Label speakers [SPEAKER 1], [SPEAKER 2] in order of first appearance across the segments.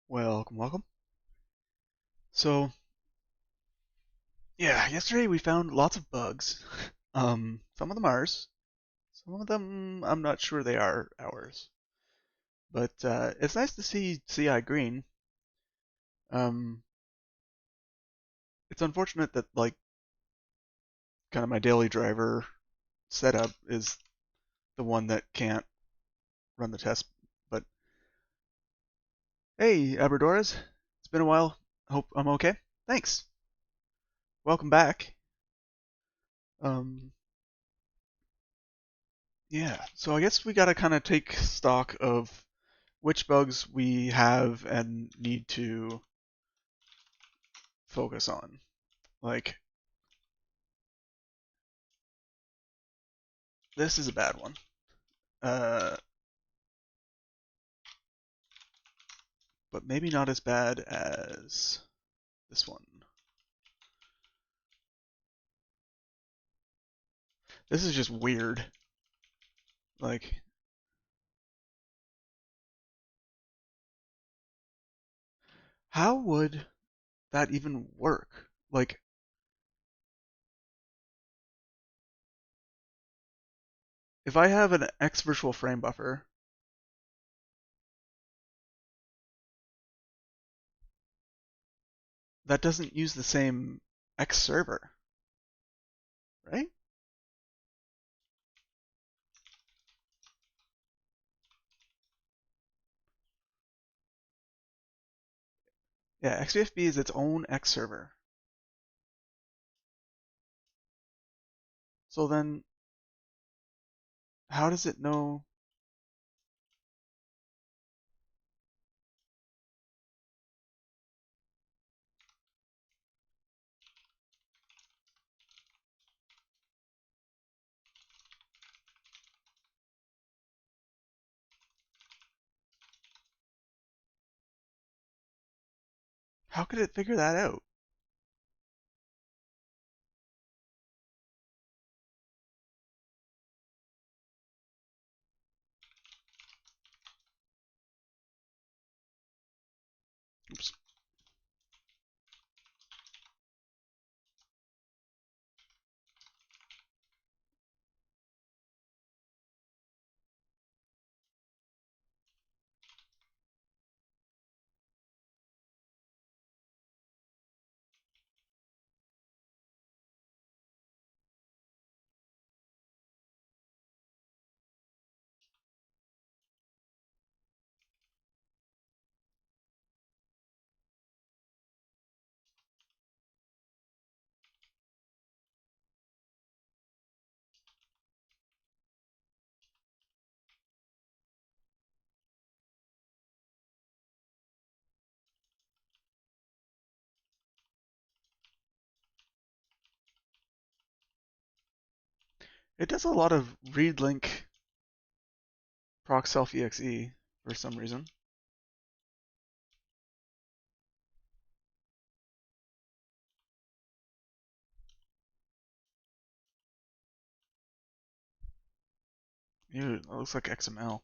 [SPEAKER 1] Welcome, welcome. So, yeah, yesterday we found lots of bugs. Some of them ours, some of them I'm not sure they are ours. But it's nice to see CI green. Um, it's unfortunate that kind of my daily driver setup is the one that can't run the test. But hey, Aberdores, it's been a while. Hope I'm okay. Thanks. Welcome back. Um, yeah, so I guess we gotta kind of take stock of which bugs we have and need to focus on. Like, this is a bad one. Uh, but maybe not as bad as this one. This is just weird. Like, how would that even work? Like, if I have an X virtual frame buffer, that doesn't use the same X server, right? Yeah, XVFB is its own X server. So then, how does it know? How could it figure that out? Oops. It does a lot of read link proc self exe for some reason. Ew, that looks like XML.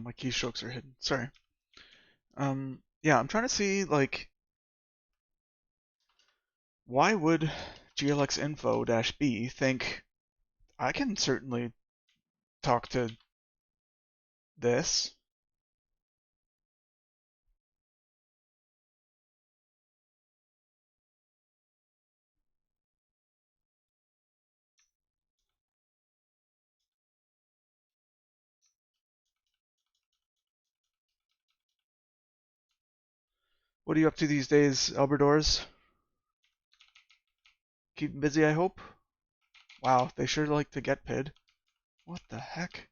[SPEAKER 1] My keystrokes are hidden. Sorry. Yeah, I'm trying to see why would glx info-b think I can certainly talk to this? What are you up to these days, Alberdores? Keeping busy, I hope? Wow, they sure like to get PID. What the heck?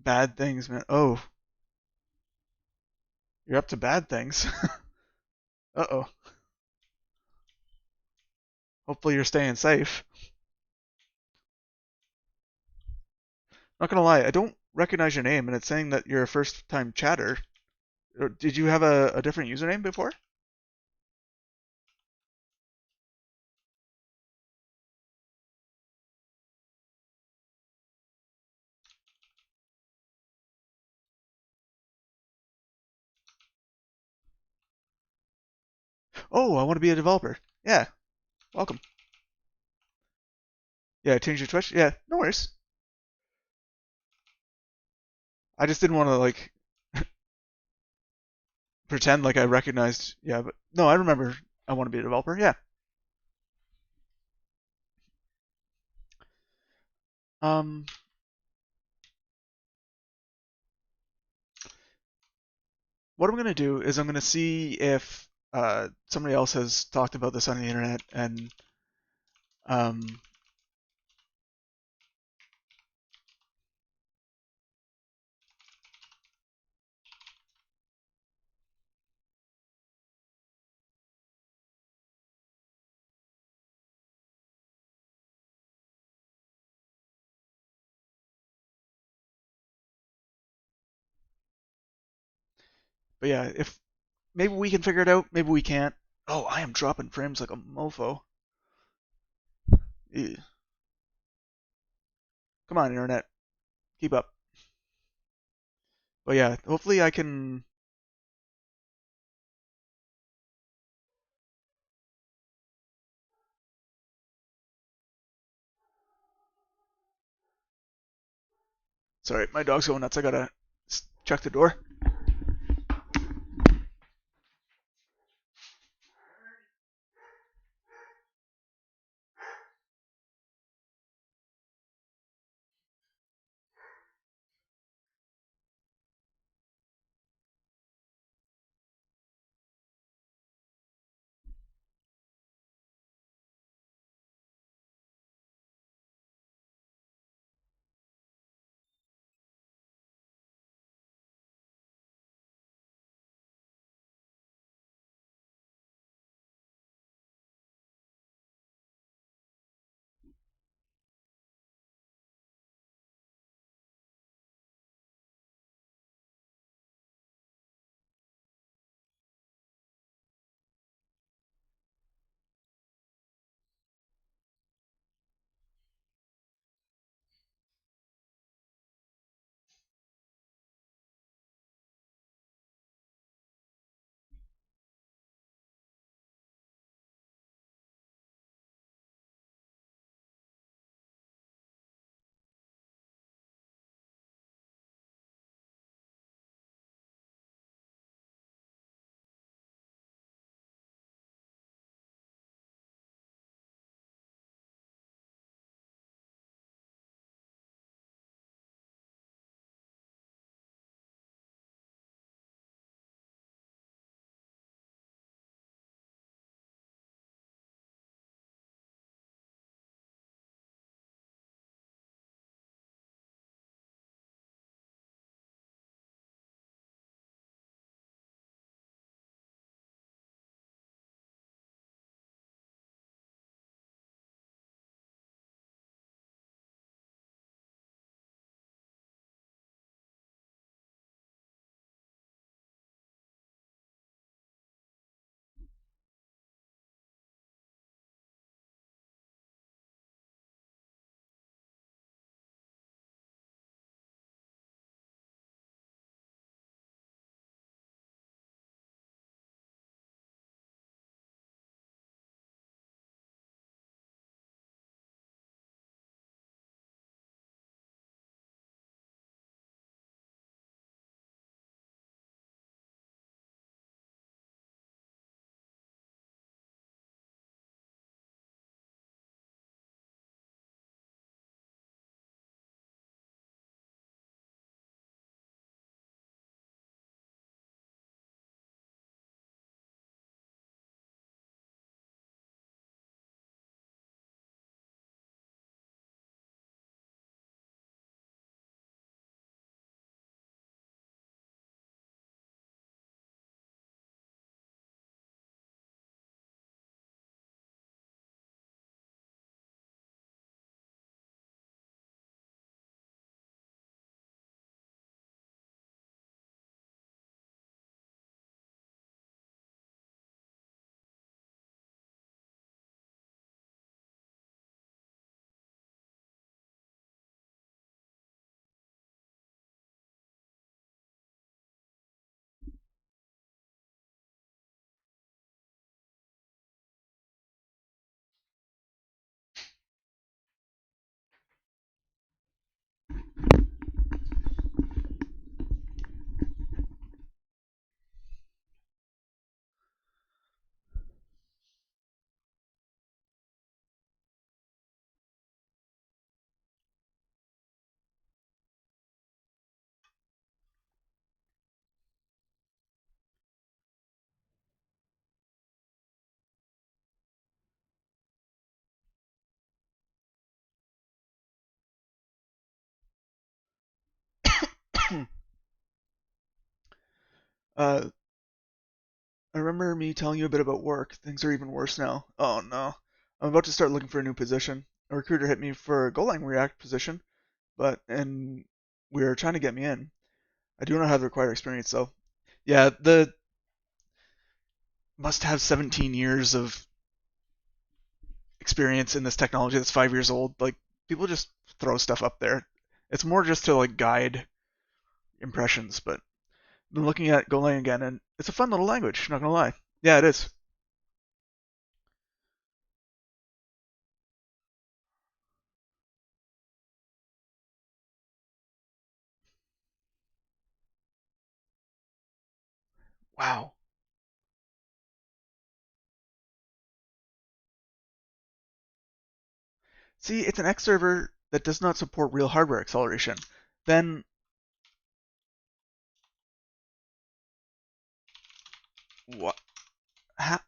[SPEAKER 1] Bad things, man. Oh, you're up to bad things. Uh-oh. Hopefully you're staying safe. Not gonna lie, I don't recognize your name, and it's saying that you're a first-time chatter. Did you have a different username before? Oh, I want to be a developer. Yeah, welcome. Yeah, change your Twitch. Yeah, no worries. I just didn't want to like pretend like I recognized. Yeah, but no, I remember. I want to be a developer. Yeah. Um, what I'm gonna do is I'm gonna see if somebody else has talked about this on the internet, and um, but yeah, if maybe we can figure it out, maybe we can't. Oh, I am dropping frames like a mofo. Ew. Come on, internet, keep up. But yeah, hopefully I can. Sorry, my dog's going nuts. I gotta check the door. Uh, I remember me telling you a bit about work. Things are even worse now. Oh no. I'm about to start looking for a new position. A recruiter hit me for a Golang React position, and we are trying to get me in. I do not have the required experience though. Yeah, the must have 17 years of experience in this technology that's 5 years old. Like people just throw stuff up there. It's more just to like guide impressions, but I've been looking at Golang again, and it's a fun little language. Not gonna lie. Yeah, it is. Wow. See, it's an X server that does not support real hardware acceleration. Then what? Ha-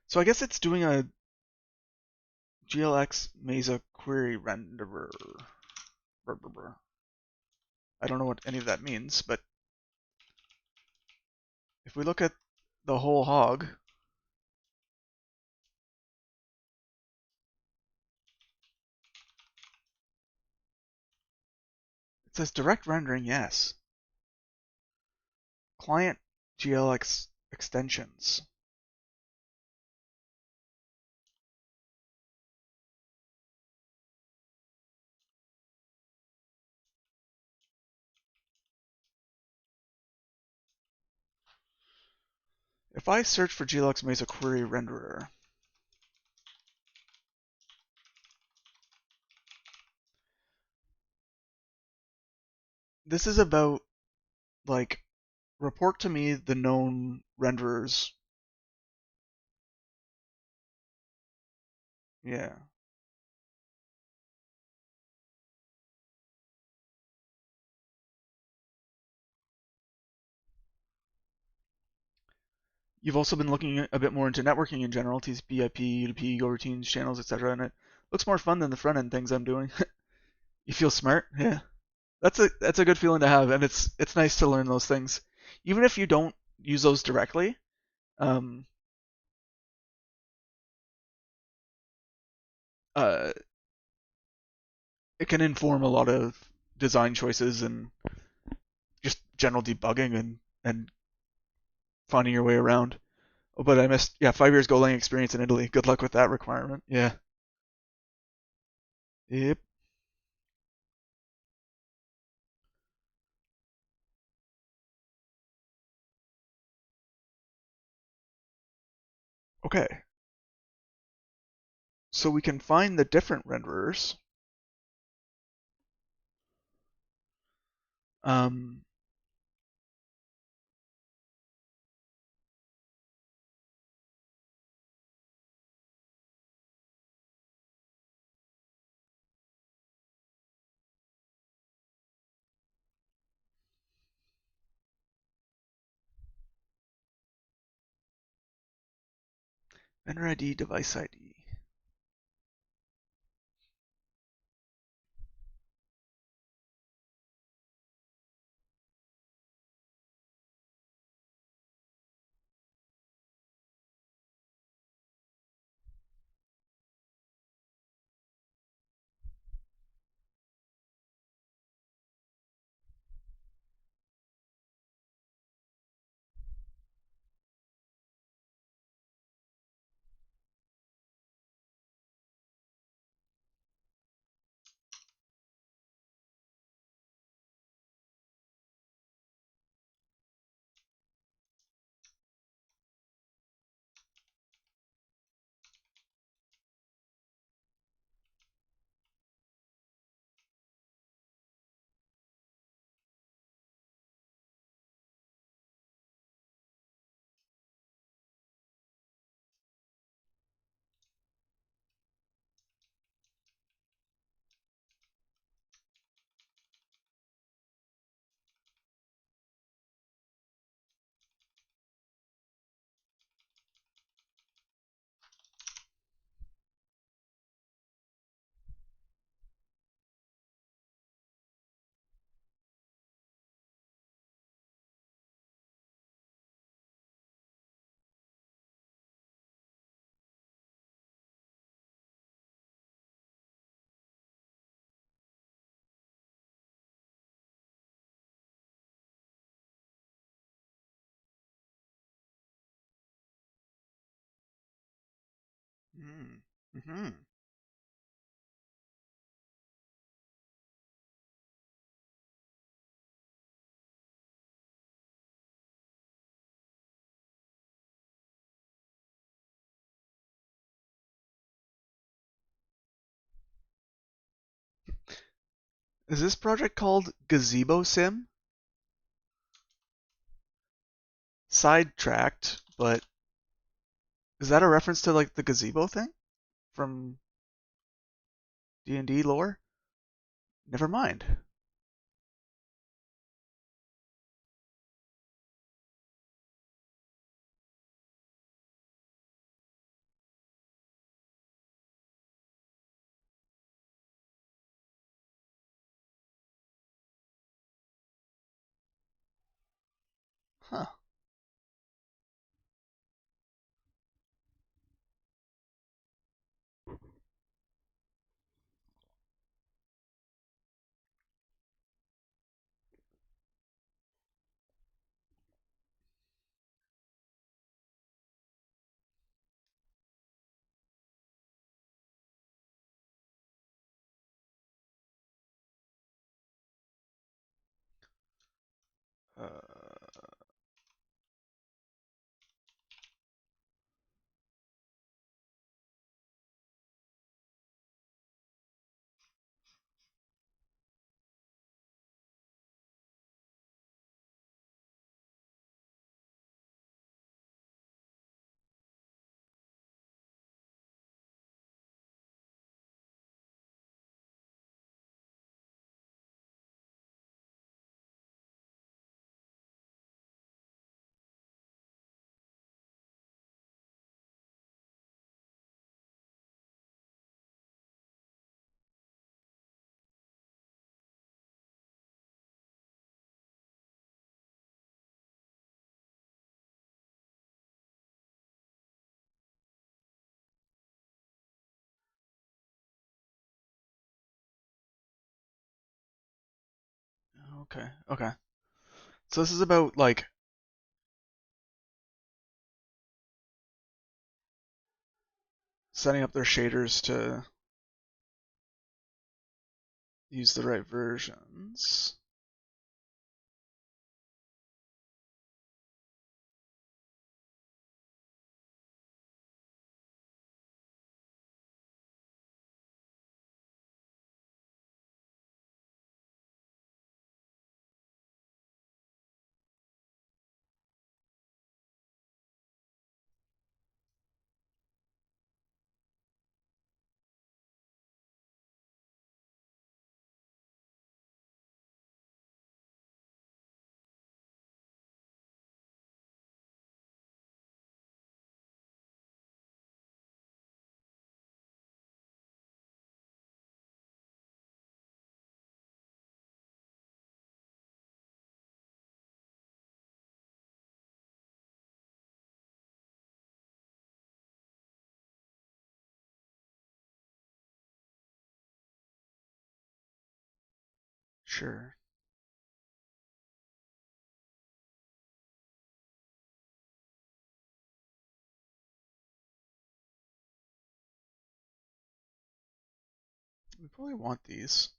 [SPEAKER 1] so I guess it's doing a GLX Mesa query renderer. I don't know what any of that means, but if we look at the whole hog, it says direct rendering, yes. Client GLX extensions. If I search for GLX Mesa query renderer, this is about like report to me the known renderers. Yeah. You've also been looking a bit more into networking in general, TCP, IP, UDP, Go routines, channels, etc. And it looks more fun than the front end things I'm doing. You feel smart? Yeah. That's a good feeling to have, and it's nice to learn those things, even if you don't use those directly. Um, uh, it can inform a lot of design choices and just general debugging and finding your way around. Oh, but I missed, yeah, 5 years Golang experience in Italy. Good luck with that requirement. Yeah. Yep. Okay. So we can find the different renderers. Um, vendor ID, device ID. Mm. Hmm. Is this project called Gazebo Sim? Sidetracked, but is that a reference to like the gazebo thing from D&D lore? Never mind. Huh. Uh, okay. Okay. So this is about like setting up their shaders to use the right versions. Sure. We probably want these.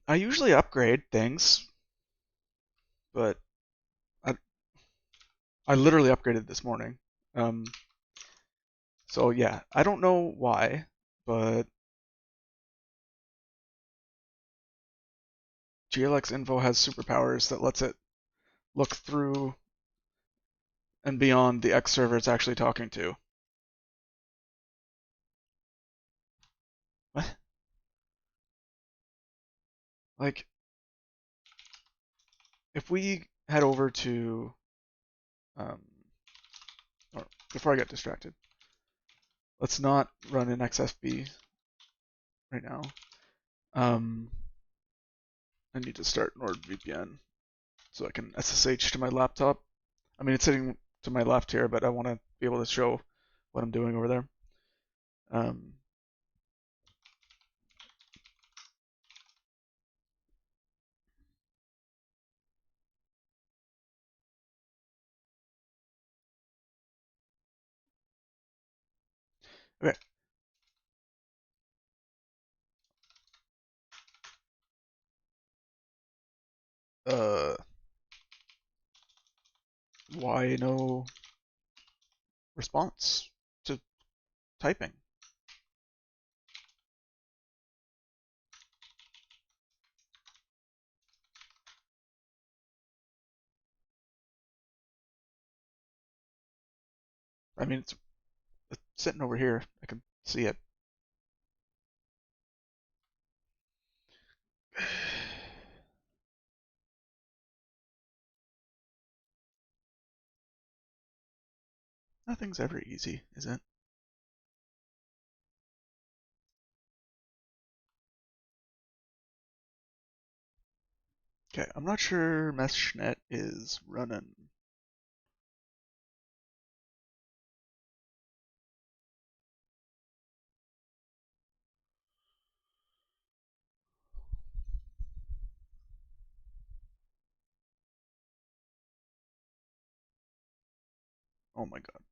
[SPEAKER 1] I usually upgrade things, but I I literally upgraded this morning. Um, so yeah, I don't know why, but GLX Info has superpowers that lets it look through and beyond the X server it's actually talking to. What? Like, if we head over to, or before I get distracted, let's not run an XFB right now. I need to start NordVPN so I can SSH to my laptop. I mean, it's sitting to my left here, but I want to be able to show what I'm doing over there. Okay. Why no response to typing? I mean, it's sitting over here. I can see it. Nothing's ever easy, is it? Okay, I'm not sure MeshNet is running. Oh my god.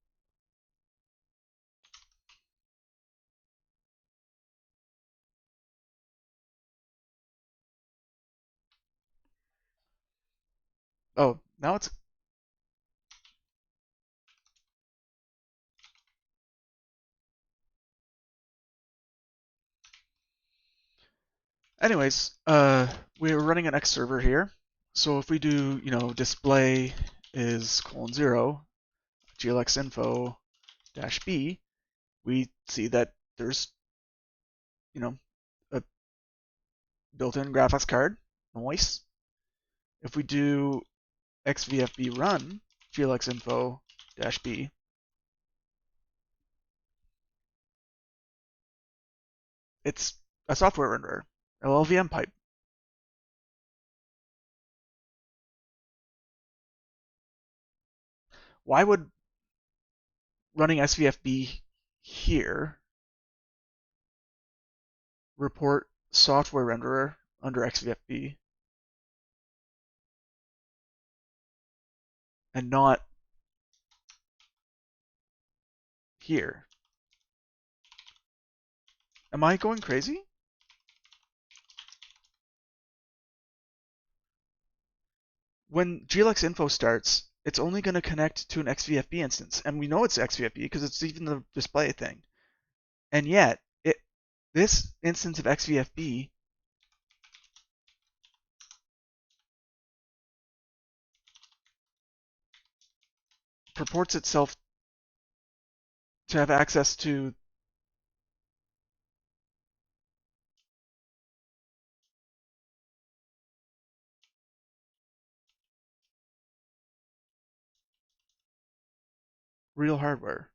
[SPEAKER 1] Oh, now it's. Anyways, we're running an X server here. So if we do, display is :0, glx info -b, we see that there's, a built-in graphics card. Nice. If we do xvfb run glx info -b, it's a software renderer, LLVM pipe. Why would running SVFB here report software renderer under XVFB and not here? Am I going crazy? When glx info starts, it's only going to connect to an XVFB instance, and we know it's XVFB because it's even the display thing. And yet, this instance of XVFB purports itself to have access to real hardware.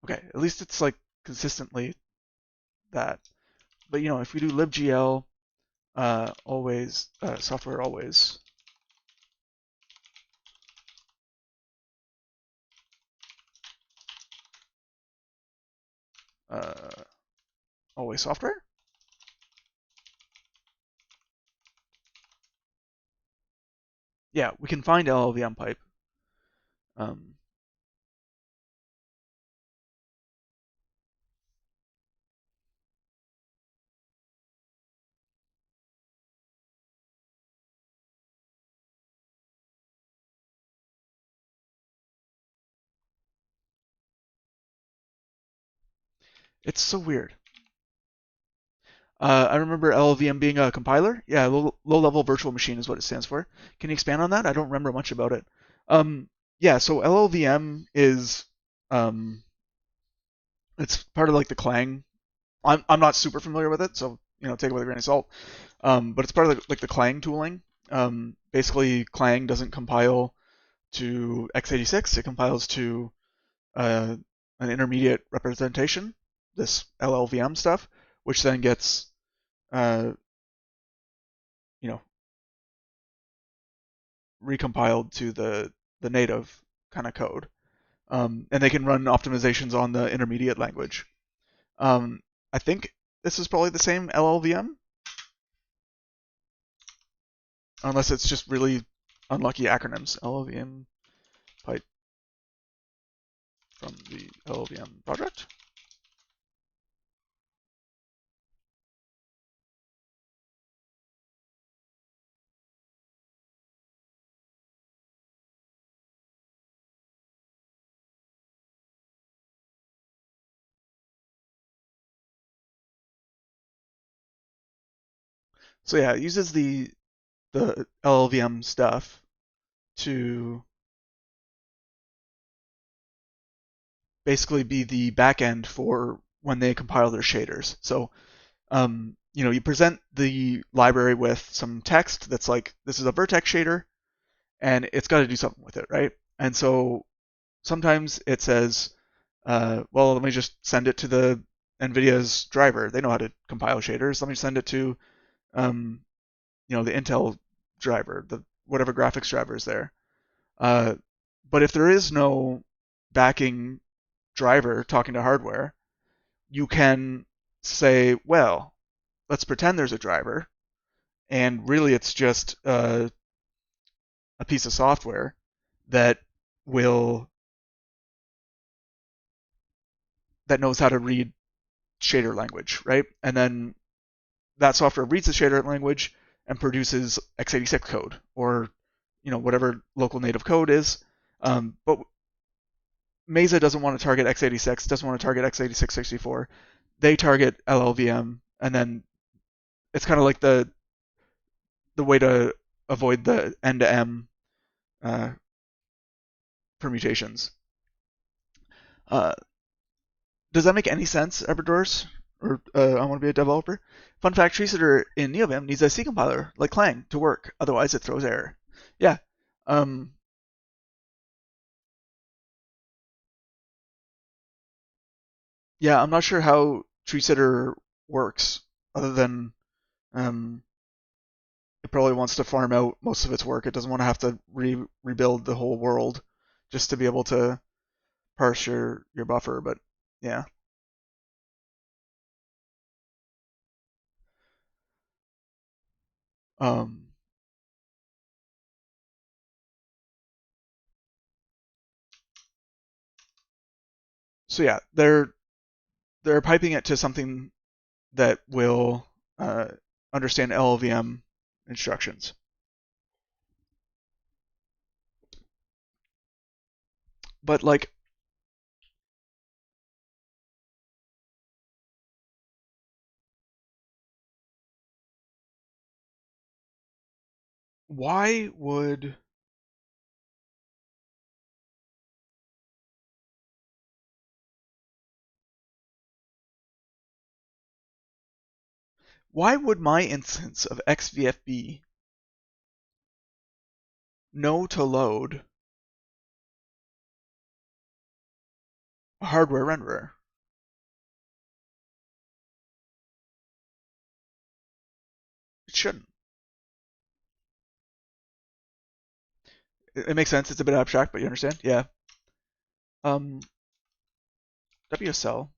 [SPEAKER 1] Okay, at least it's like consistently that. But if we do libgl always software always uh, always software. Yeah, we can find LLVM pipe. It's so weird. I remember LLVM being a compiler. Yeah, low level virtual machine is what it stands for. Can you expand on that? I don't remember much about it. Um, yeah, so LLVM is um, it's part of like the Clang. I'm not super familiar with it, so take it with a grain of salt. But it's part of like the Clang tooling. Basically, Clang doesn't compile to x86; it compiles to uh, an intermediate representation, this LLVM stuff, which then gets uh, you know recompiled to the native kind of code, and they can run optimizations on the intermediate language. Um, I think this is probably the same LLVM, unless it's just really unlucky acronyms. LLVM pipe from the LLVM project. So yeah, it uses the LLVM stuff to basically be the backend for when they compile their shaders. So you present the library with some text that's like, this is a vertex shader, and it's got to do something with it, right? And so sometimes it says, well, let me just send it to the NVIDIA's driver. They know how to compile shaders. Let me send it to, um, the Intel driver, the whatever graphics driver is there. Uh, but if there is no backing driver talking to hardware, you can say, well, let's pretend there's a driver, and really it's just a piece of software that will that knows how to read shader language, right? And then that software reads the shader language and produces x86 code or whatever local native code is. But Mesa doesn't want to target x86, doesn't want to target x86 64. They target LLVM, and then it's kind of like the way to avoid the end to M uh, permutations. Uh, does that make any sense, Eberdoors? Or I want to be a developer. Fun fact: TreeSetter in NeoVim needs a C compiler like Clang to work. Otherwise, it throws error. Yeah. Um, yeah, I'm not sure how TreeSetter works, other than um, it probably wants to farm out most of its work. It doesn't want to have to rebuild the whole world just to be able to parse your buffer. But yeah. Um, so yeah, they're piping it to something that will understand LLVM instructions. But like, why would my instance of XVFB know to load a hardware renderer? It shouldn't. It makes sense. It's a bit abstract, but you understand? Yeah. Um, WSL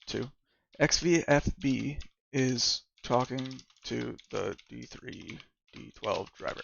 [SPEAKER 1] 2. XVFB is talking to the D3, D12 driver.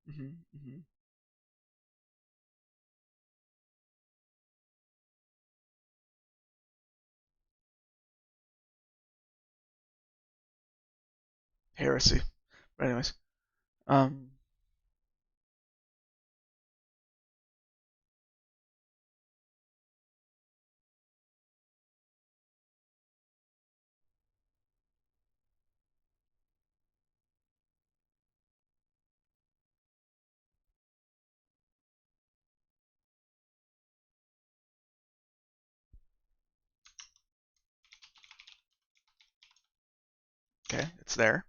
[SPEAKER 1] Mm-hmm. Heresy. But anyways, um, okay, it's there.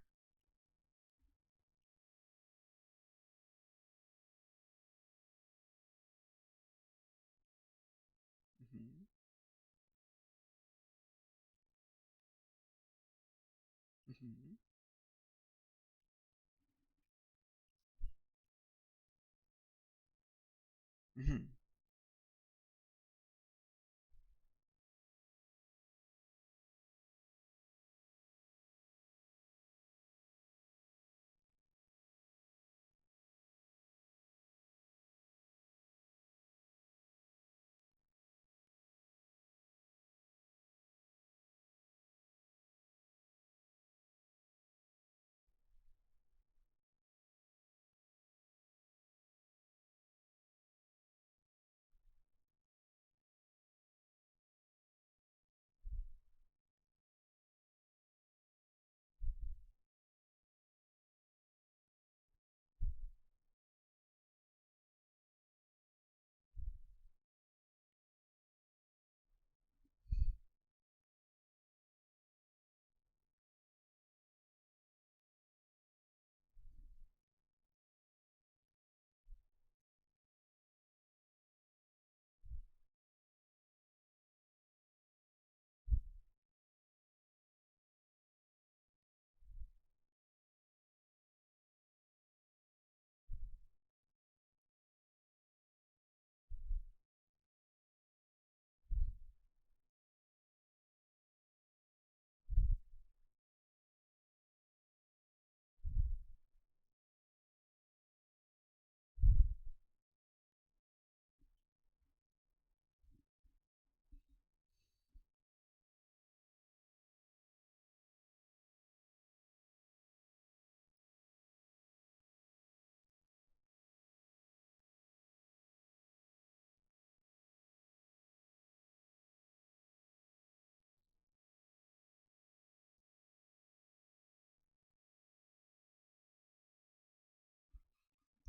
[SPEAKER 1] Mm-hmm. Mm-hmm. Mm-hmm.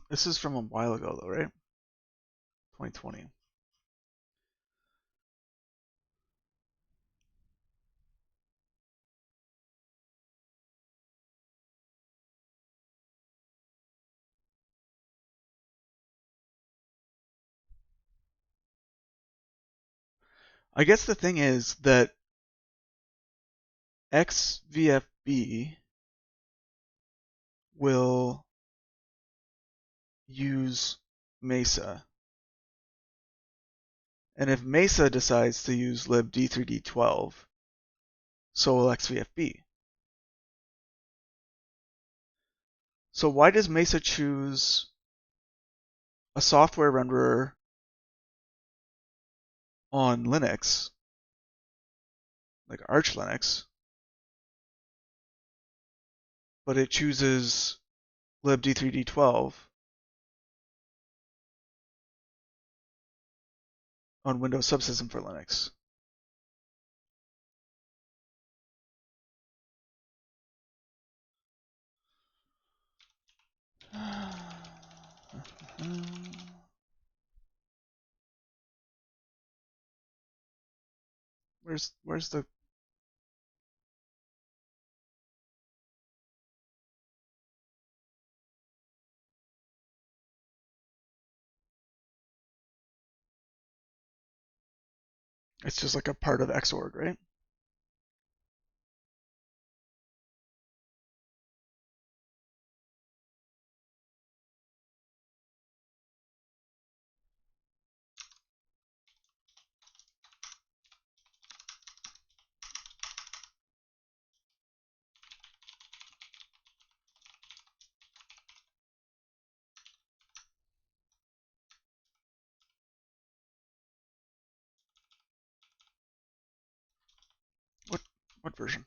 [SPEAKER 1] This is from a while ago, though, right? 2020. I guess the thing is that XVFB will use Mesa. And if Mesa decides to use libd3d12, so will XVFB. So why does Mesa choose a software renderer on Linux, like Arch Linux, but it chooses libd3d12 on Windows Subsystem for Linux? Where's the? It's just like a part of Xorg, right? What version?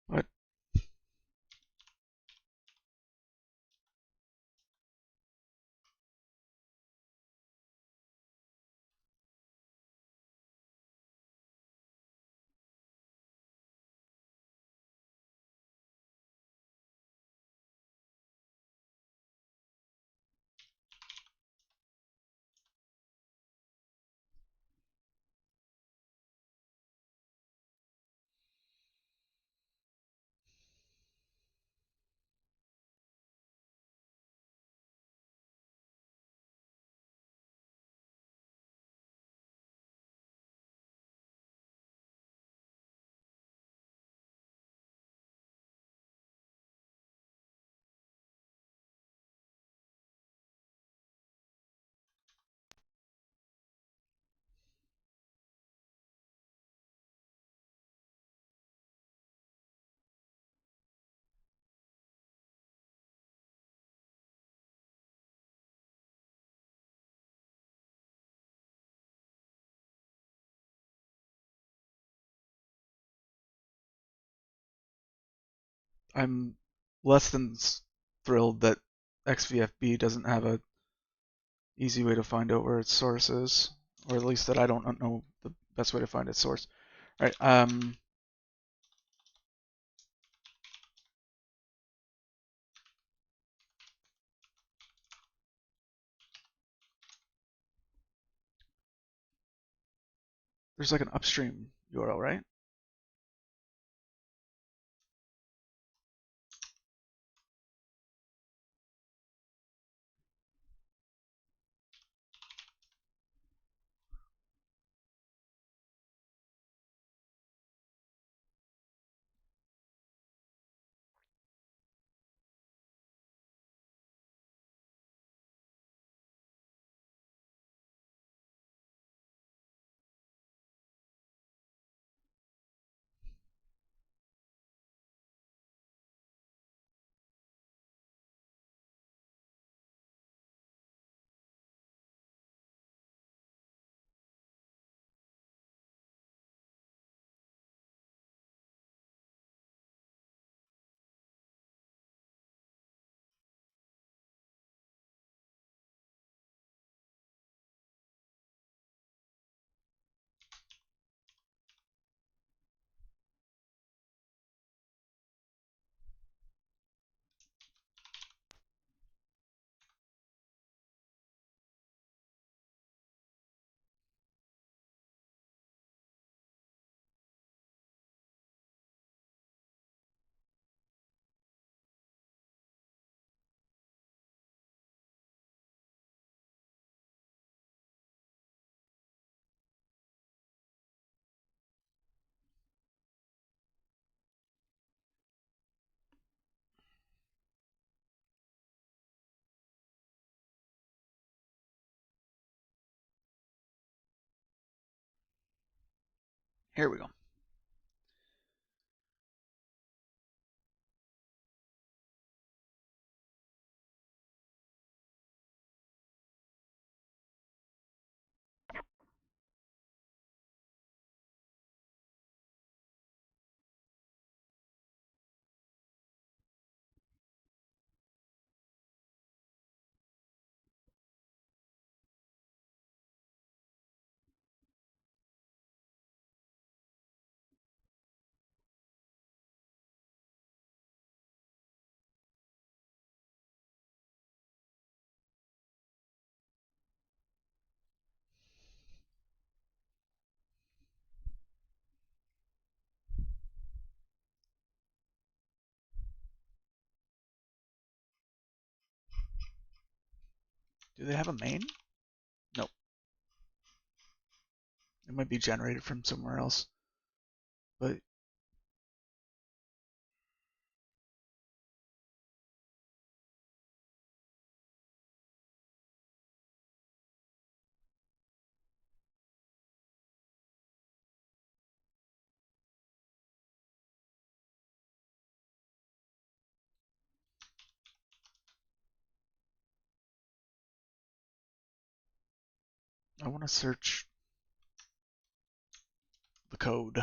[SPEAKER 1] What? I'm less than thrilled that XVFB doesn't have a easy way to find out where its source is, or at least that I don't know the best way to find its source. All right. There's like an upstream URL, right? Here we go. Do they have a main? Nope. It might be generated from somewhere else. But I want to search the code.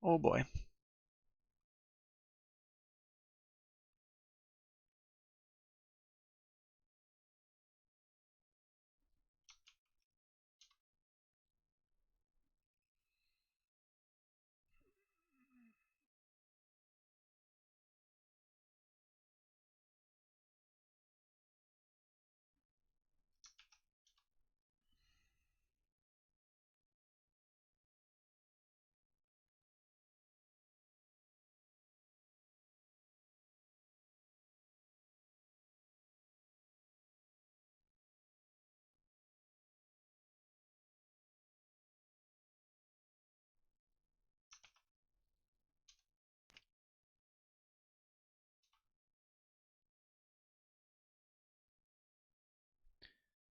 [SPEAKER 1] Oh boy.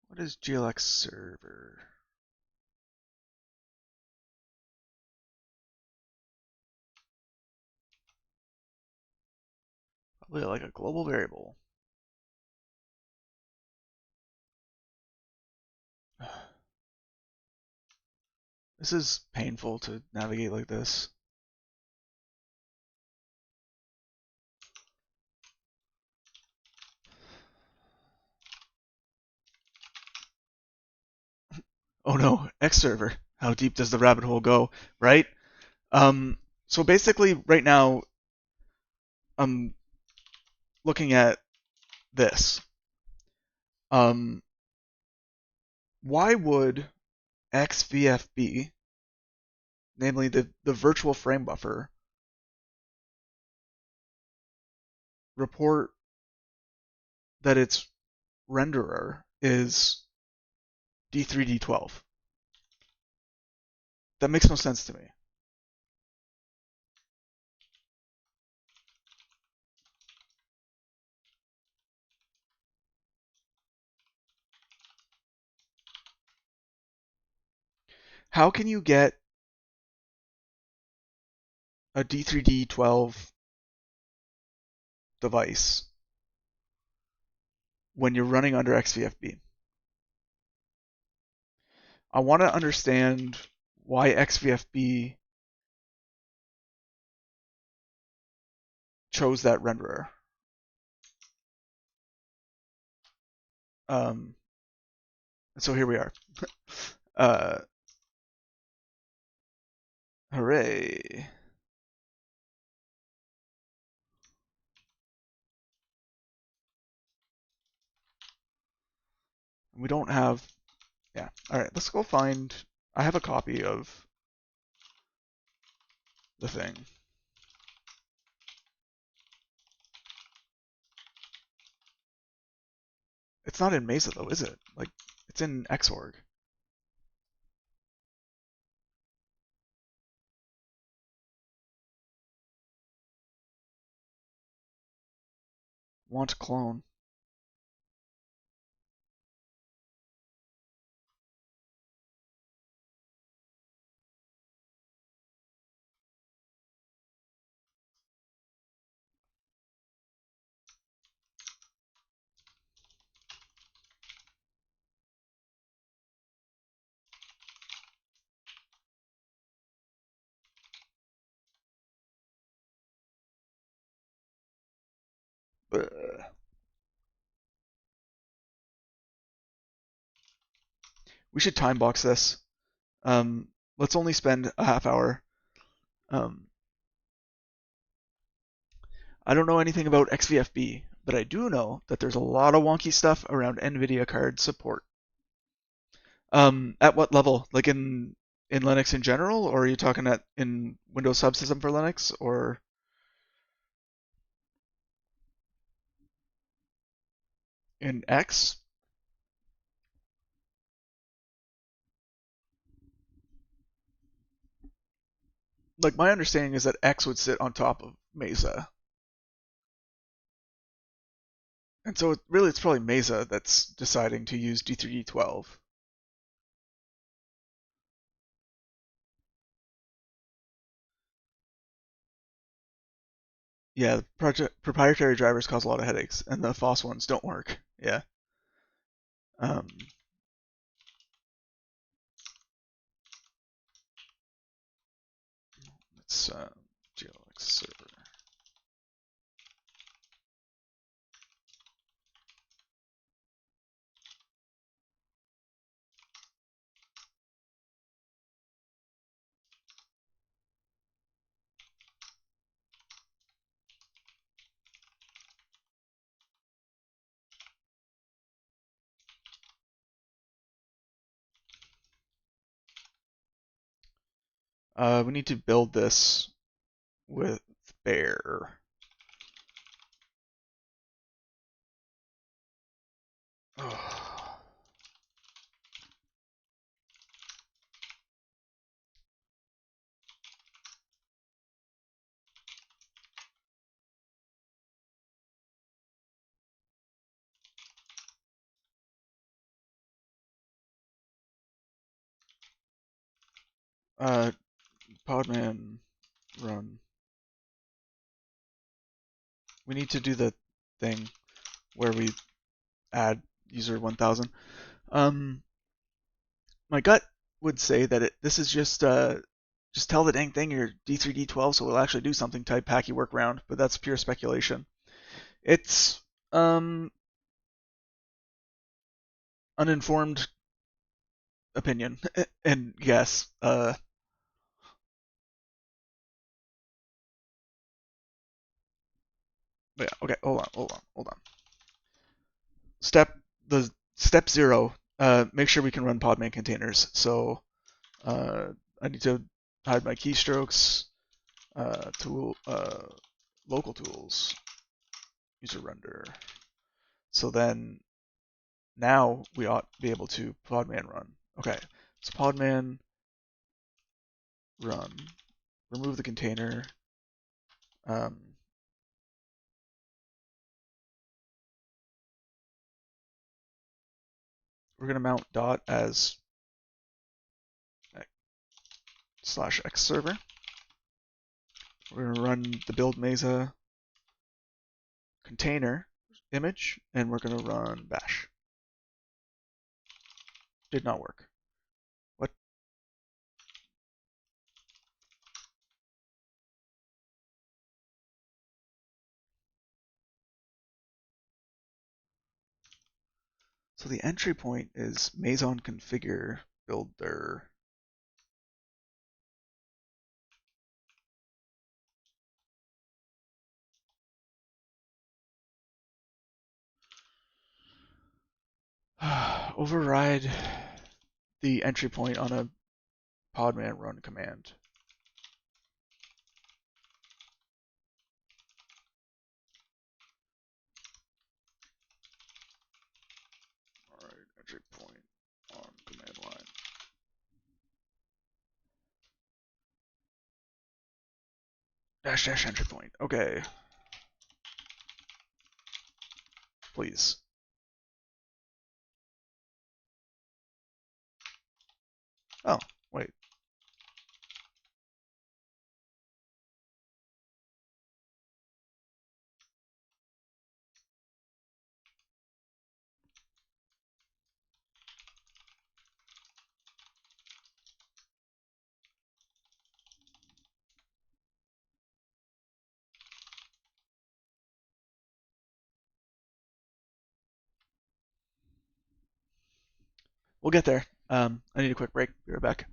[SPEAKER 1] What is GLX server? Probably like a global variable. This is painful to navigate like this. Oh no, X server. How deep does the rabbit hole go, right? So basically right now I'm looking at this. Um, why would XVFB, namely the virtual frame buffer, report that its renderer is D3, D12? That makes no sense to me. How can you get a D3, D12 device when you're running under XVFB? I want to understand why XVFB chose that renderer. So here we are. Hooray. We don't have, yeah. All right, let's go find, I have a copy of the thing. It's not in Mesa though, is it? Like, it's in Xorg. Want clone. We should time box this. Let's only spend a half hour. Um, I don't know anything about XVFB, but I do know that there's a lot of wonky stuff around NVIDIA card support. At what level? Like in Linux in general, or are you talking at in Windows subsystem for Linux, or in X? Like my understanding is that X would sit on top of Mesa, and so really it's probably Mesa that's deciding to use D3D12. Yeah, the project proprietary drivers cause a lot of headaches, and the FOSS ones don't work. Yeah. Um, it's GLX server. We need to build this with Bear. Oh. Uh, Podman run. We need to do the thing where we add user 1000. Um, my gut would say that this is just tell the dang thing you're D3D12 so we'll actually do something type packy workaround, but that's pure speculation. It's uninformed opinion and guess. But yeah, okay, hold on. Step the step zero. Make sure we can run Podman containers. So uh, I need to hide my keystrokes. Tool local tools user render. So then now we ought to be able to Podman run. Okay, so Podman run. Remove the container. Um, we're gonna mount dot as slash x server. We're gonna run the build Mesa container image, and we're gonna run bash. Did not work. What? So the entry point is Meson configure builder. Override the entry point on a Podman run command. Alright, entry point on command line. Dash dash entry point. Okay. Please. Oh, wait. We'll get there. I need a quick break. Be right back.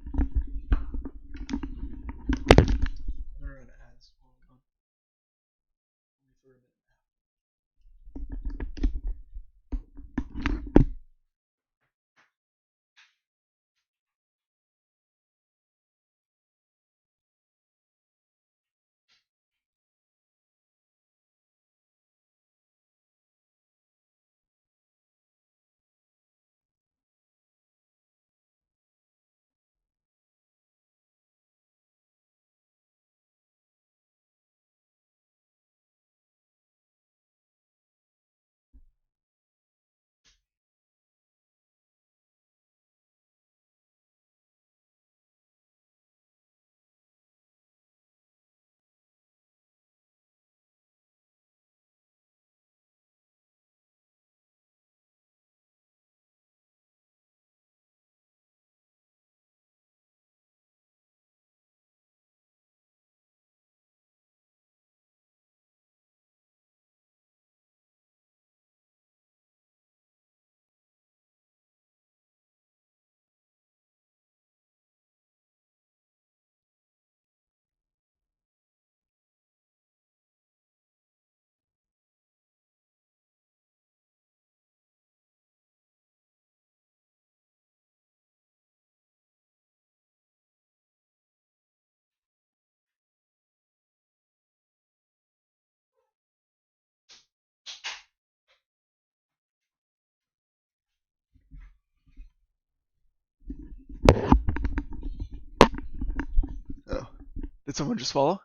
[SPEAKER 1] Did someone just follow?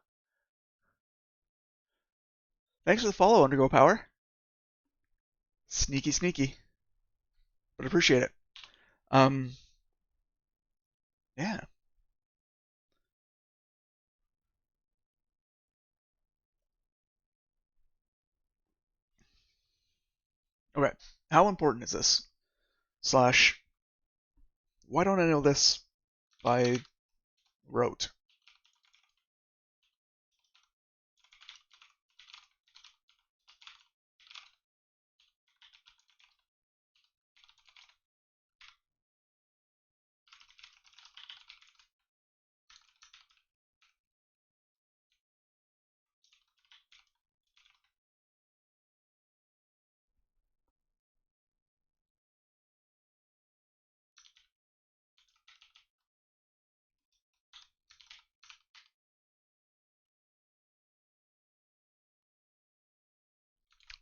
[SPEAKER 1] Thanks for the follow, Undergo Power. Sneaky, sneaky, but appreciate it. Um, yeah. Okay. How important is this? Slash, why don't I know this by rote?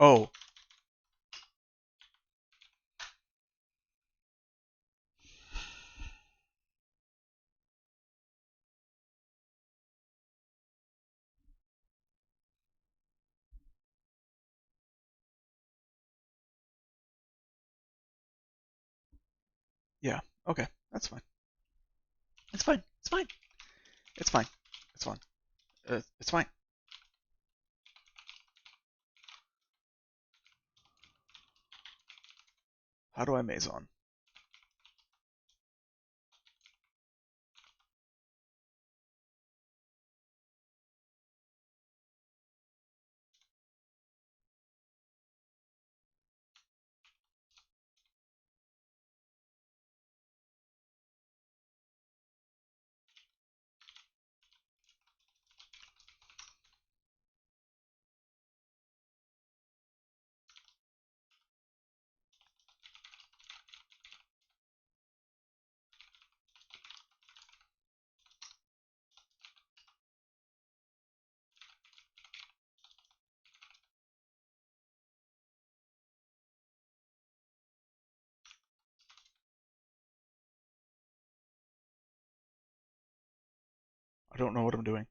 [SPEAKER 1] Oh, yeah. Okay, that's fine. It's fine. It's fine. It's fine. It's fine. It's fine. How do I Maison? I don't know what I'm doing.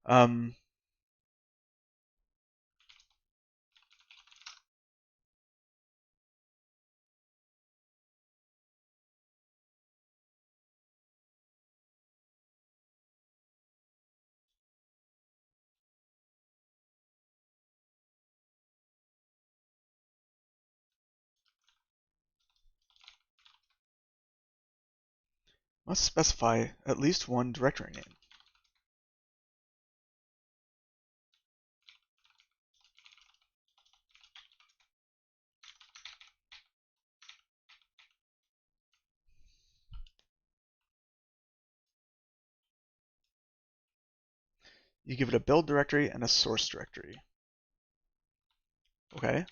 [SPEAKER 1] Um, must specify at least one directory name. You give it a build directory and a source directory. Okay.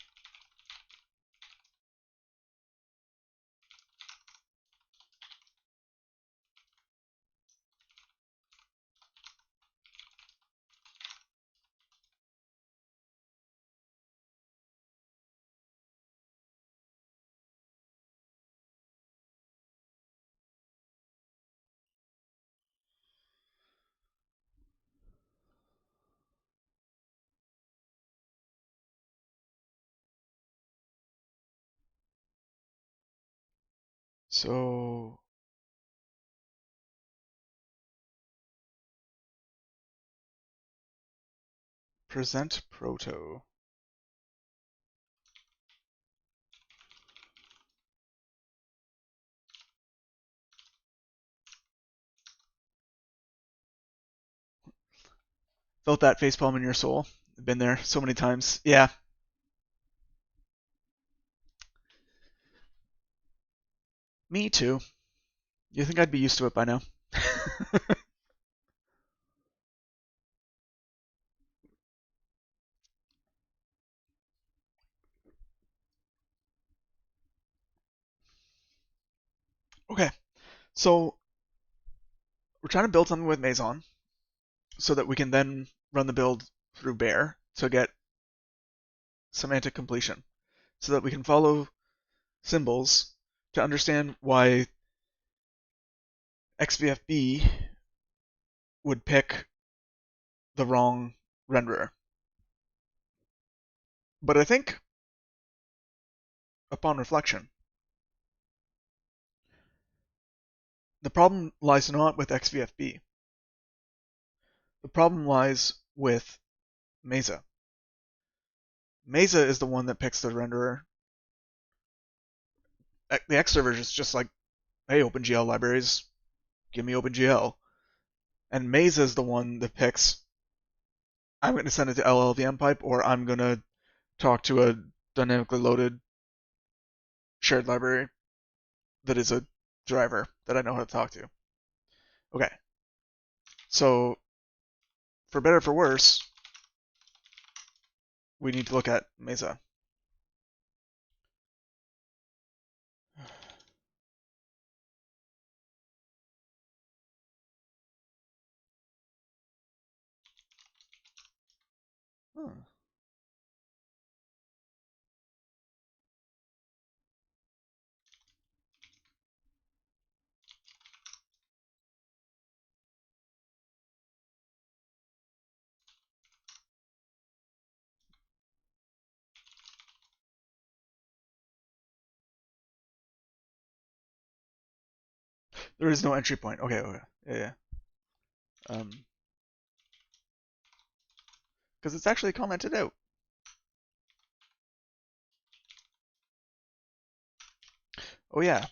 [SPEAKER 1] So present proto. Felt that facepalm in your soul. Been there so many times. Yeah. Me too. You think I'd be used to it by now? Okay. So we're trying to build something with Maison so that we can then run the build through Bear to get semantic completion, so that we can follow symbols to understand why XVFB would pick the wrong renderer. But I think, upon reflection, the problem lies not with XVFB. The problem lies with Mesa. Mesa is the one that picks the renderer. The X server is just like, hey, OpenGL libraries, give me OpenGL. And Mesa is the one that picks, I'm going to send it to LLVM pipe, or I'm going to talk to a dynamically loaded shared library that is a driver that I know how to talk to. Okay. So, for better or for worse, we need to look at Mesa. Huh. There is no entry point. Okay, okay. Yeah. Because it's actually commented out. Oh, yeah.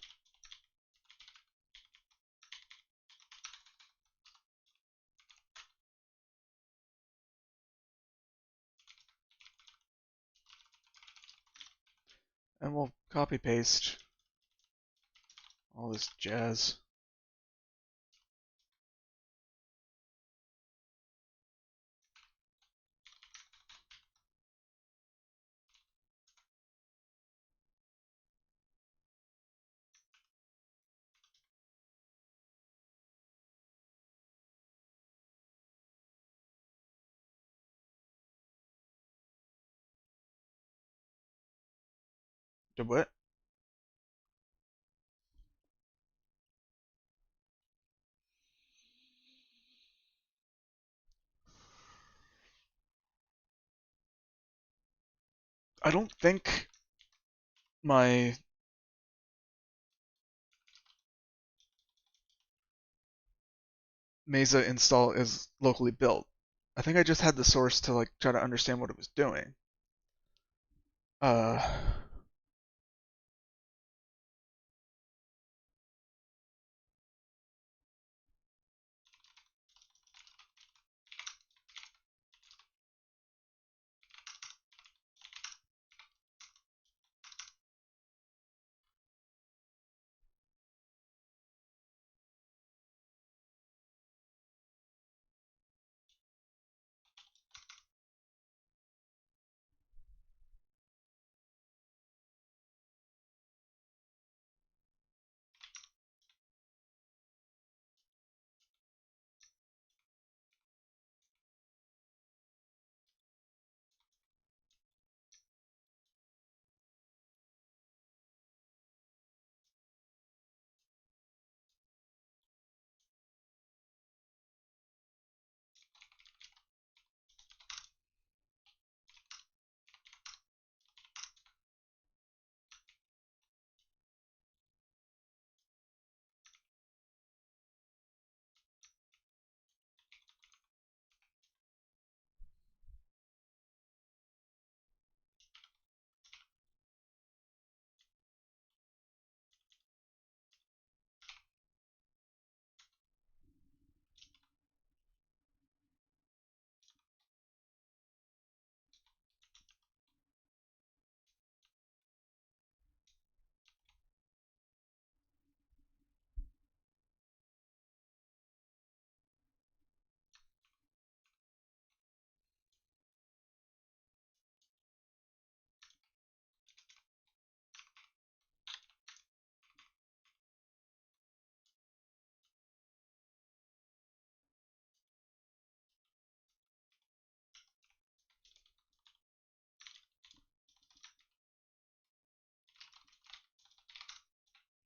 [SPEAKER 1] And we'll copy paste all this jazz. Did what? I don't think my Mesa install is locally built. I think I just had the source to like try to understand what it was doing. Uh,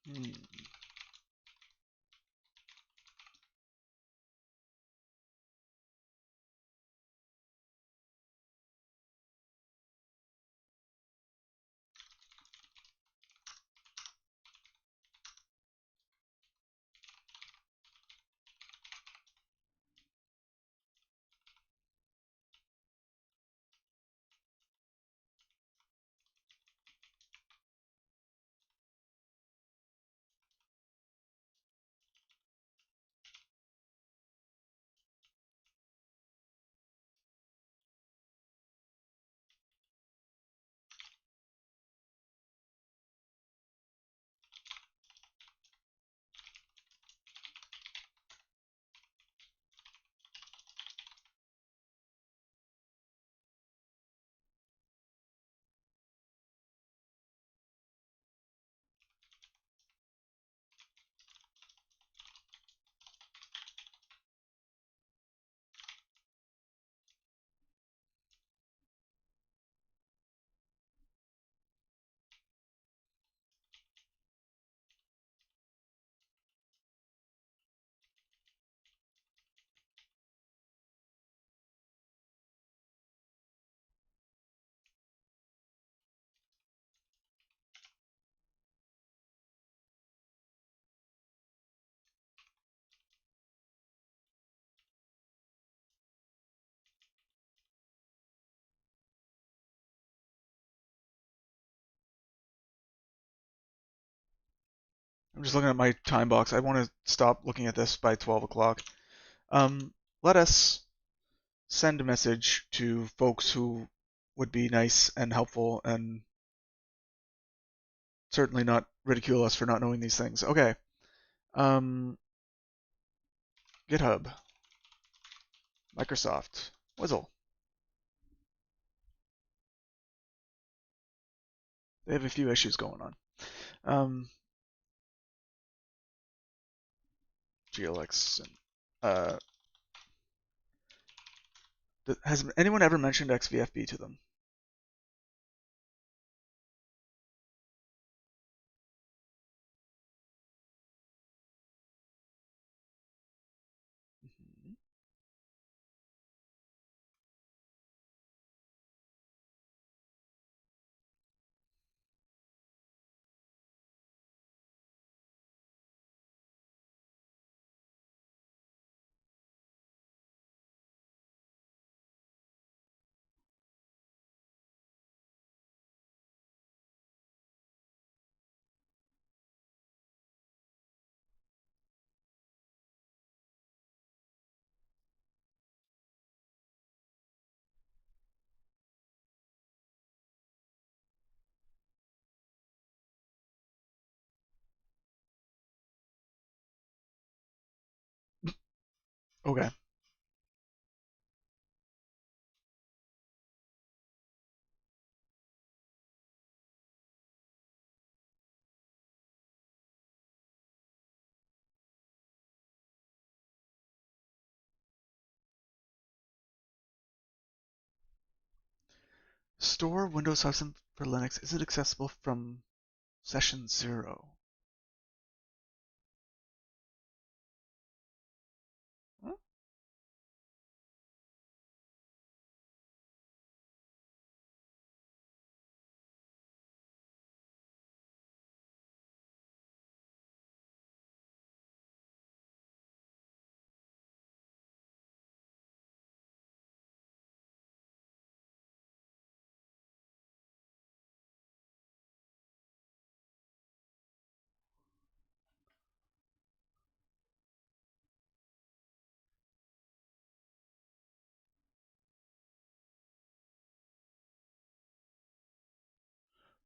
[SPEAKER 1] hmm. I'm just looking at my time box. I want to stop looking at this by 12 o'clock. Let us send a message to folks who would be nice and helpful and certainly not ridicule us for not knowing these things. Okay. GitHub, Microsoft, Wizzle. They have a few issues going on. GLX. Has anyone ever mentioned XVFB to them? Okay. Store Windows 7 for Linux. Is it accessible from session 0? Huh?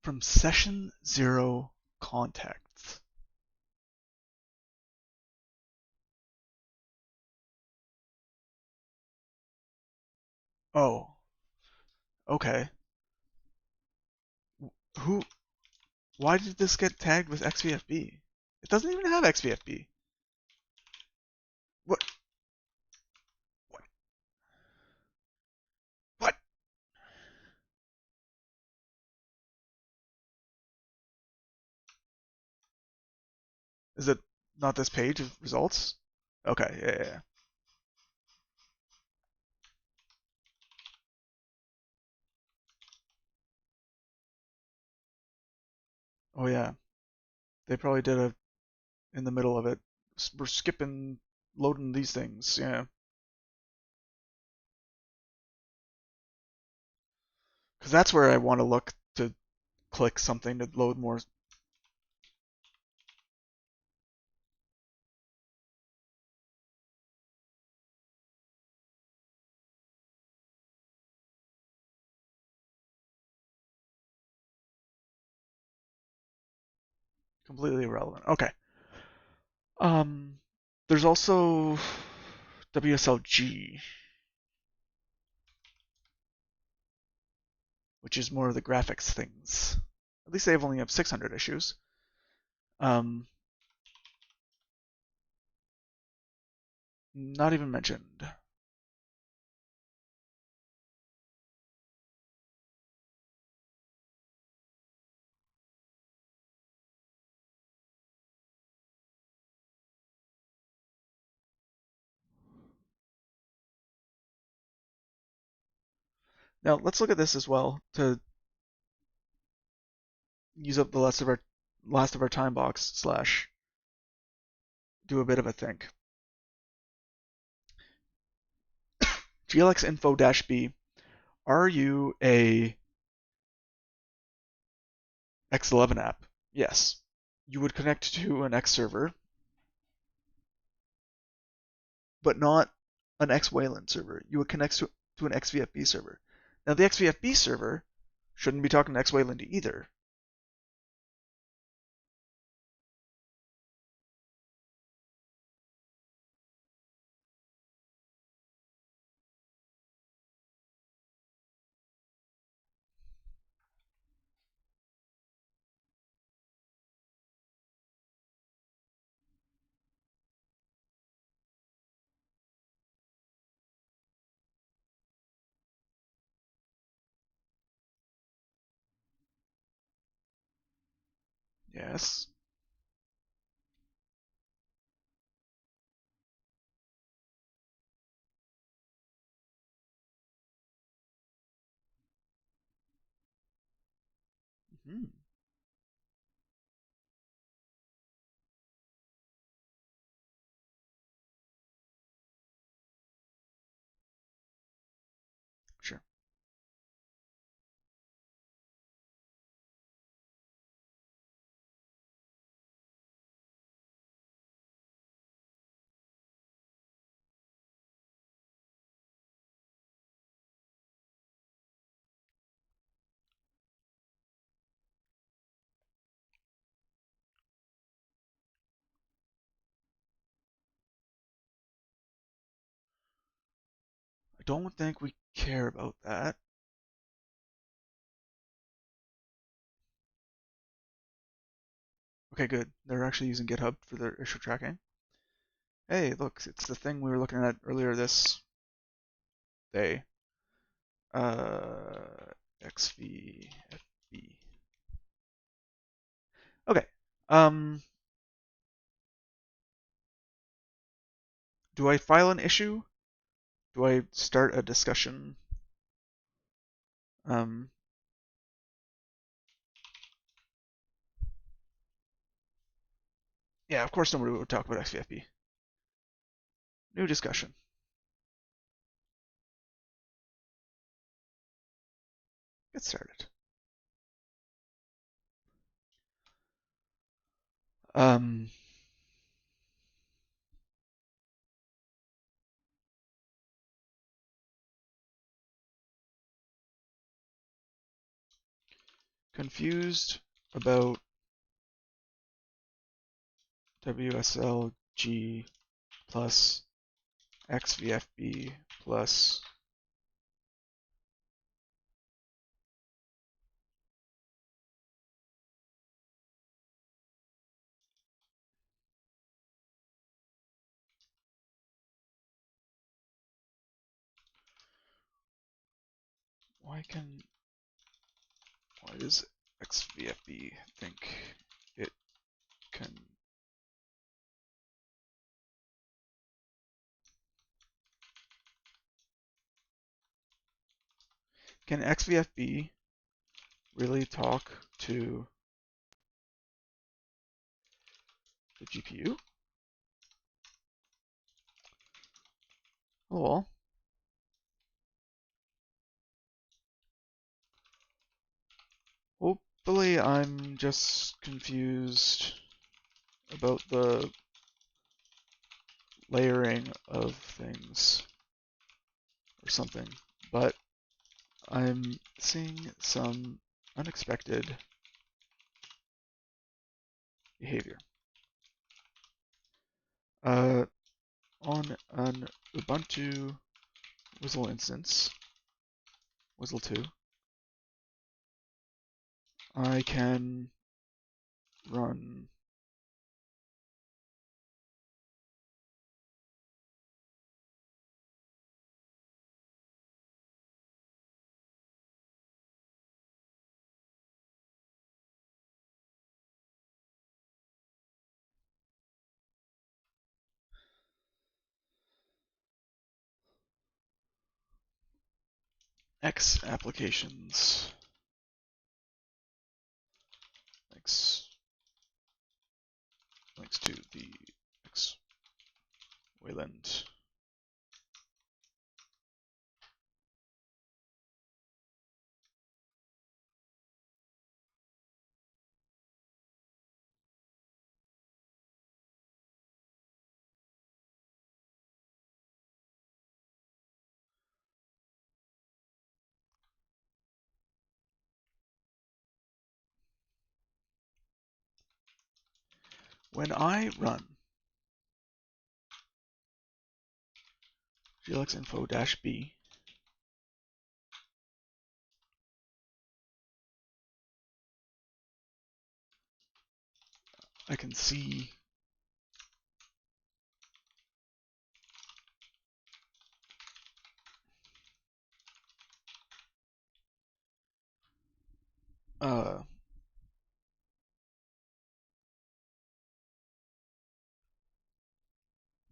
[SPEAKER 1] From session 0 contacts. Oh, okay. Who? Why did this get tagged with XVFB? It doesn't even have XVFB. What? What? What? Is it not this page of results? Okay, yeah. Oh yeah, they probably did a in the middle of it. We're skipping loading these things. Yeah, because that's where I want to look to click something to load more. Completely irrelevant. Okay. Um, there's also WSLG, which is more of the graphics things. At least they only have 600 issues. Not even mentioned. Now let's look at this as well to use up the last of our time box slash do a bit of a think. GLX info-b. Are you a X11 app? Yes. you would connect to an X server, but not an X Wayland server. You would connect to an XVFB server. Now, the XVFB server shouldn't be talking to X Wayland either. Yes. Hmm. Sure. I don't think we care about that. Okay, good. They're actually using GitHub for their issue tracking. Hey, look, it's the thing we were looking at earlier this day. XVFB. Okay. Um, do I file an issue? Do I start a discussion? Um, yeah, of course nobody would talk about XVFB. New discussion. Get started. Um, confused about WSLG plus XVFB plus why does XVFB think it can XVFB really talk to the GPU? Oh well. Hopefully I'm just confused about the layering of things or something, but I'm seeing some unexpected behavior. On an Ubuntu WSL instance, WSL2, I can run X applications. X links to the X Wayland. When I run glxinfo-b, I can see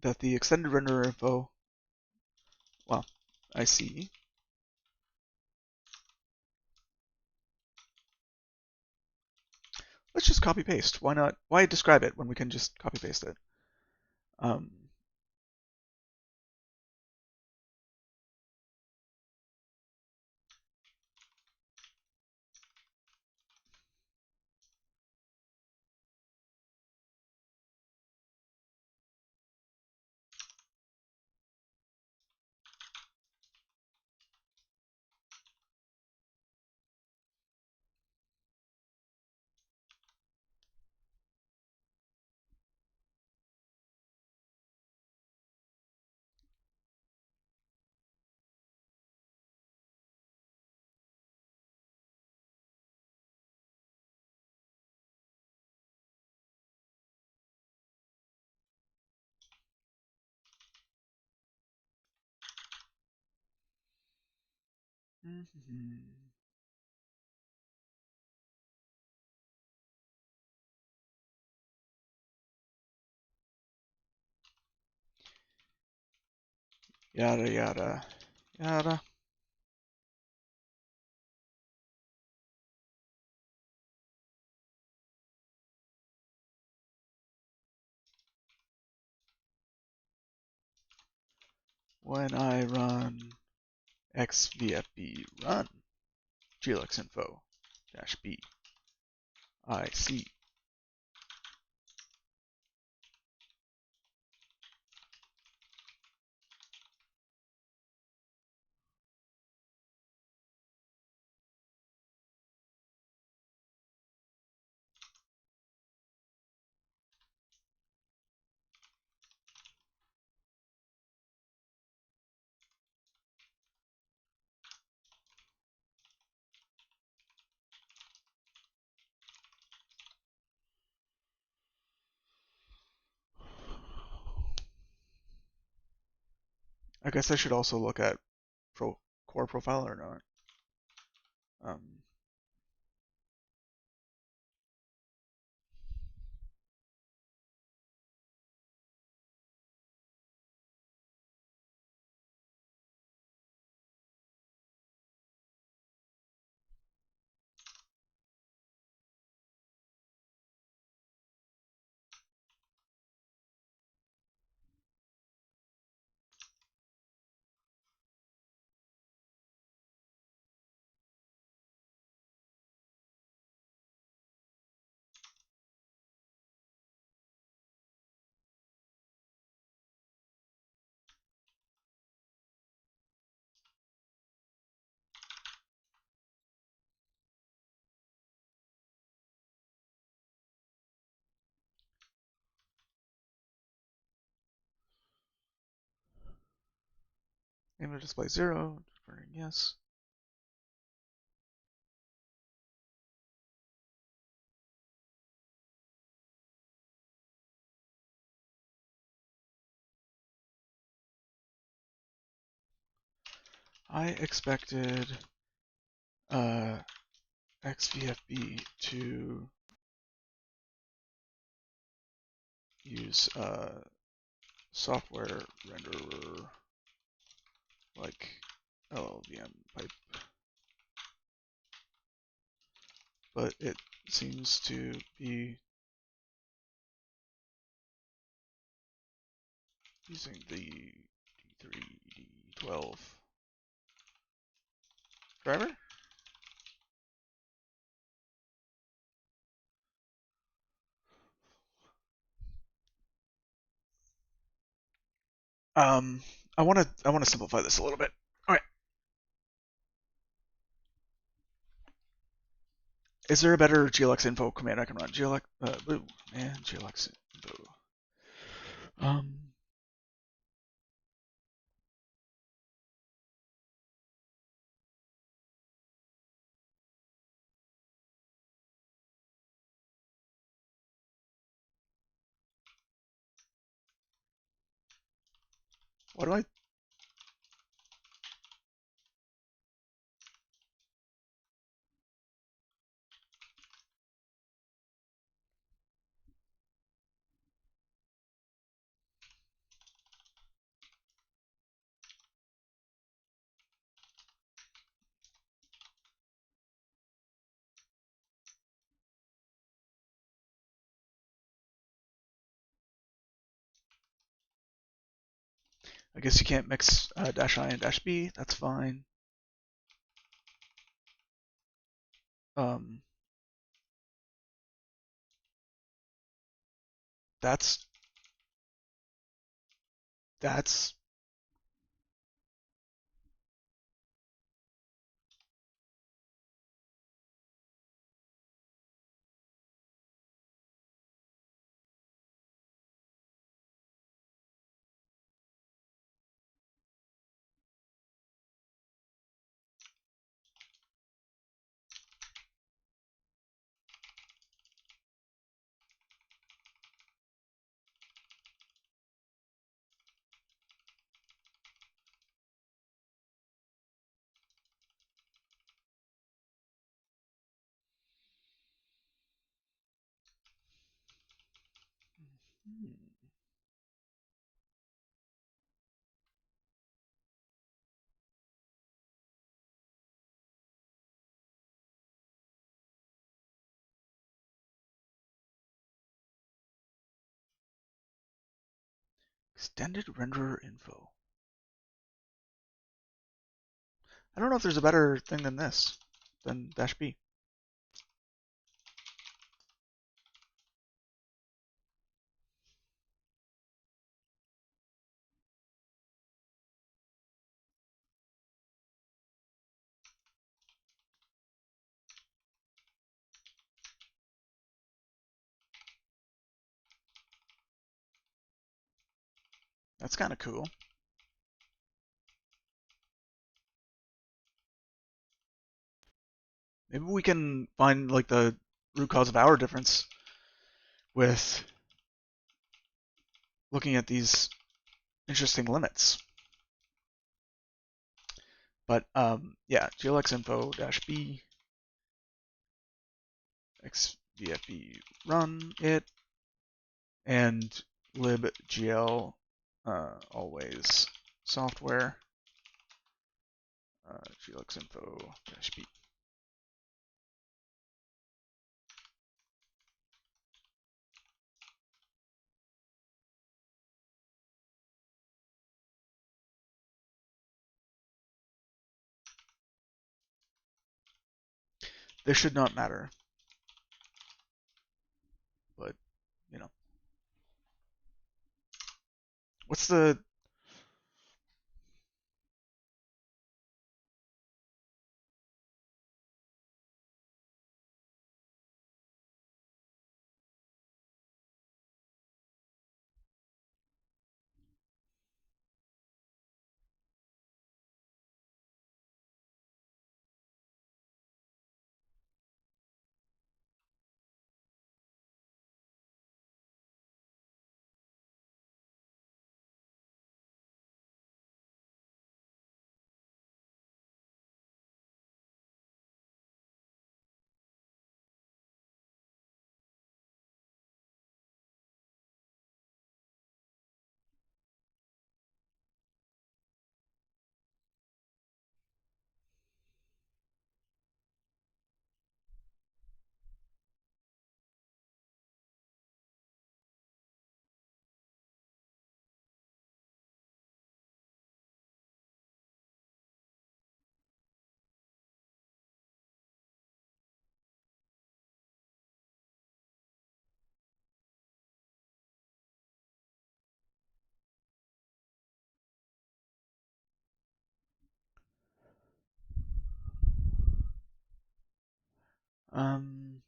[SPEAKER 1] that the extended renderer info, well, I see. Let's just copy paste. Why not? Why describe it when we can just copy paste it? Um, yada yada yada. When I run xvfb run glxinfo-b, I see. I guess I should also look at core profile or not. Aim to display 0, yes. I expected xvfb to use software renderer like LLVM pipe, but it seems to be using the D3, D12 driver. I want to simplify this a little bit. All right. Is there a better glx info command I can run? glx info. Um, what do I guess you can't mix dash I and dash B. That's fine. Um, that's that's hmm. Extended renderer info. I don't know if there's a better thing than this, than dash B. That's kind of cool. Maybe we can find like the root cause of our difference with looking at these interesting limits. But yeah, glx info dash b xvfe run it and libgl always software glx info dash b. This should not matter, but you know, what's the um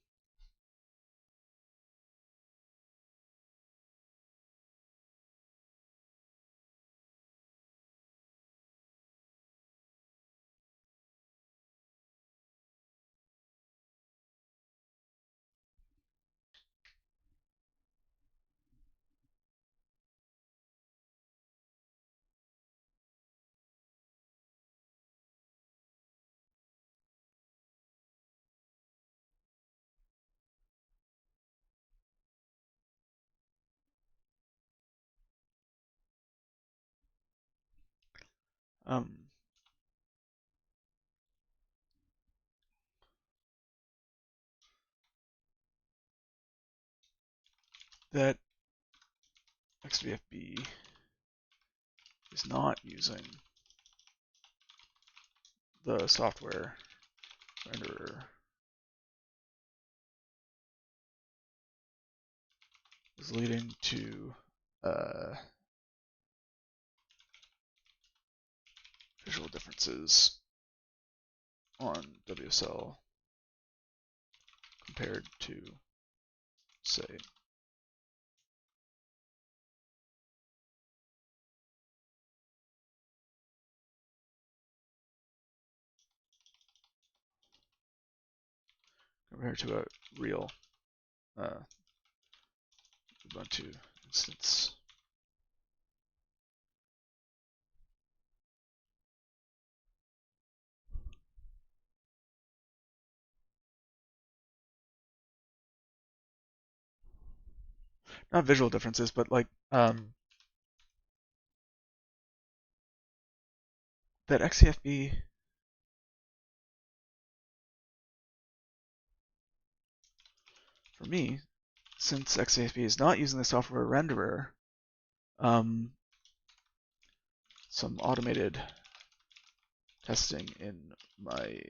[SPEAKER 1] Um, that XVFB is not using the software renderer is leading to visual differences on WSL compared to, say, a real Ubuntu instance. Not visual differences, but like that XCFB for me, since XCFB is not using the software renderer, some automated testing in my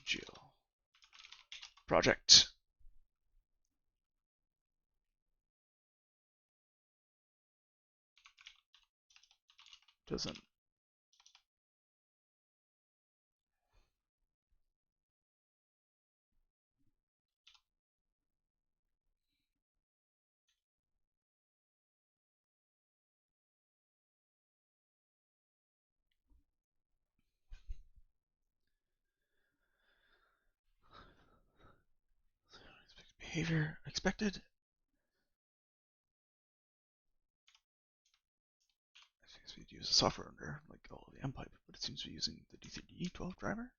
[SPEAKER 1] Geo project doesn't. Behavior expected. We use a software under like all the MPipe, but it seems to be using the D3D12 driver.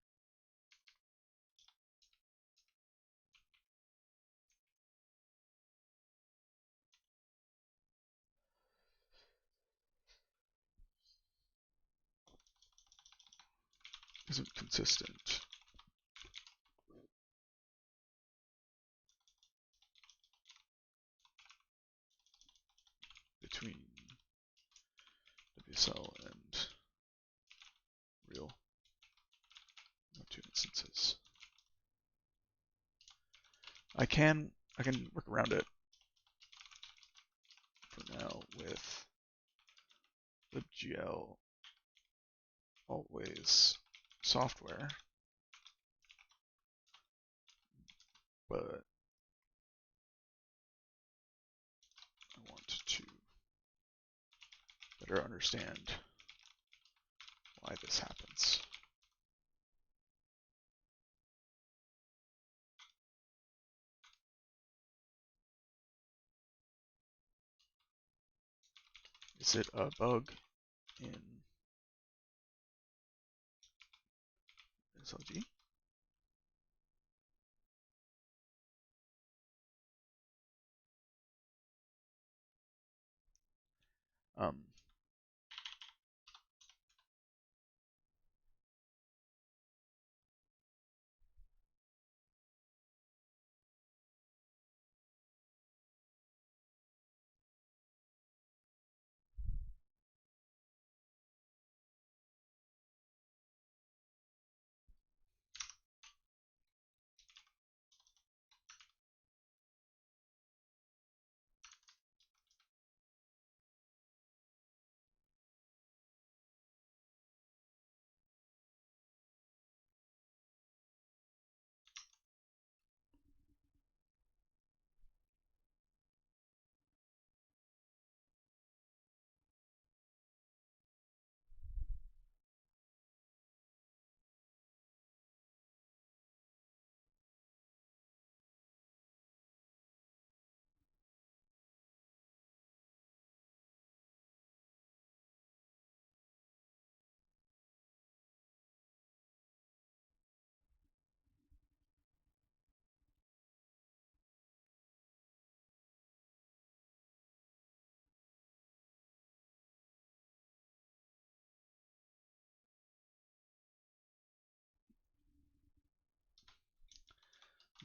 [SPEAKER 1] Isn't consistent between WSL and real Ubuntu instances. I can work around it for now with libgl always software, but I want to better understand why this happens. Is it a bug in SLG? Um,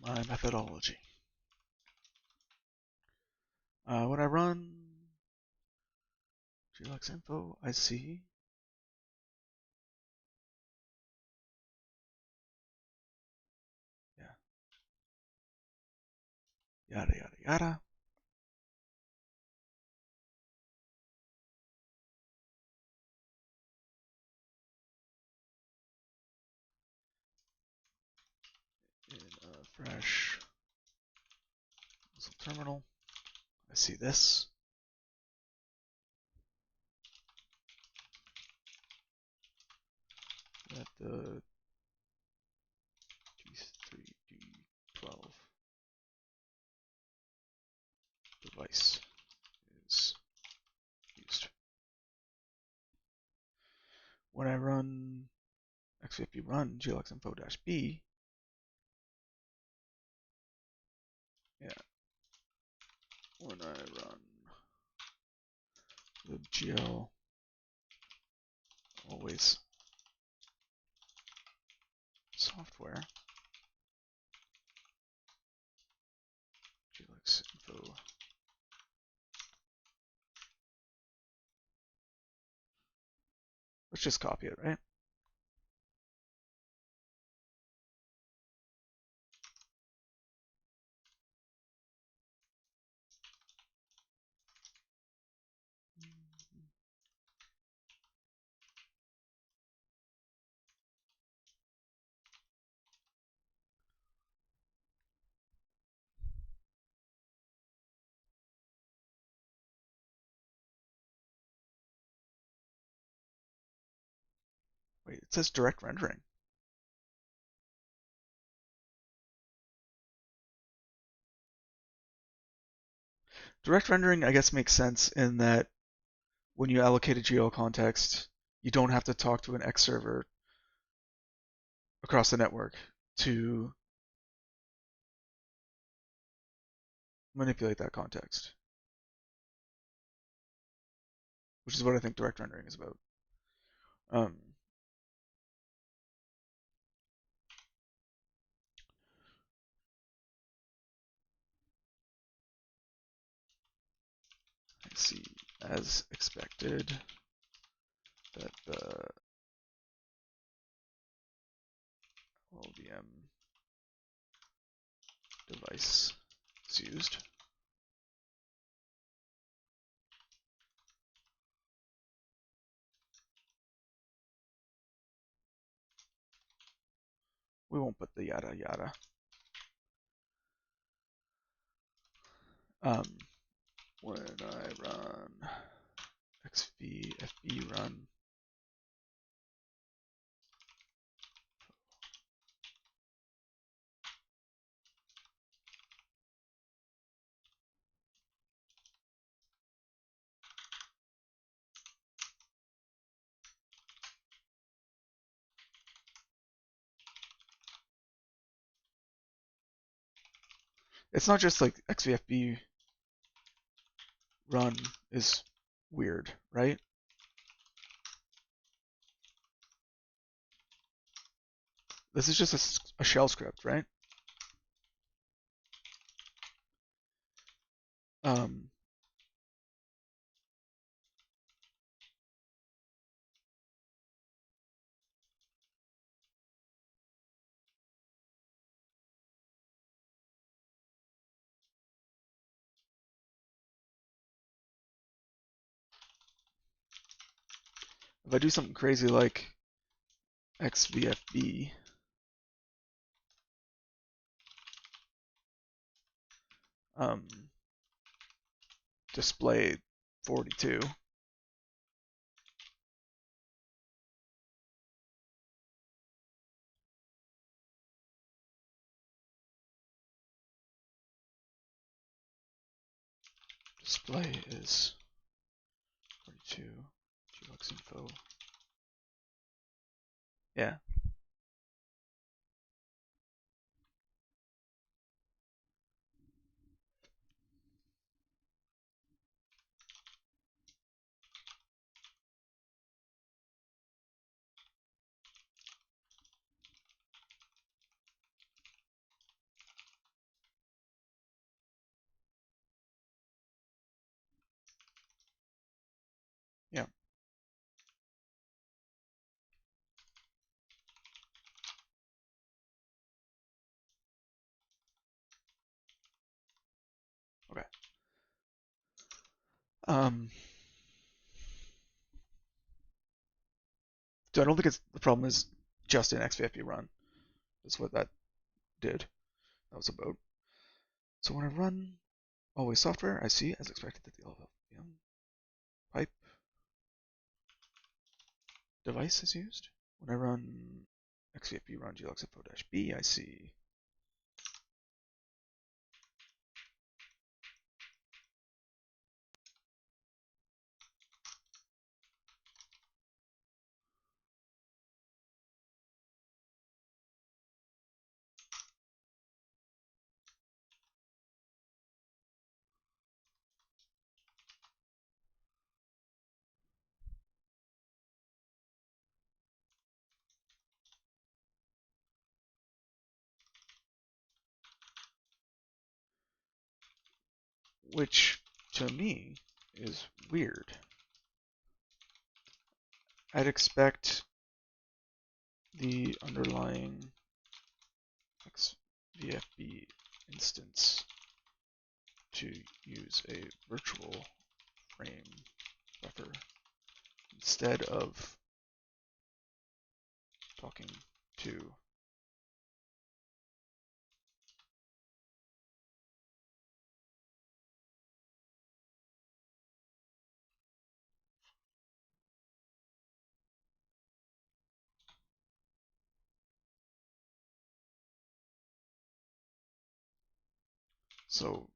[SPEAKER 1] my methodology. When I run glx info, I see yada yada yada. In a fresh terminal, I see this. That the G3D12 device is used. When I run xvfb run glxinfo-b, when I run libgl, always software, glxinfo. Let's just copy it, right? Wait, it says direct rendering. Direct rendering, I guess, makes sense in that when you allocate a GL context, you don't have to talk to an X server across the network to manipulate that context, which is what I think direct rendering is about. I see, as expected, that the LVM device is used. We won't put the yada yada. When I run xvfb run, it's not just like xvfb run is weird, right? This is just a shell script, right? If I do something crazy like xvfb display 42, display is 42, glxinfo. Yeah. Um, so I don't think it's the problem is just an XVFB run. That's what that did. That was about. So when I run always software, I see as expected that the LLVM pipe device is used. When I run XVFB run glxfo-b, I see which to me is weird. I'd expect the underlying XVFB instance to use a virtual frame buffer instead of talking to so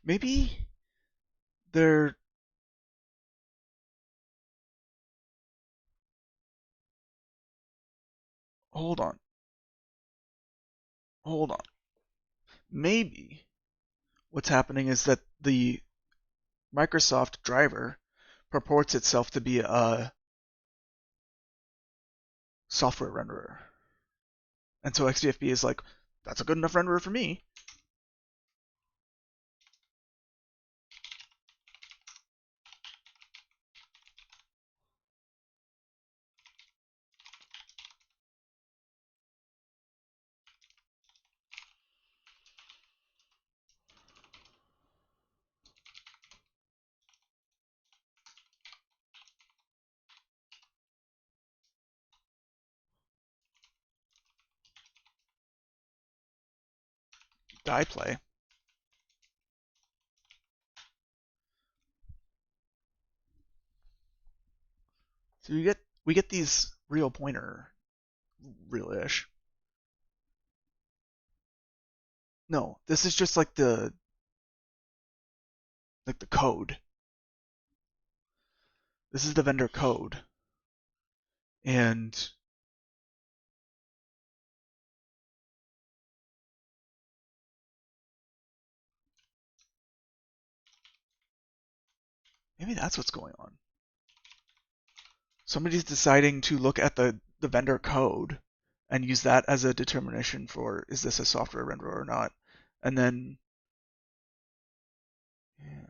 [SPEAKER 1] maybe they're hold on. Hold on. Maybe what's happening is that the Microsoft driver purports itself to be a software renderer. And so XVFB is like, that's a good enough renderer for me. Die play. So we get these real pointer, real-ish. No, this is just like the code. This is the vendor code. And maybe that's what's going on. Somebody's deciding to look at the vendor code and use that as a determination for is this a software renderer or not. And then yeah.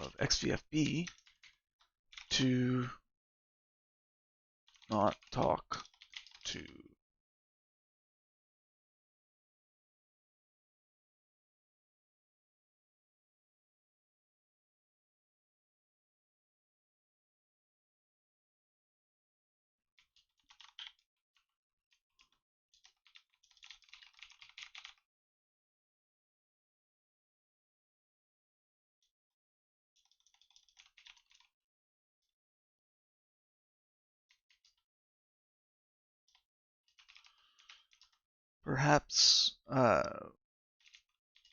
[SPEAKER 1] Of XVFB to not talk to perhaps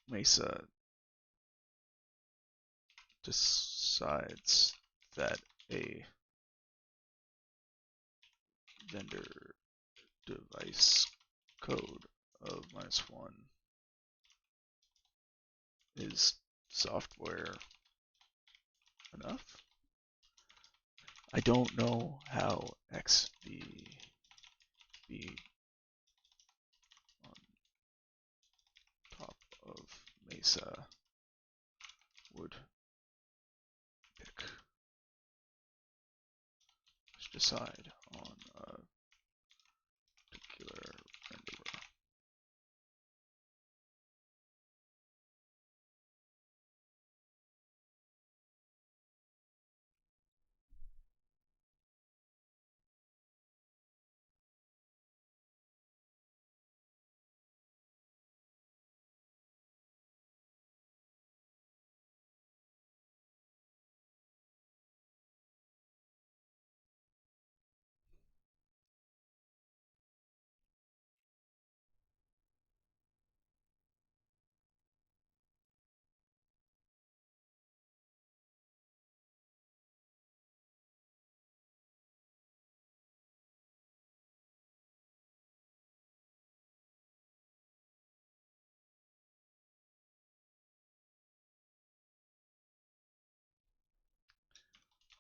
[SPEAKER 1] Mesa decides that a vendor device code of -1 is software enough? I don't know how XVB on top of Mesa would pick. Let's decide on a particular renderer.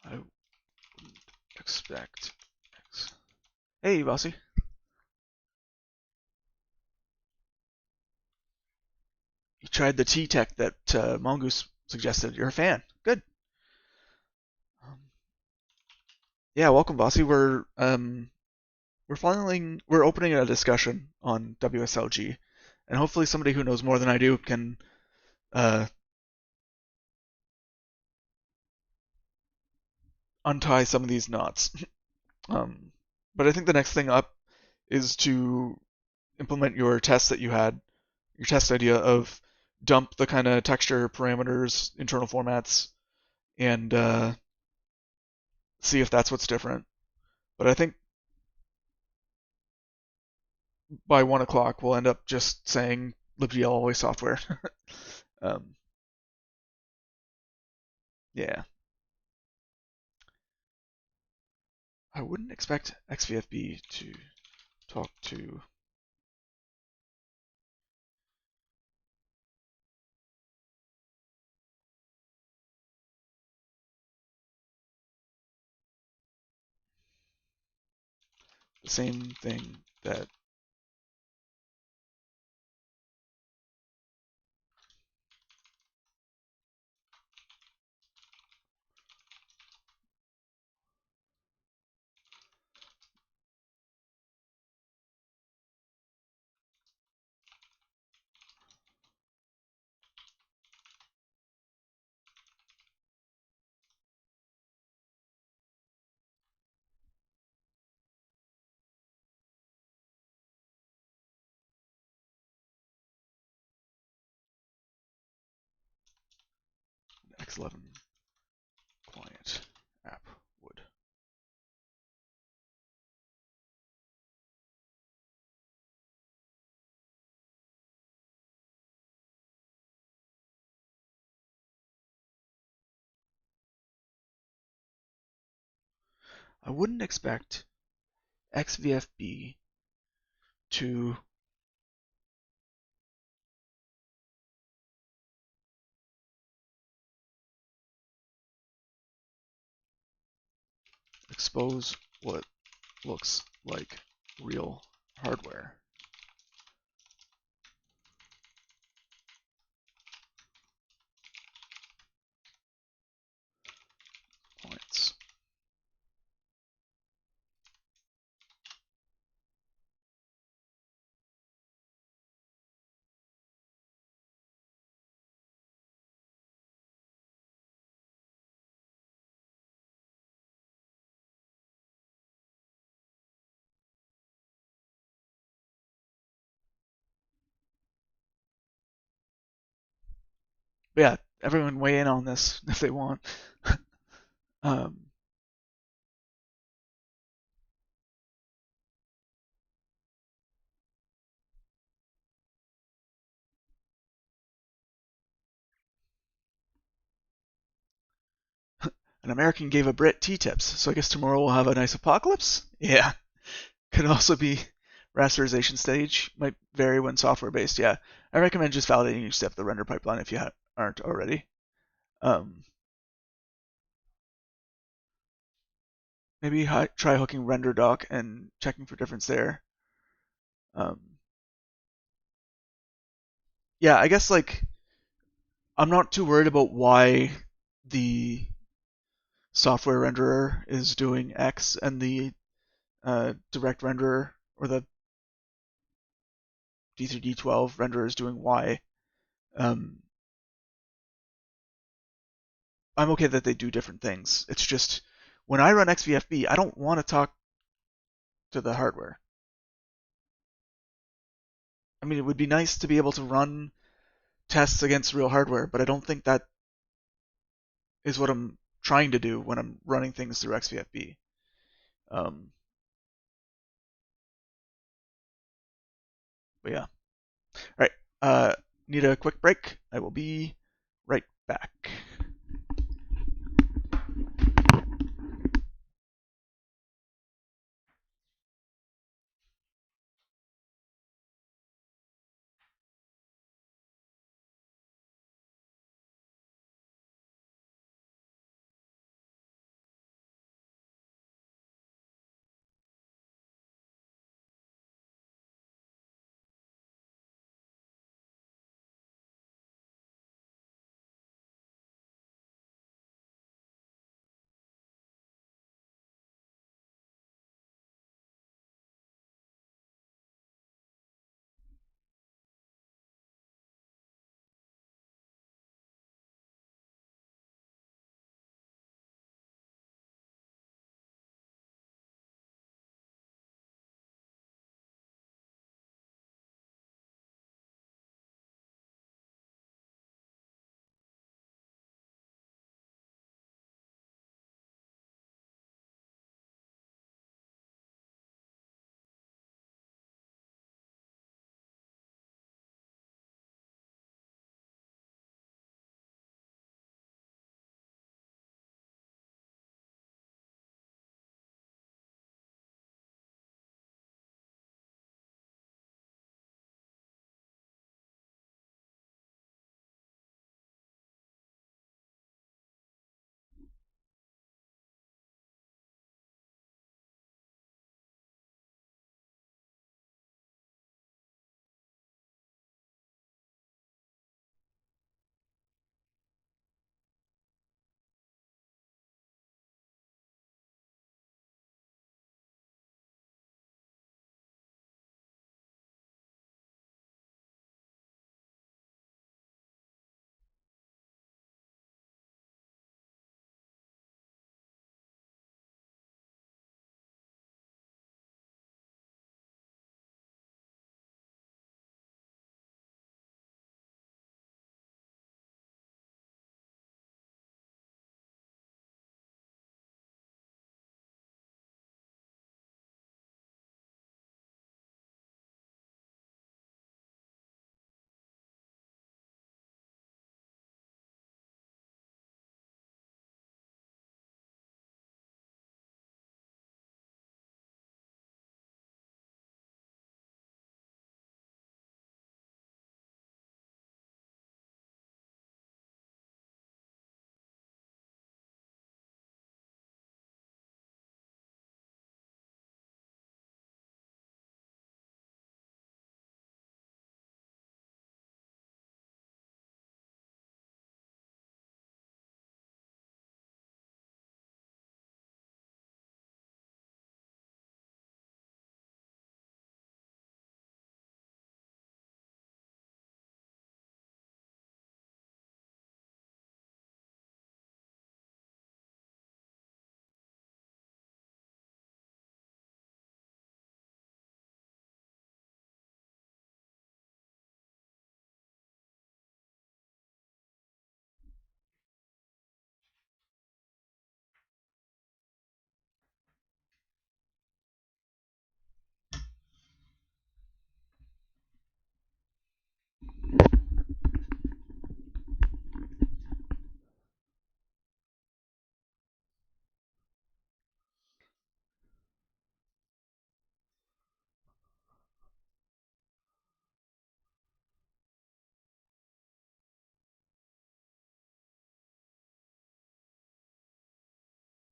[SPEAKER 1] I wouldn't expect X. Hey, Bossy. You tried the T-Tech that Mongoose suggested. You're a fan. Good. Um, yeah, welcome, Bossy. We're opening a discussion on WSLG, and hopefully somebody who knows more than I do can uh, untie some of these knots. But I think the next thing up is to implement your test that you had, your test idea of dump the kind of texture parameters, internal formats, and see if that's what's different. But I think by 1 o'clock we'll end up just saying libgl always software. um, yeah, I wouldn't expect XVFB to talk to the same thing that X11 client app would. I wouldn't expect XVFB to expose what looks like real hardware. Points. But yeah, everyone weigh in on this if they want. um, An American gave a Brit T-tips, so I guess tomorrow we'll have a nice apocalypse? Yeah. Could also be rasterization stage. Might vary when software based. Yeah. I recommend just validating each step of the render pipeline if you aren't already. Um, maybe try hooking render doc and checking for difference there. Um, yeah, I guess like I'm not too worried about why the software renderer is doing X and the direct renderer or the D3D12 renderer is doing Y. Um, I'm okay that they do different things. It's just when I run XVFB, I don't want to talk to the hardware. I mean, it would be nice to be able to run tests against real hardware, but I don't think that is what I'm trying to do when I'm running things through XVFB. Um, but yeah. All right. Need a quick break. I will be right back.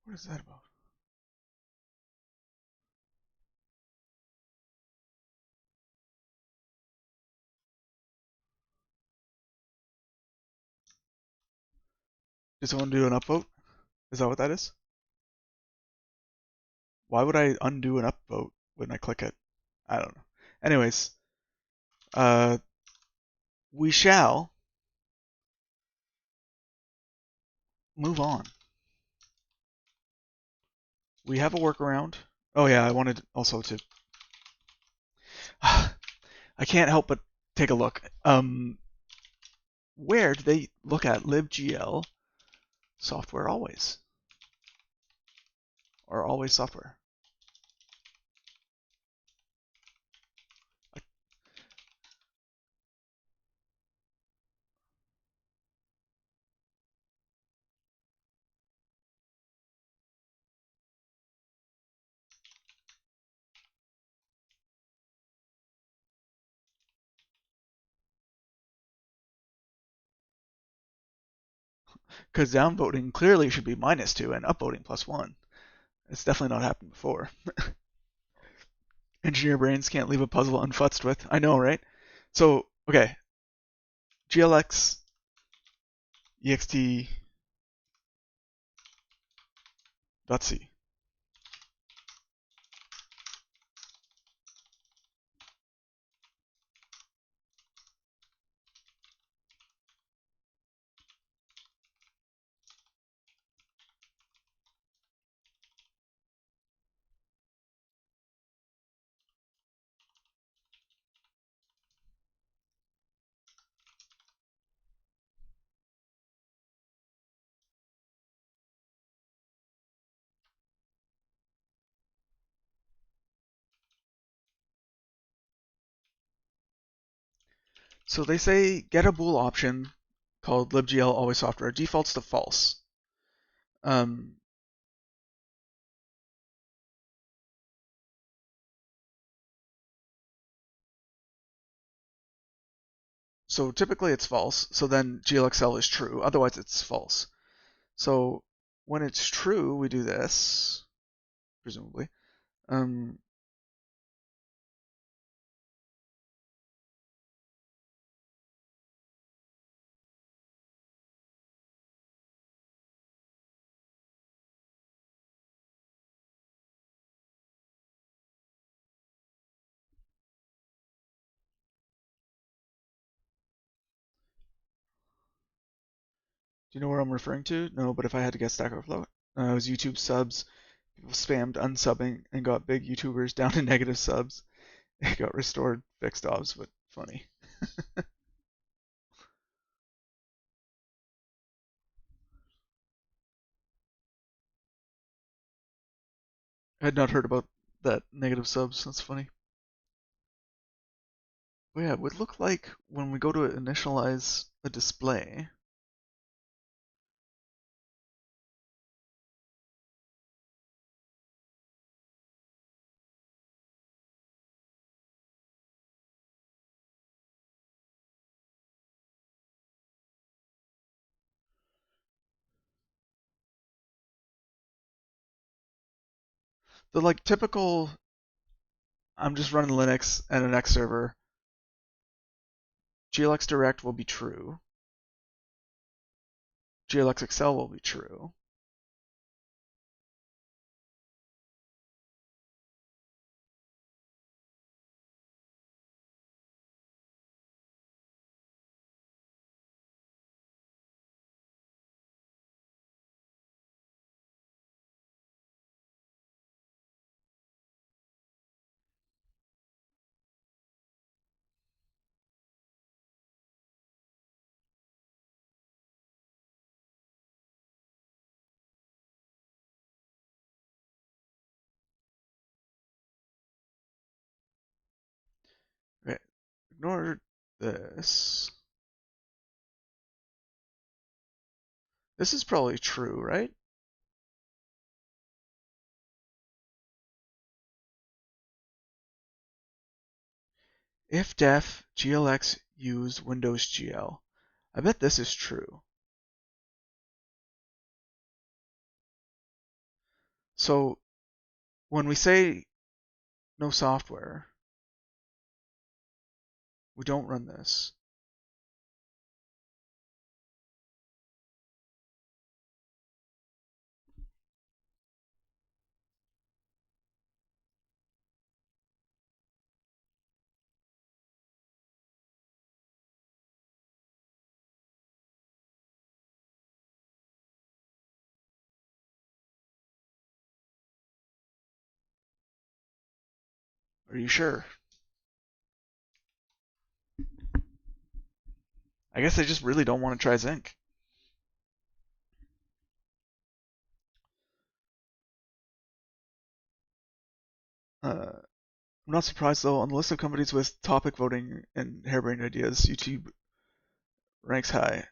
[SPEAKER 1] What is that about? Did someone do an upvote? Is that what that is? Why would I undo an upvote when I click it? I don't know. Anyways, uh, we shall move on. We have a workaround. Oh yeah, I wanted also to. I can't help but take a look. Where do they look at libgl software always or always software? Because downvoting clearly should be -2 and upvoting +1. It's definitely not happened before. Engineer brains can't leave a puzzle unfutzed with. I know, right? So, okay. glx ext.c. So they say get a bool option called libgl always software defaults to false. Um, so typically it's false. So then glxl is true. Otherwise it's false. So when it's true, we do this, presumably. Um, do you know where I'm referring to? No, but if I had to guess, Stack Overflow. It was YouTube subs. People spammed unsubbing and got big YouTubers down to negative subs. It got restored, fixed obs, but funny. I had not heard about that negative subs. That's funny. But yeah, it would look like when we go to initialize a display, the like typical, I'm just running Linux and an X server, glx direct will be true, glx excel will be true. Okay, ignore this. This is probably true, right? If def glx use Windows GL. I bet this is true. So when we say no software, we don't run this. Are you sure? I guess I just really don't want to try zinc. I'm not surprised though. On the list of companies with topic voting and harebrained ideas, YouTube ranks high.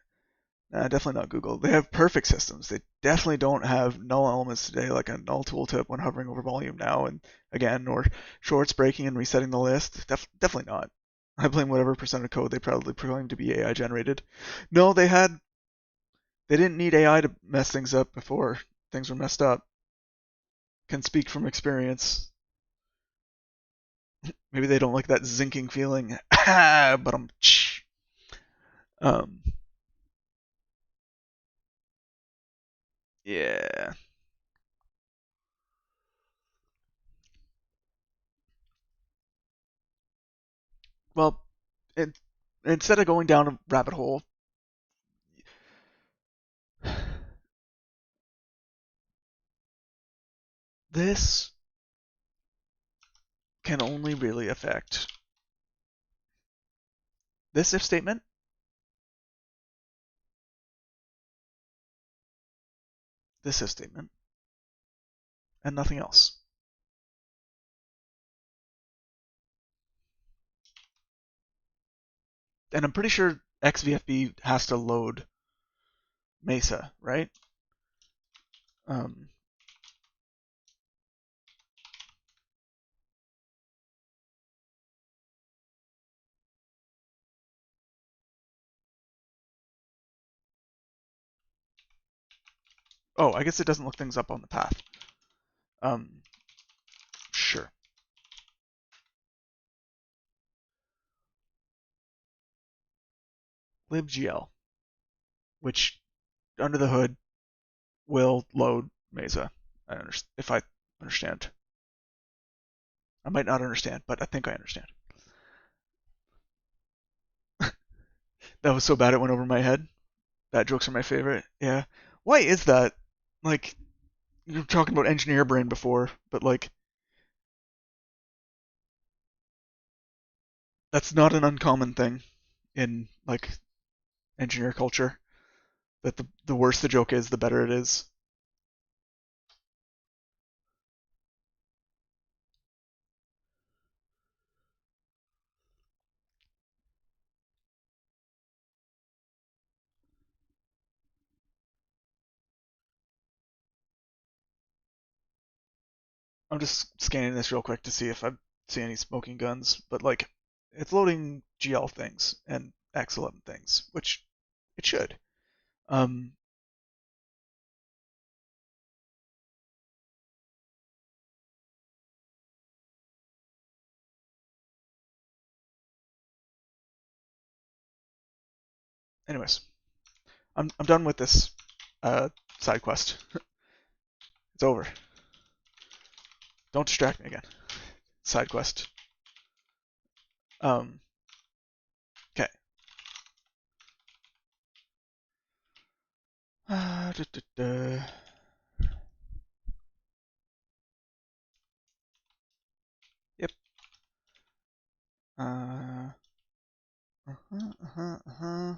[SPEAKER 1] Nah, definitely not Google. They have perfect systems. They definitely don't have null elements today, like a null tooltip when hovering over volume now and again, or shorts breaking and resetting the list. Definitely not. I blame whatever percent of code they proudly proclaim to be AI generated. No, they didn't need AI to mess things up before things were messed up. Can speak from experience. Maybe they don't like that zinking feeling. But um yeah. Well, it, instead of going down a rabbit hole, this can only really affect this if statement, this if statement, and nothing else. And I'm pretty sure XVFB has to load Mesa, right? Um, oh, I guess it doesn't look things up on the path. Um, sure. libgl, which under the hood will load Mesa. If I understand. I might not understand, but I think I understand. That was so bad it went over my head. Bad jokes are my favorite. Yeah. Why is that? Like, you were talking about engineer brain before, but like, that's not an uncommon thing in like engineer culture. That the worse the joke is, the better it is. I'm just scanning this real quick to see if I see any smoking guns, but like, it's loading GL things and X11 things, which it should. Um, anyways, I'm done with this uh, side quest. It's over. Don't distract me again. Side quest. Um, okay. Da, da, da. Yep. Uh-huh, uh-huh, uh-huh.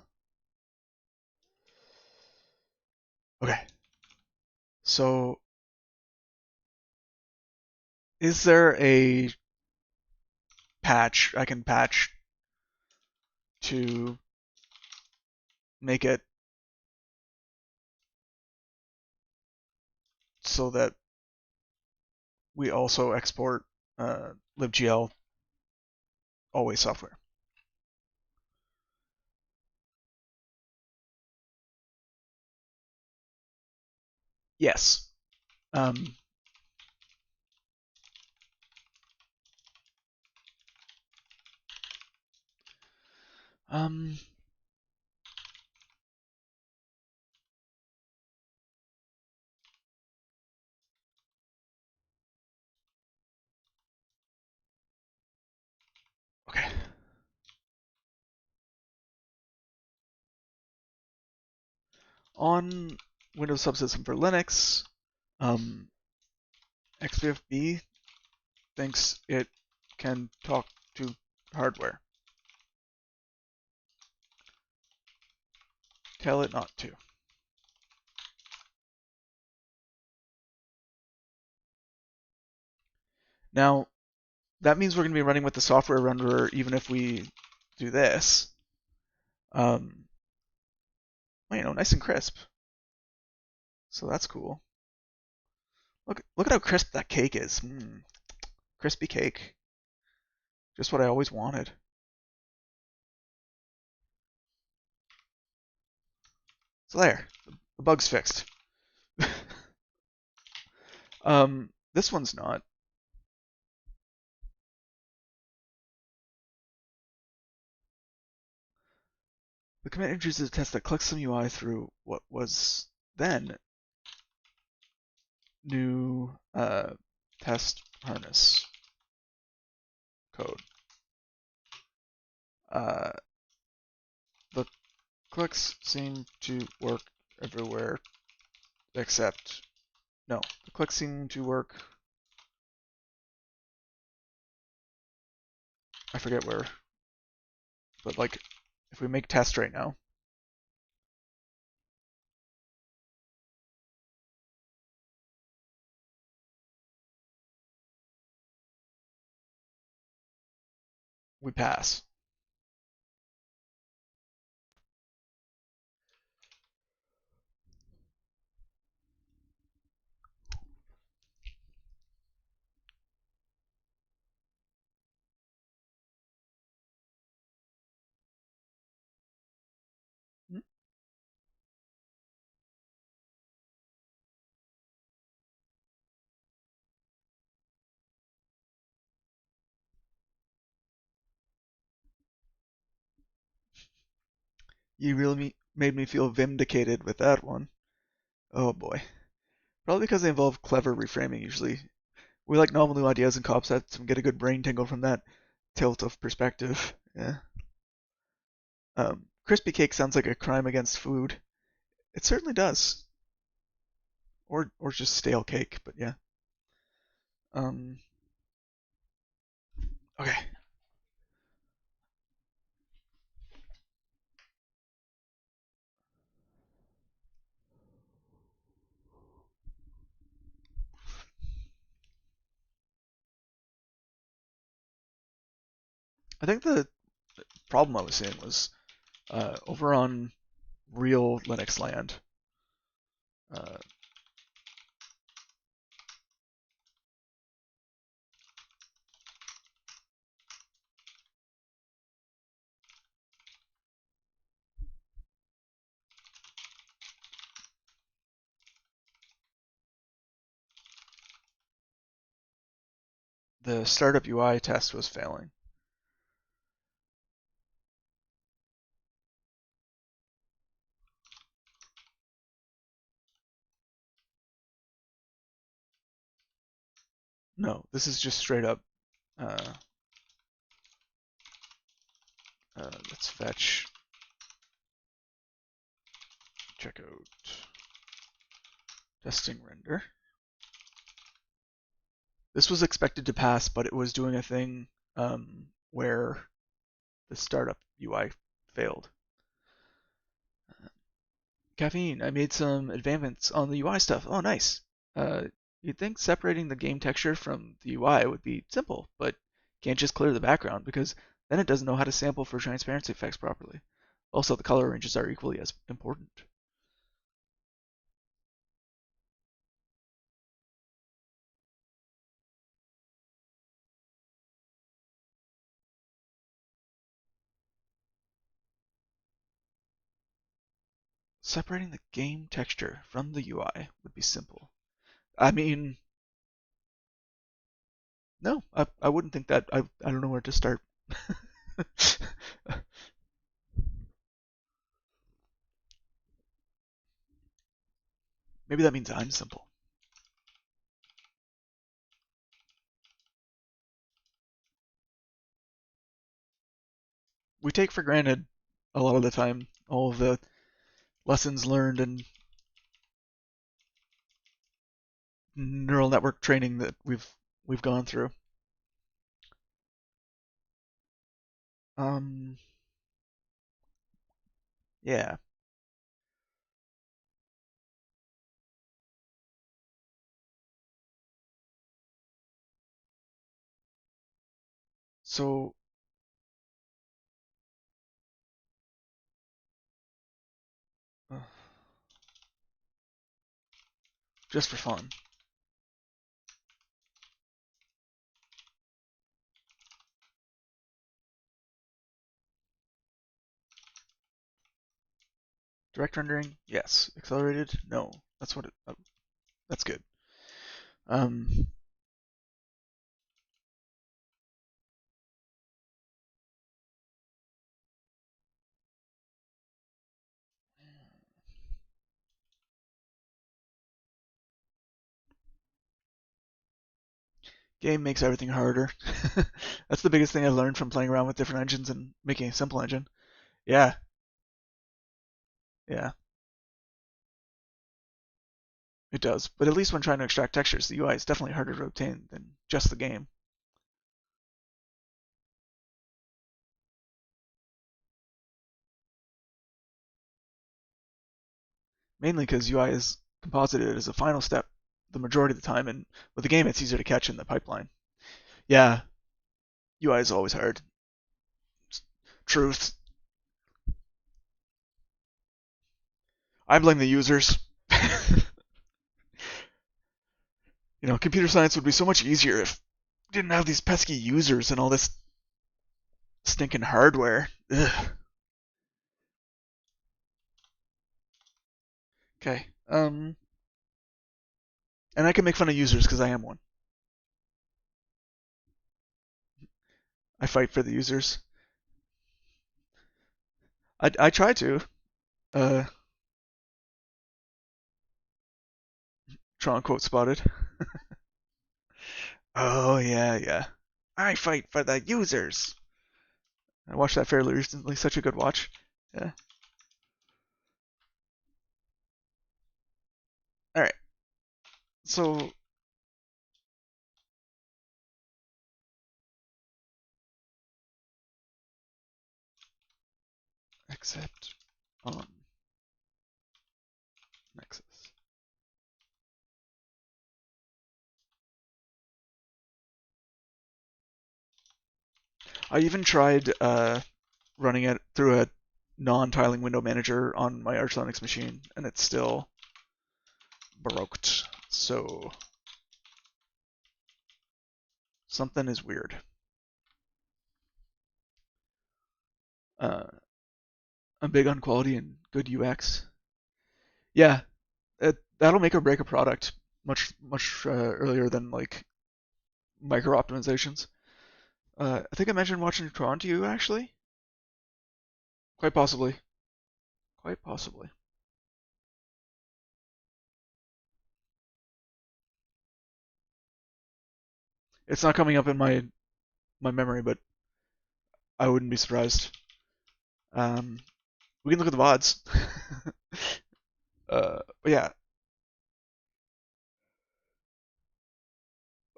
[SPEAKER 1] Okay. So, is there a patch I can patch to make it so that we also export libgl always software? Yes. Um, Um, okay. On Windows Subsystem for Linux, um, XBFB thinks it can talk to hardware. Tell it not to. Now, that means we're going to be running with the software renderer even if we do this. Um, nice and crisp. So that's cool. Look at how crisp that cake is. Crispy cake. Just what I always wanted. So there, the bug's fixed. This one's not. The command introduces a test that collects some UI through what was then new test harness code. Uh, the clicks seem to work everywhere except no. The clicks seem to work. I forget where, but like if we make test right now, we pass. Hmm? You really made me feel vindicated with that one. Oh boy. Probably because they involve clever reframing usually. We like novel new ideas and concepts and get a good brain tingle from that tilt of perspective. Yeah. Crispy cake sounds like a crime against food. It certainly does. Or just stale cake, but yeah. Um, okay. I think the problem I was seeing was over on real Linux land. Uh, the startup UI test was failing. No, this is just straight up. Uh, let's fetch checkout testing render. This was expected to pass, but it was doing a thing where the startup UI failed. Caffeine, I made some advancements on the UI stuff. Oh, nice. Uh, you'd think separating the game texture from the UI would be simple, but can't just clear the background because then it doesn't know how to sample for transparency effects properly. Also, the color ranges are equally as important. Separating the game texture from the UI would be simple. I mean, no, I wouldn't think that. I don't know where to start. Maybe that means I'm simple. We take for granted a lot of the time all of the lessons learned and neural network training that we've gone through. Um, yeah. So, uh, just for fun, direct rendering, yes. Accelerated, no. That's what it. That's good. Um, game makes everything harder. That's the biggest thing I learned from playing around with different engines and making a simple engine. Yeah, yeah, it does. But at least when trying to extract textures, the UI is definitely harder to obtain than just the game. Mainly because UI is composited as a final step the majority of the time, and with the game, it's easier to catch in the pipeline. Yeah, UI is always hard. Truth. I blame the users. Computer science would be so much easier if we didn't have these pesky users and all this stinking hardware. Ugh. Okay. And I can make fun of users because I am one. I fight for the users. I try to. Uh, Tron quote spotted. Oh yeah, yeah. I fight for the users. I watched that fairly recently. Such a good watch. Yeah. All right. So except on Nexus. I even tried running it through a non-tiling window manager on my Arch Linux machine, and it's still broke. So something is weird. Uh, I'm big on quality and good UX. Yeah, that'll make or break a product much earlier than like micro optimizations. I think I mentioned watching Tron to you actually. Quite possibly. Quite possibly. It's not coming up in my memory, but I wouldn't be surprised. Um, we can look at the VODs. Yeah.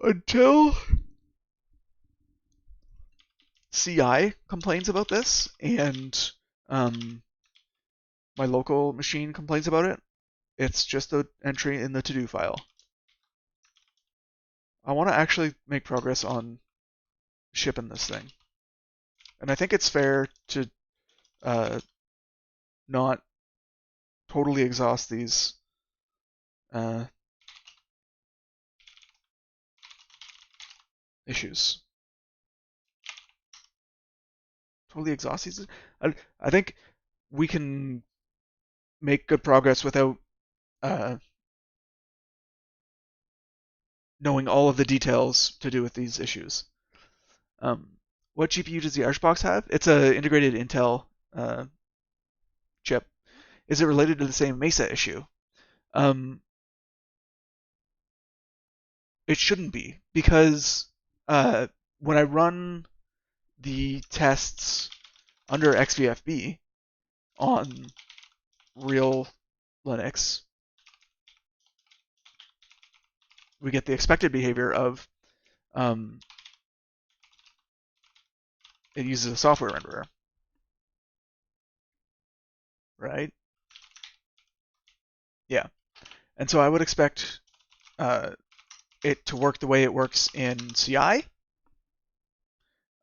[SPEAKER 1] Until CI complains about this and um, my local machine complains about it, it's just an entry in the to-do file. I want to actually make progress on shipping this thing. And I think it's fair to uh, not totally exhaust these uh, issues. Totally exhaust these? I think we can make good progress without uh, knowing all of the details to do with these issues. Um, what GPU does the Archbox have? It's an integrated Intel chip. Is it related to the same Mesa issue? Um, it shouldn't be, because when I run the tests under XVFB on real Linux, we get the expected behavior of it uses a software renderer, right? Yeah. And so I would expect it to work the way it works in CI,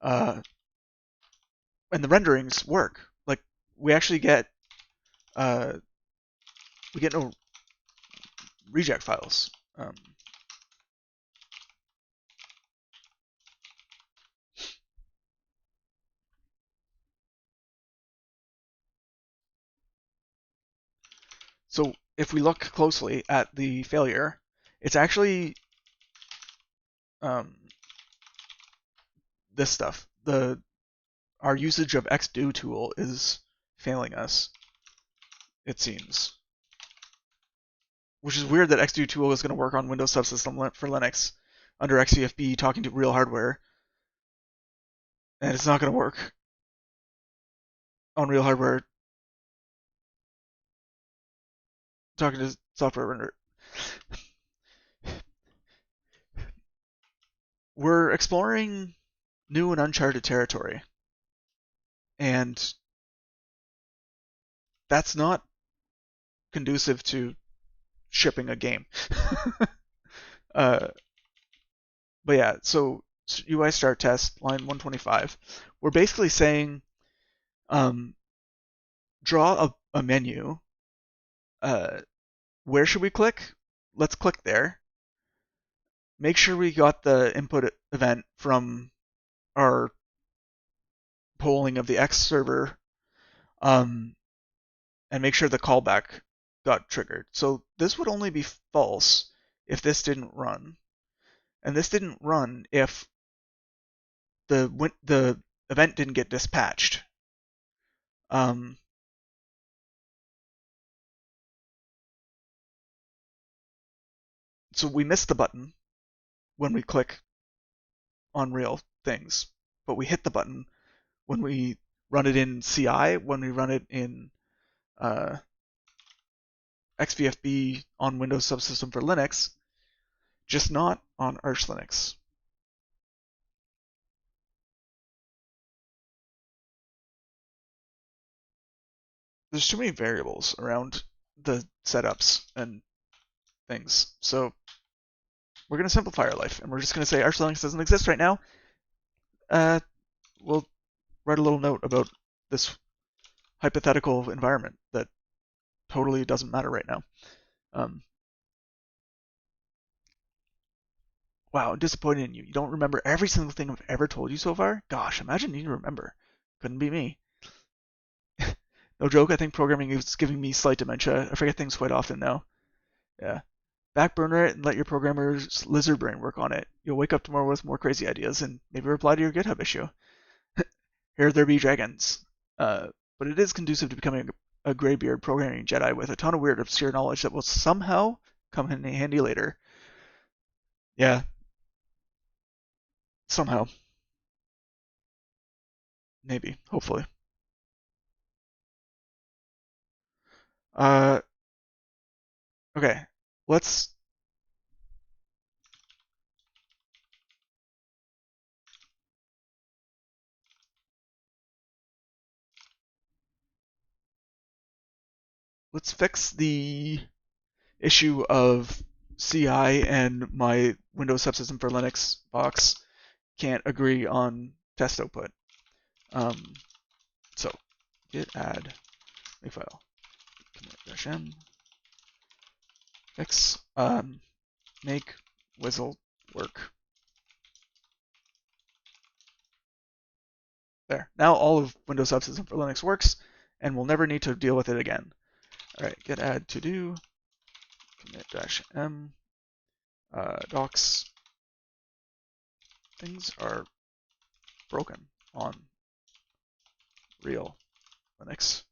[SPEAKER 1] and the renderings work. Like, we actually get no reject files. So if we look closely at the failure, it's actually this stuff. Our usage of xdo tool is failing us, it seems. Which is weird that xdo tool is going to work on Windows Subsystem for Linux under XVFB talking to real hardware, and it's not going to work on real hardware talking to software render. We're exploring new and uncharted territory, and that's not conducive to shipping a game. But yeah, so UI start test, line 125. We're basically saying, draw a menu. Where should we click? Let's click there. Make sure we got the input event from our polling of the X server, and make sure the callback got triggered. So this would only be false if this didn't run. And this didn't run if the event didn't get dispatched. So we missed the button when we click on real things, but we hit the button when we run it in CI, when we run it in XVFB on Windows Subsystem for Linux, just not on Arch Linux. There's too many variables around the setups and things. So we're going to simplify our life, and we're just going to say Arch Linux doesn't exist right now. We'll write a little note about this hypothetical environment that totally doesn't matter right now. Wow, disappointed in you. You don't remember every single thing I've ever told you so far? Gosh, imagine you remember. Couldn't be me. No joke, I think programming is giving me slight dementia. I forget things quite often now. Yeah. Backburner it and let your programmer's lizard brain work on it. You'll wake up tomorrow with more crazy ideas and maybe reply to your GitHub issue. Here there be dragons. But it is conducive to becoming a graybeard programming Jedi with a ton of weird obscure knowledge that will somehow come in handy later. Yeah. Somehow. Maybe. Hopefully. Uh, okay. Let's fix the issue of CI and my Windows Subsystem for Linux box can't agree on test output. So git add make file commit-m fix make WSDL work. There. Now all of Windows Subsystem for Linux works, and we'll never need to deal with it again. All right, git add to do commit-m docs. Things are broken on real Linux.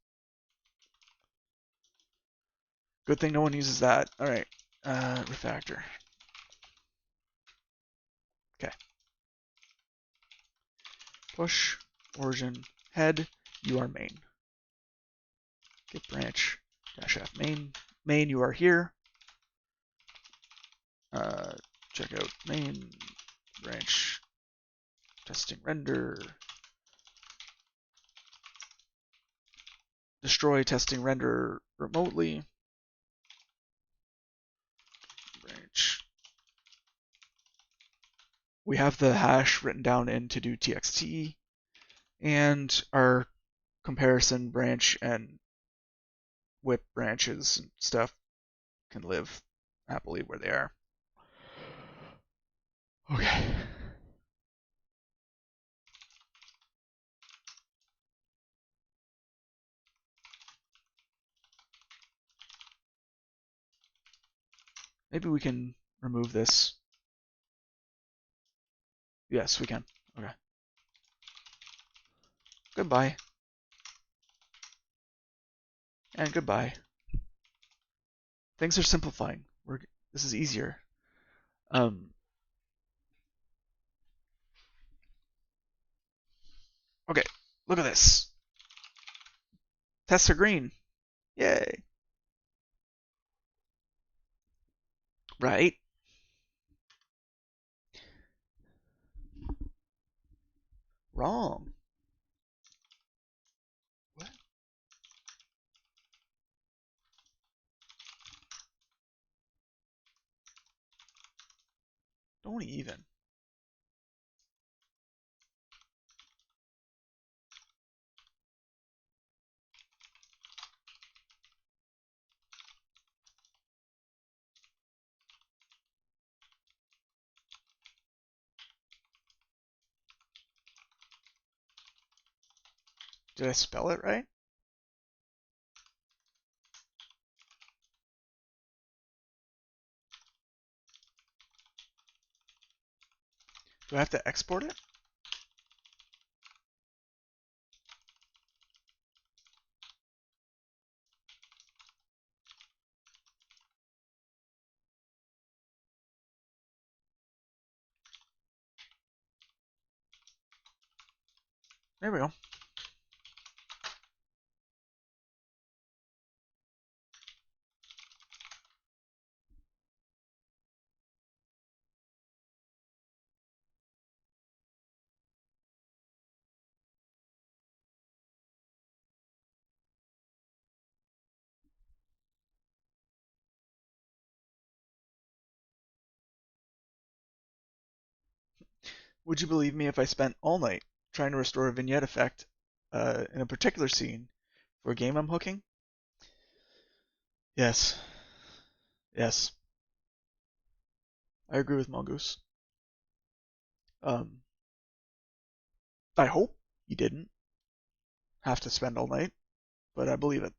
[SPEAKER 1] Good thing no one uses that. All right, refactor. Okay. Push, origin, head, you are main. Get branch, dash f main. Main, you are here. Check out main, branch, testing render. Destroy testing render remotely. Branch. We have the hash written down in to do txt, and our comparison branch and whip branches and stuff can live happily where they are. Okay. Maybe we can remove this. Yes, we can. Okay. Goodbye. And goodbye. Things are simplifying. This is easier. Okay, look at this. Tests are green. Yay. Right. Wrong. What? Don't even. Did I spell it right? Do I have to export it? There we go. Would you believe me if I spent all night trying to restore a vignette effect in a particular scene for a game I'm hooking? Yes. Yes. I agree with Mongoose. Um, I hope you didn't have to spend all night, but I believe it.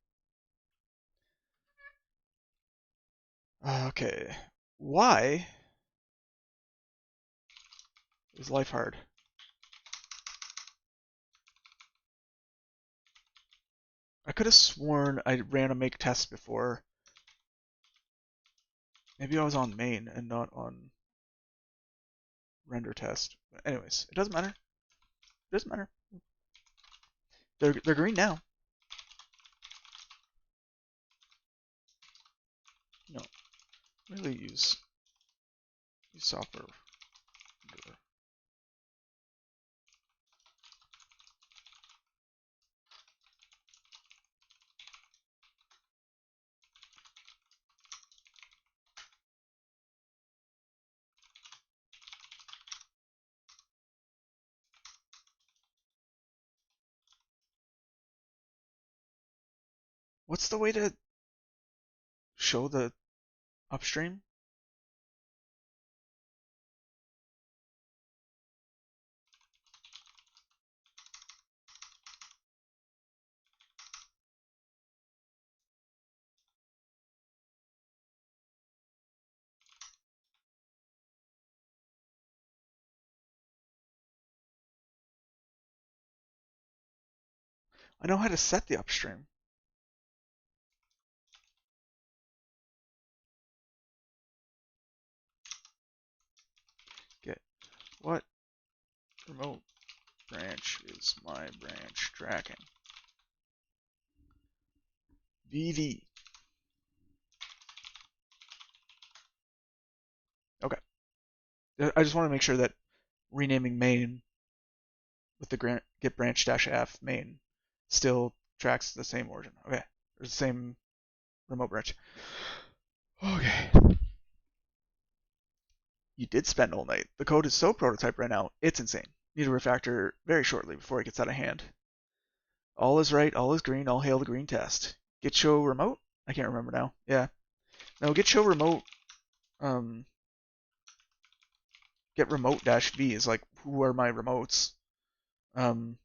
[SPEAKER 1] Okay. Why is life hard? I could have sworn I ran a make test before. Maybe I was on main and not on render test. But anyways, it doesn't matter. It doesn't matter. They're green now. No, really use software. What's the way to show the upstream? I know how to set the upstream. Get What remote branch is my branch tracking? VV. Okay. I just want to make sure that renaming main with the get branch dash f main still tracks the same origin. Okay. Or the same remote branch. Okay. You did spend all night. The code is so prototype right now, it's insane. Need to refactor very shortly before it gets out of hand. All is right, all is green, all hail the green test. Git show remote? I can't remember now. Yeah. No, git show remote, um, get remote dash v is like, who are my remotes? Um,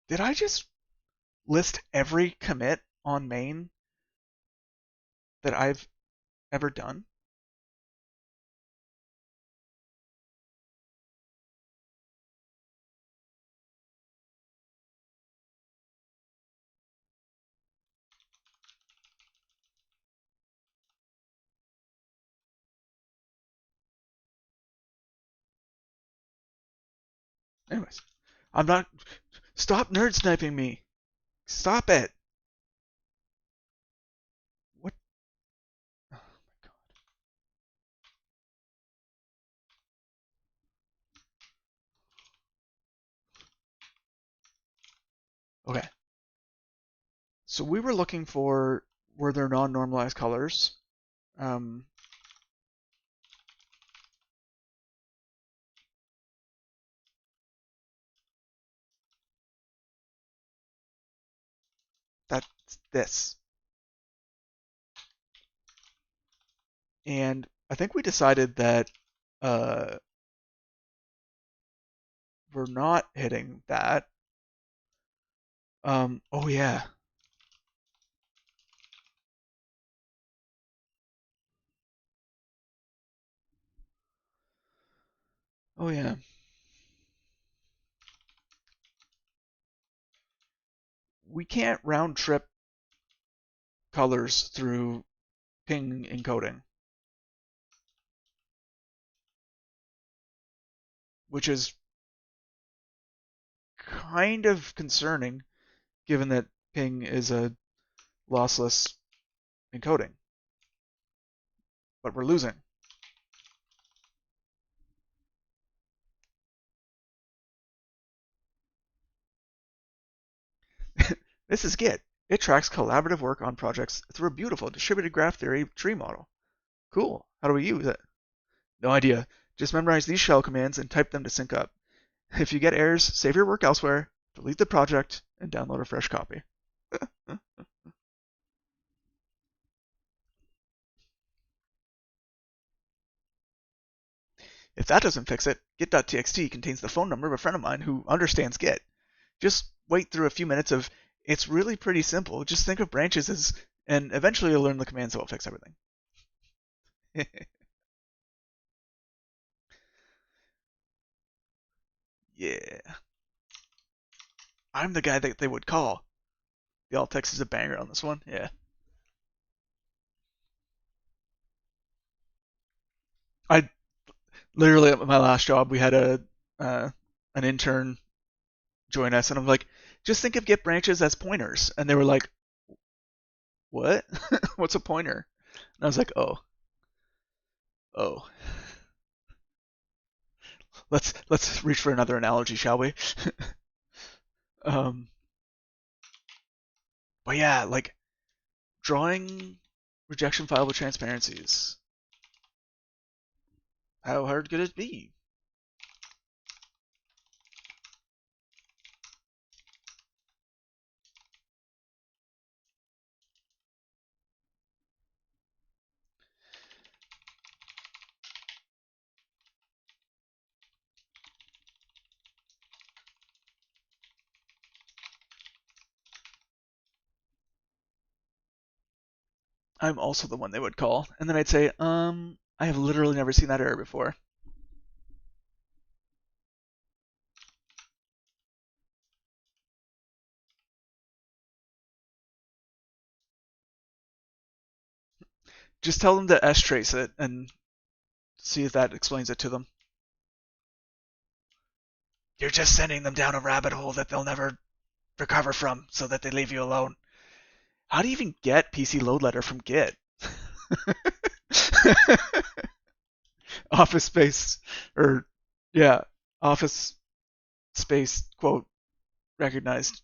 [SPEAKER 1] did I just list every commit on main that I've ever done? Anyways, I'm not. Stop nerd sniping me. Stop it. What? Oh my god. Okay. So we were looking for were there non-normalized colors? Um, that's this. And I think we decided that uh, we're not hitting that. Oh yeah. Oh yeah. We can't round trip colors through ping encoding, which is kind of concerning given that ping is a lossless encoding. But we're losing. This is Git. It tracks collaborative work on projects through a beautiful distributed graph theory tree model. Cool. How do we use it? No idea. Just memorize these shell commands and type them to sync up. If you get errors, save your work elsewhere, delete the project, and download a fresh copy. If that doesn't fix it, git.txt contains the phone number of a friend of mine who understands Git. Just wait through a few minutes of, it's really pretty simple. Just think of branches as, and eventually you'll learn the commands that will fix everything. Yeah. I'm the guy that they would call. The alt text is a banger on this one. Yeah. I literally at my last job we had a an intern join us and I'm like, just think of Git branches as pointers. And they were like, what? What's a pointer? And I was like, oh. Let's reach for another analogy, shall we? um, but yeah, like drawing rejection file with transparencies. How hard could it be? I'm also the one they would call, and then I'd say, I have literally never seen that error before. Just tell them to strace it and see if that explains it to them. You're just sending them down a rabbit hole that they'll never recover from so that they leave you alone. How do you even get PC load letter from Git? Office space, or yeah, office space quote recognized.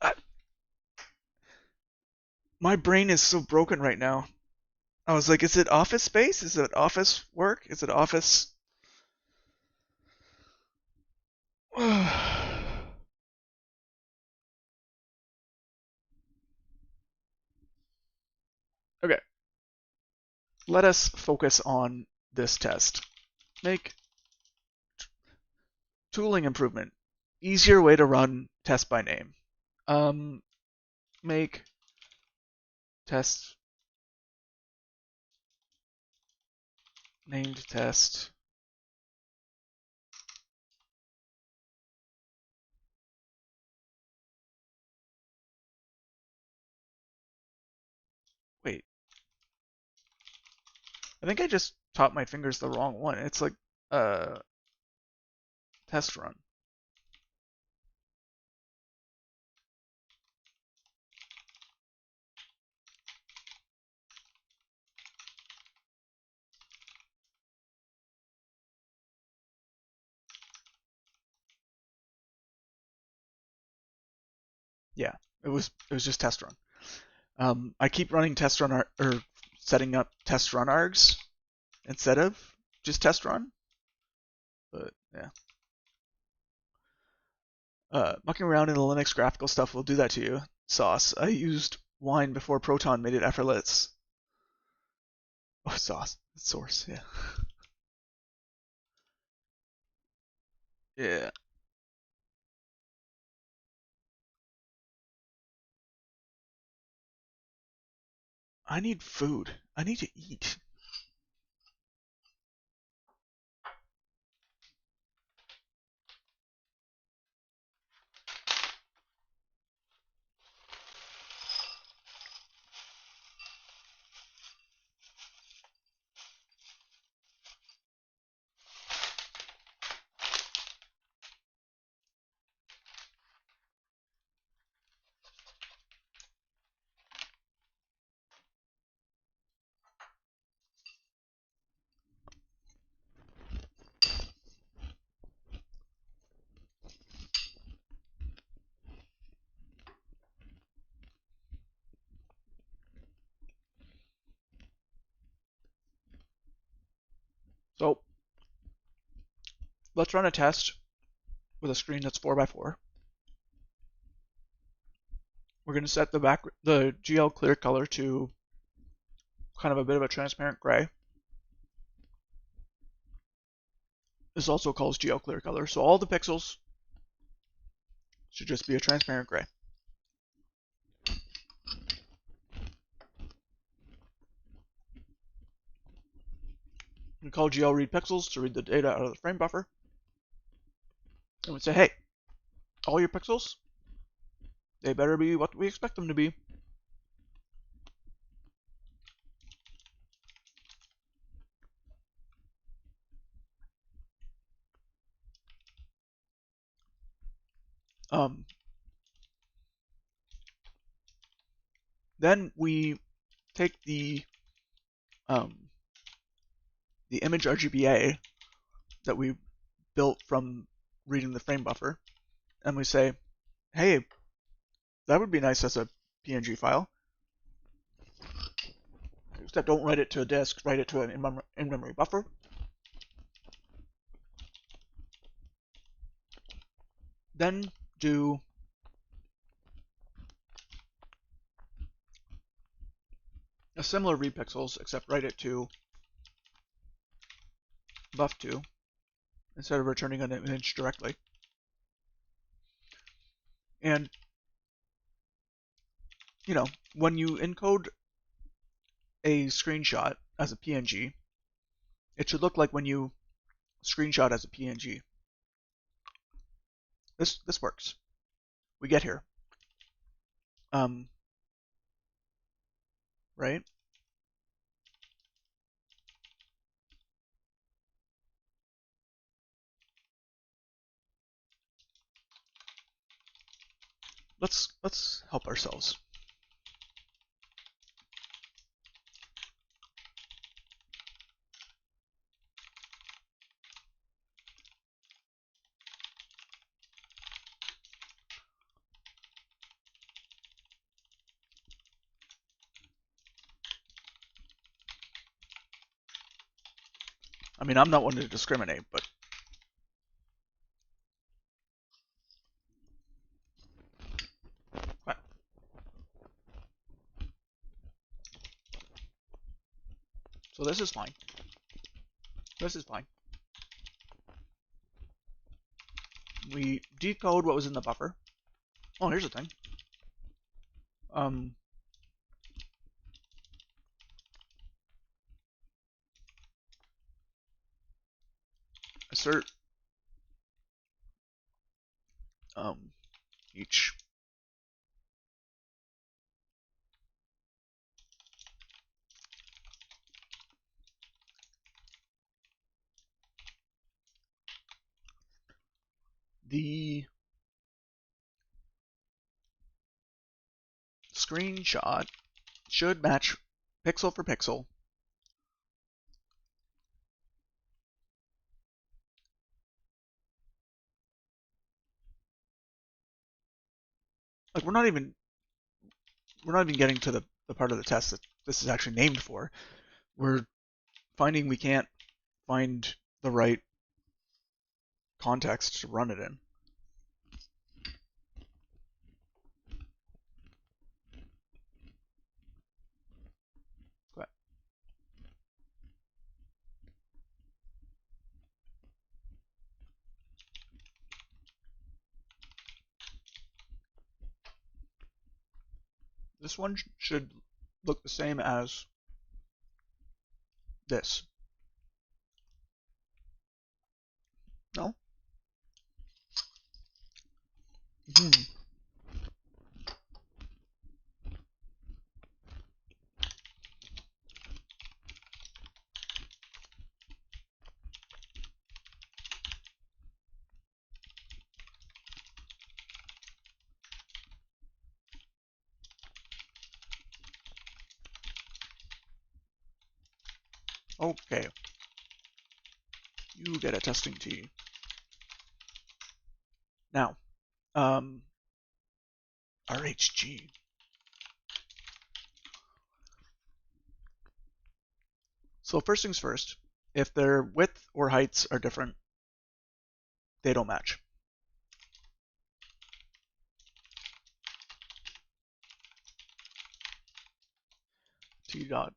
[SPEAKER 1] I, my brain is so broken right now. I was like, is it office space? Is it office work? Is it office? Okay, let us focus on this test. Make tooling improvement. Easier way to run test by name. Make test named test. Wait, I think I just taught my fingers the wrong one. It's like test run. Yeah, it was just test run. I keep running test run or setting up test run args instead of just test run. But yeah, mucking around in the Linux graphical stuff will do that to you. Sauce. I used Wine before Proton made it effortless. Oh, sauce. Source. Yeah. Yeah. I need food. I need to eat. So let's run a test with a screen that's 4x4. We're going to set the GL clear color to kind of a bit of a transparent gray. This also calls GL clear color, so all the pixels should just be a transparent gray. We call GL read pixels to read the data out of the frame buffer. And we say, hey, all your pixels, they better be what we expect them to be. Then we take the image RGBA that we built from reading the frame buffer, and we say, hey, that would be nice as a PNG file. Except don't write it to a disk, write it to an in-memory buffer. Then do a similar read pixels, except write it to buff2 instead of returning an image directly. And, you know, when you encode a screenshot as a PNG, It should look like when you screenshot as a PNG. This works. We get here. Right? Let's help ourselves. I mean, I'm not one to discriminate, but so this is fine. This is fine. We decode what was in the buffer. Oh, here's the thing. Assert each the screenshot should match pixel for pixel like we're not even getting to the part of the test that this is actually named for. We're finding we can't find the right context to run it in. Okay. This one should look the same as this. No? Okay. You get a testing T. Now, RHG. So first things first, if their width or heights are different, they don't match. T dot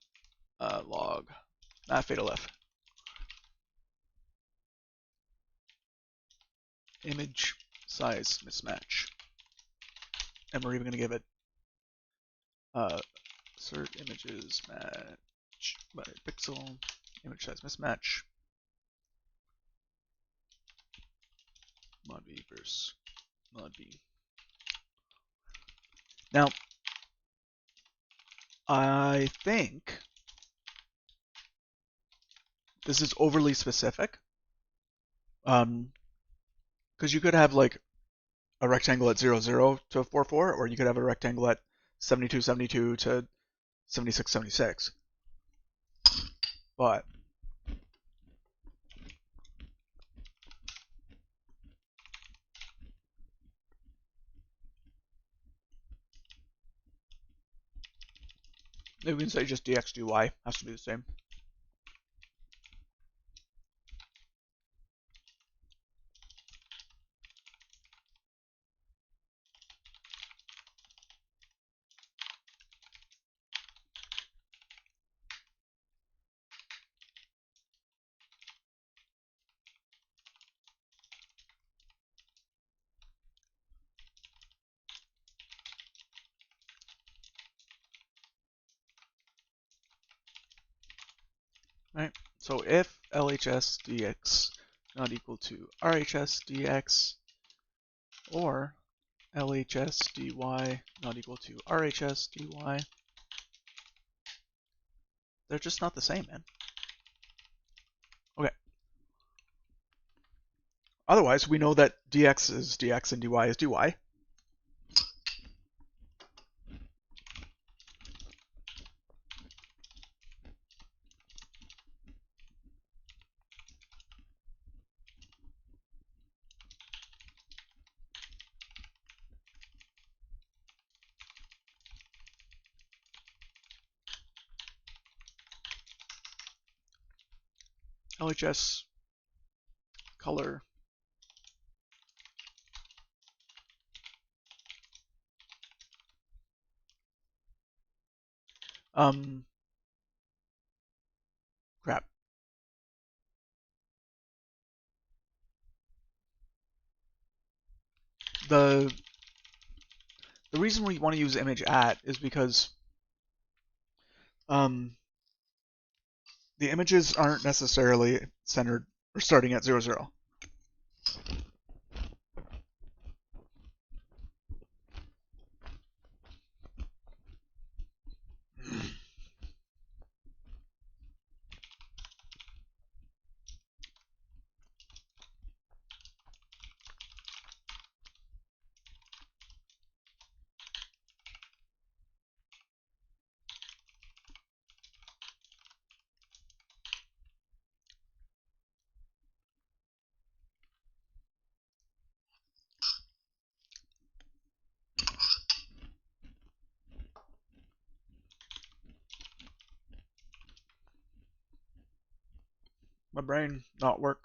[SPEAKER 1] log fatal F. Image size mismatch. And we're even going to give it assert images match by pixel, image size mismatch, mod v versus mod v. Now, I think this is overly specific. Because you could have like a rectangle at 0, 0 to 4, 4, or you could have a rectangle at 72, 72 to 76, 76. But maybe we can say just dx dy has to be the same. Right? So if LHS dx not equal to RHS dx, or LHS dy not equal to RHS dy. They're just not the same, man. Okay. Otherwise, we know that dx is dx and dy is dy. LHS color crap. The reason we want to use image at is because the images aren't necessarily centered or starting at 0, 0. My brain not work.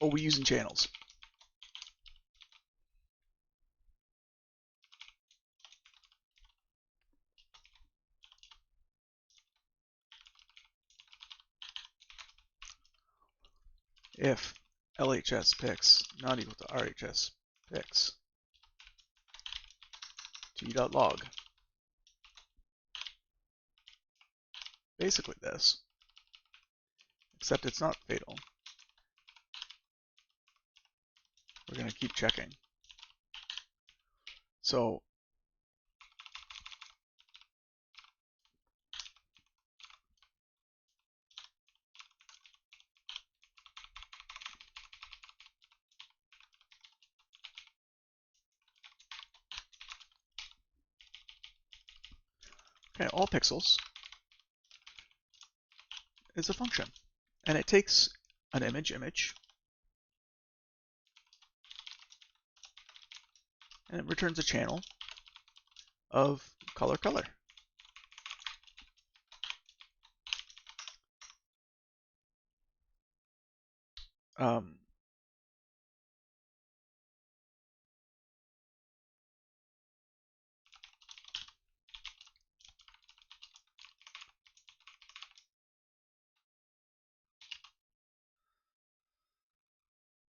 [SPEAKER 1] Oh, we're using channels. If LHS pix not equal to RHS pix t.log. Basically this, except it's not fatal. We're going to keep checking. So okay, all pixels is a function, and it takes an image, and it returns a channel of color. Um,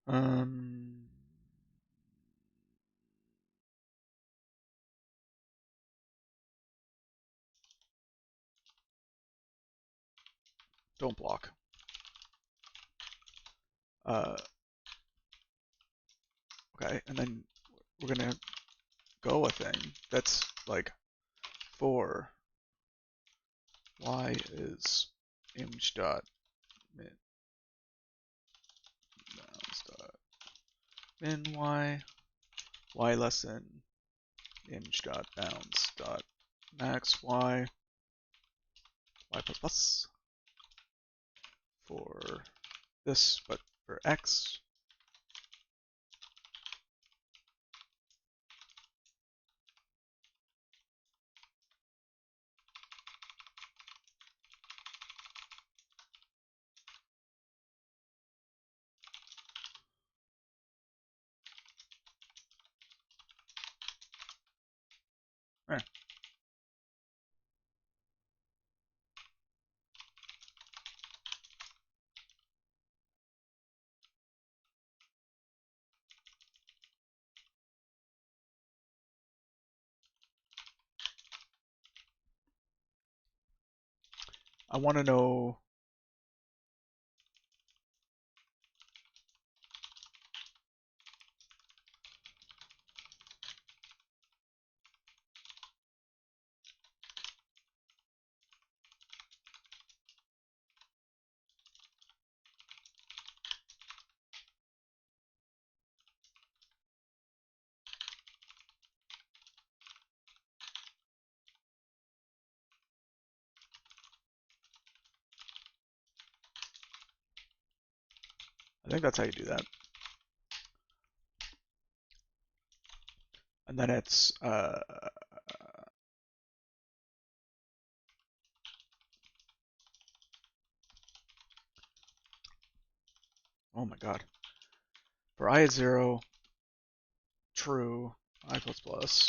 [SPEAKER 1] um, don't block. Okay, and then we're gonna go a thing that's like for y is image dot min bounds dot min y less than image dot bounds dot max y plus plus for this, but for x Eh. I want to know. I think that's how you do that. And then it's oh my god. For I is 0, true, I plus plus.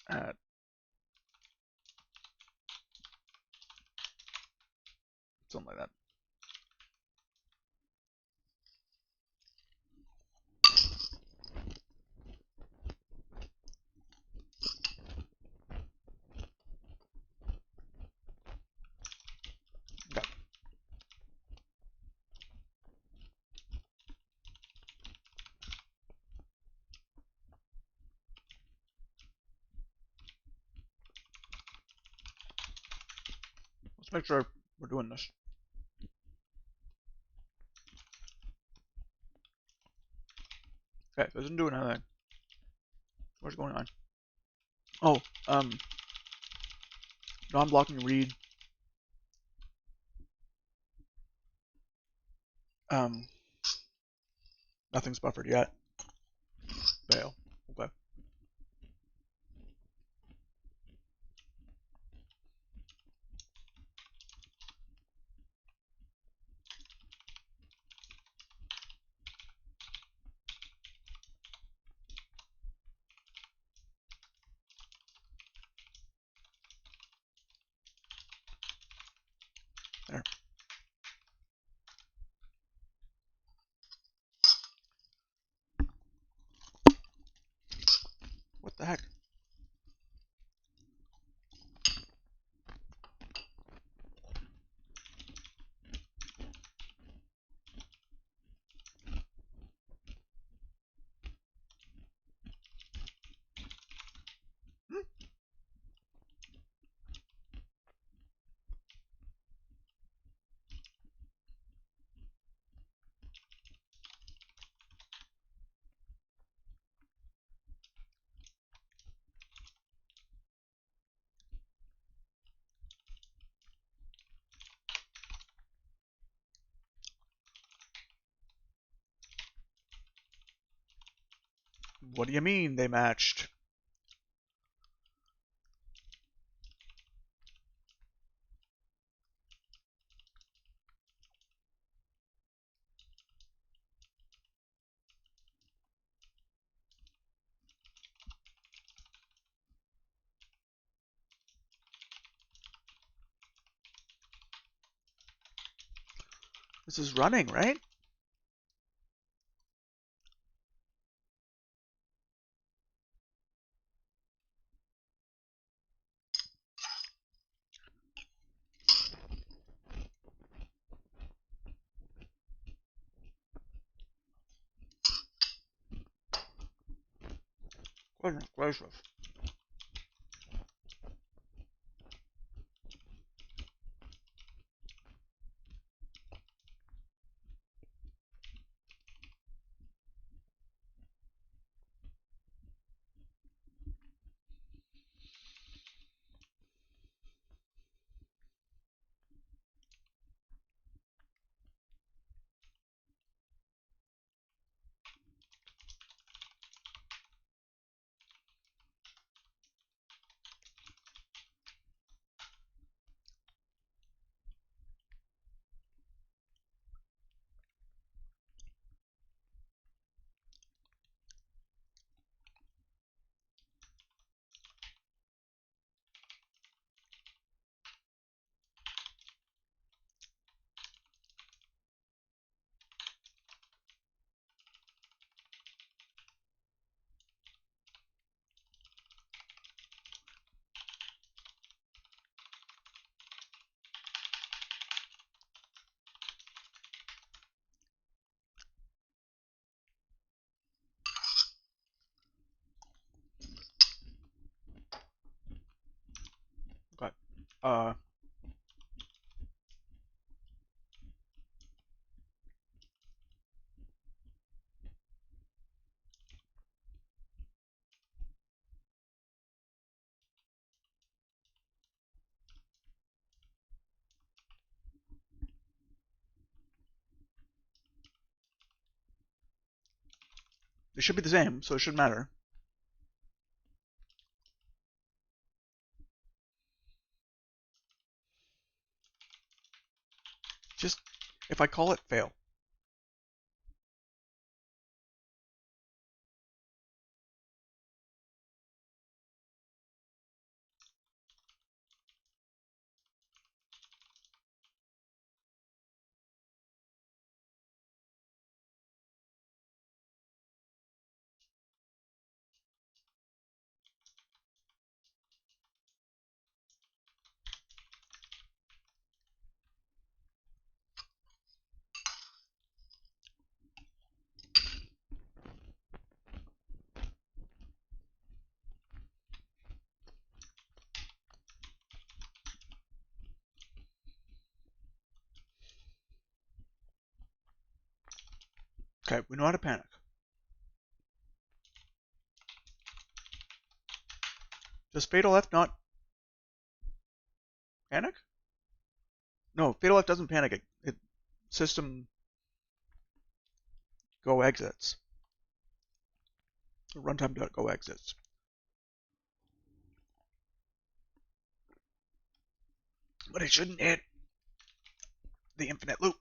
[SPEAKER 1] At something like that. Okay. Let's make sure we're doing this. Okay, it isn't doing anything. What's going on? Oh, non-blocking read. Um, Nothing's buffered yet. Fail. Okay. There. What the heck? Hmm? What do you mean they matched? This is running, right? Goodness gracious. Uh, they should be the same, so it shouldn't matter. Just, if I call it, fail. Okay, we know how to panic. Does Fatal F not panic? No, Fatal F doesn't panic. It system go exits. Runtime.go exits. But it shouldn't hit the infinite loop.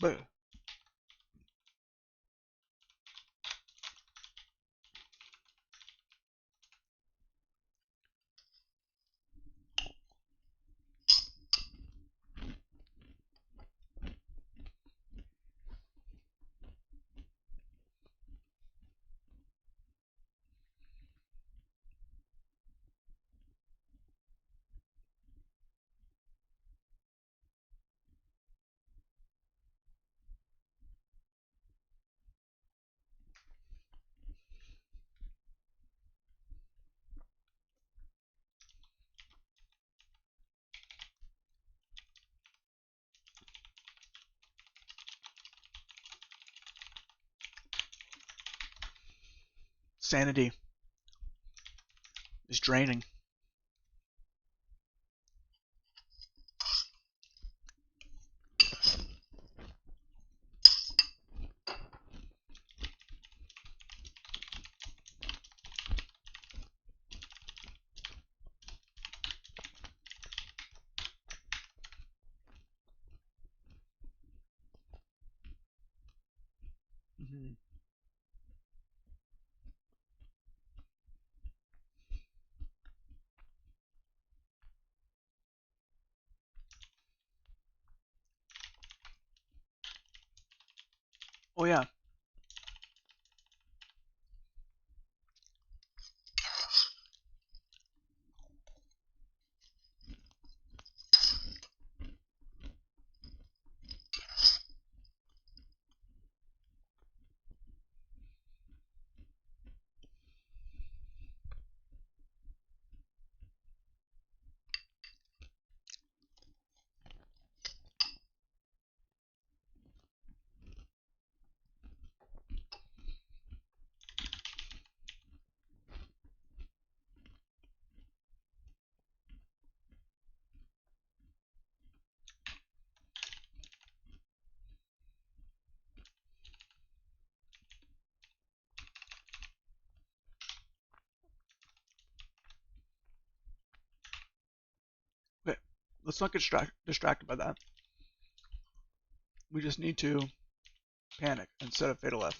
[SPEAKER 1] But sanity is draining. Mm-hmm. Oh yeah. let's not get distracted by that. We just need to panic instead of fatal F.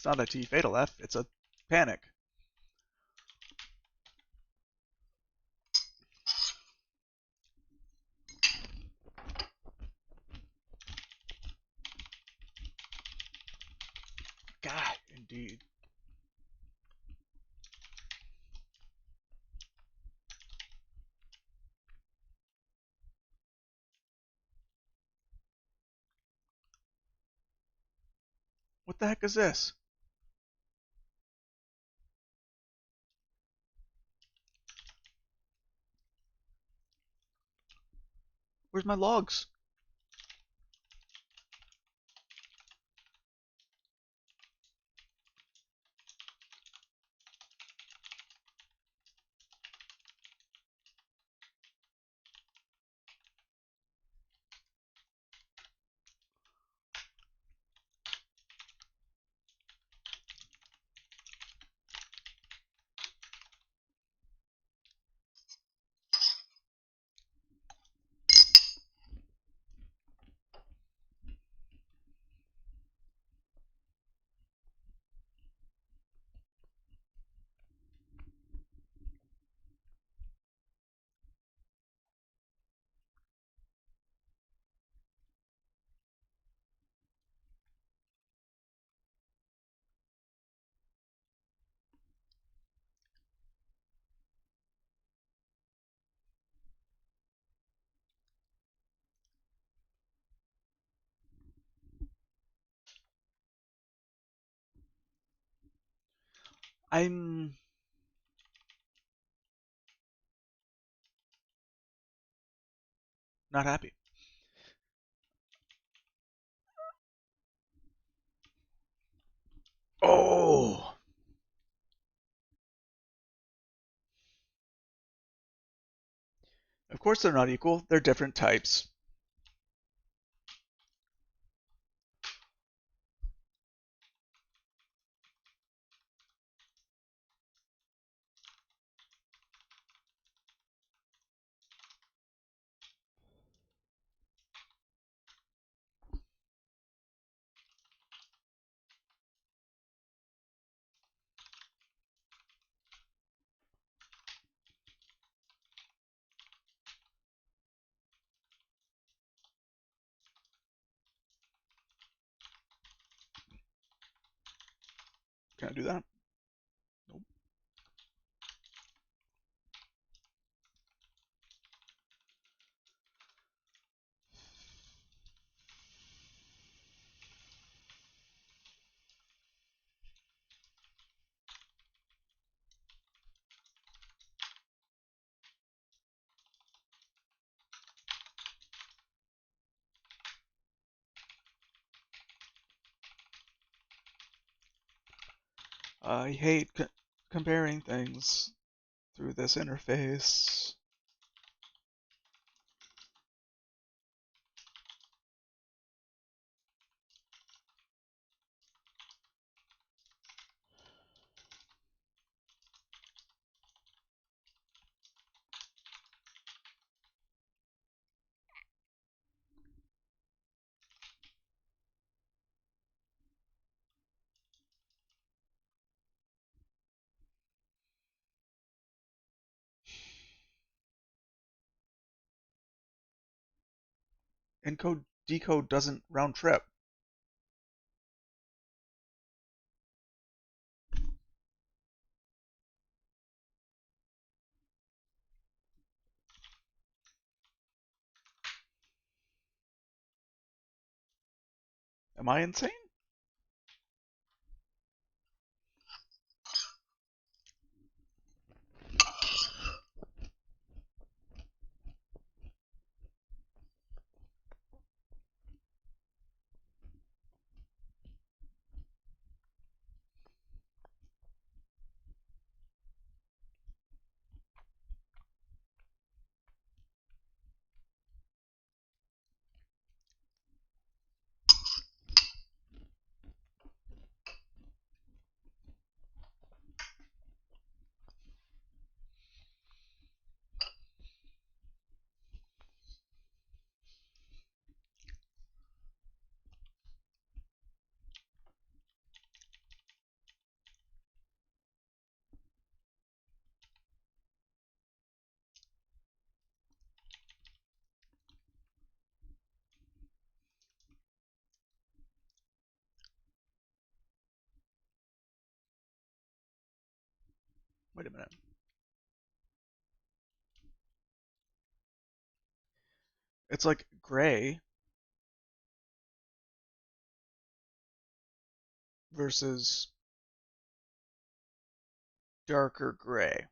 [SPEAKER 1] It's not a T fatal F, it's a panic. God, indeed. What the heck is this? Where's my logs? I'm not happy. Oh! Of course they're not equal. They're different types. Can I do that? Nope. I hate comparing things through this interface. Encode decode doesn't round trip. Am I insane? Wait a minute. It's like gray versus darker gray.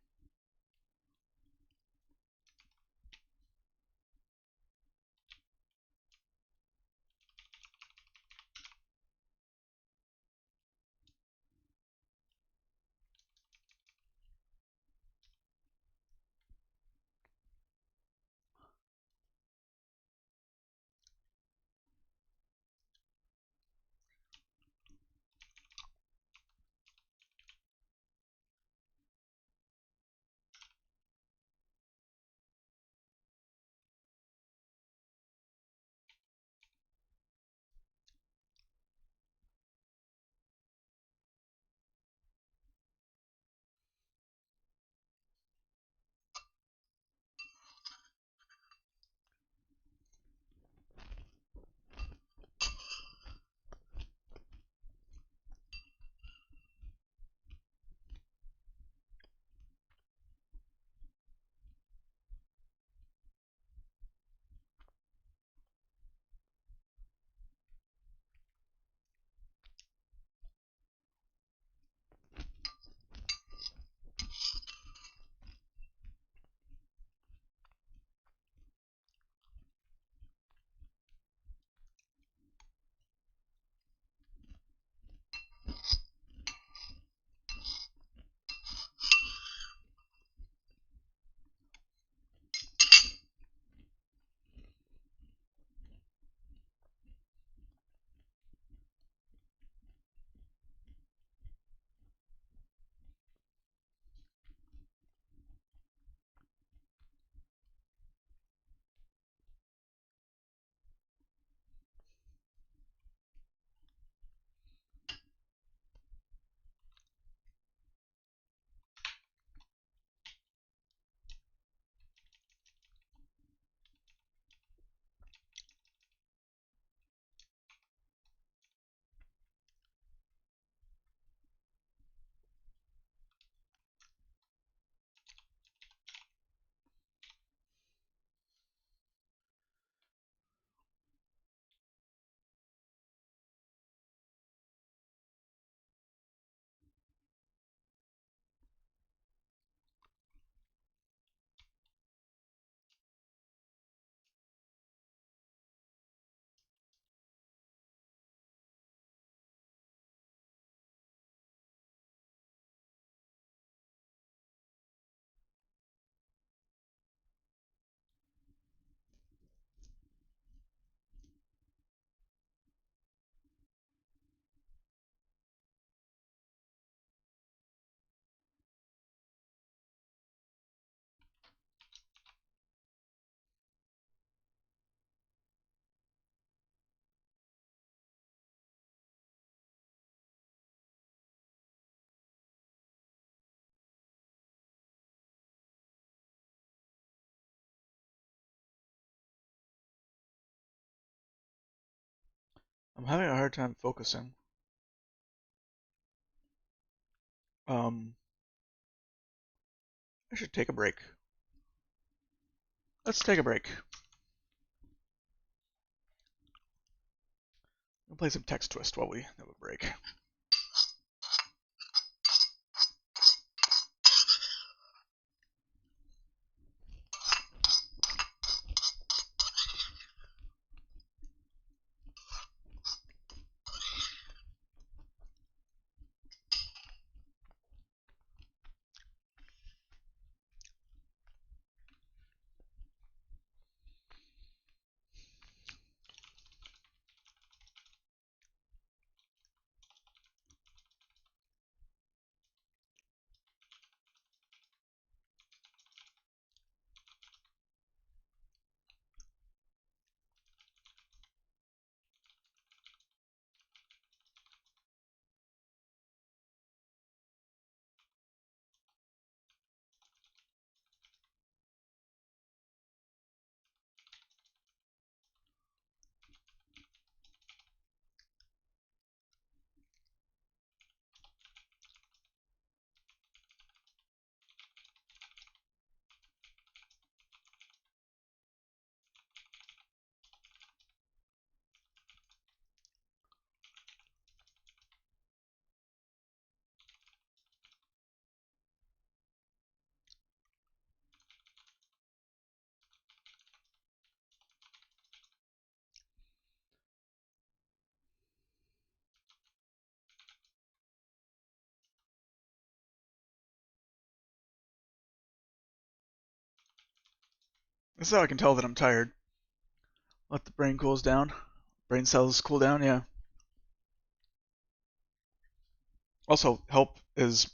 [SPEAKER 1] I'm having a hard time focusing. Um, I should take a break. Let's take a break. We'll play some text twist while we have a break. This is how I can tell that I'm tired. Let the brain cools down. Brain cells cool down, yeah. Also, help is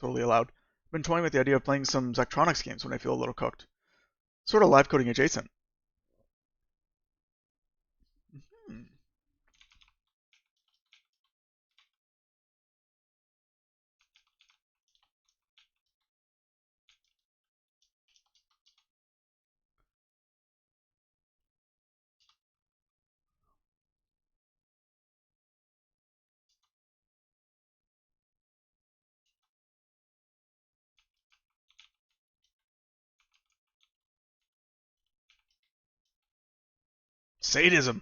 [SPEAKER 1] totally allowed. I've been toying with the idea of playing some Zachtronics games when I feel a little cooked. Sort of live coding adjacent. Hmm. Sadism.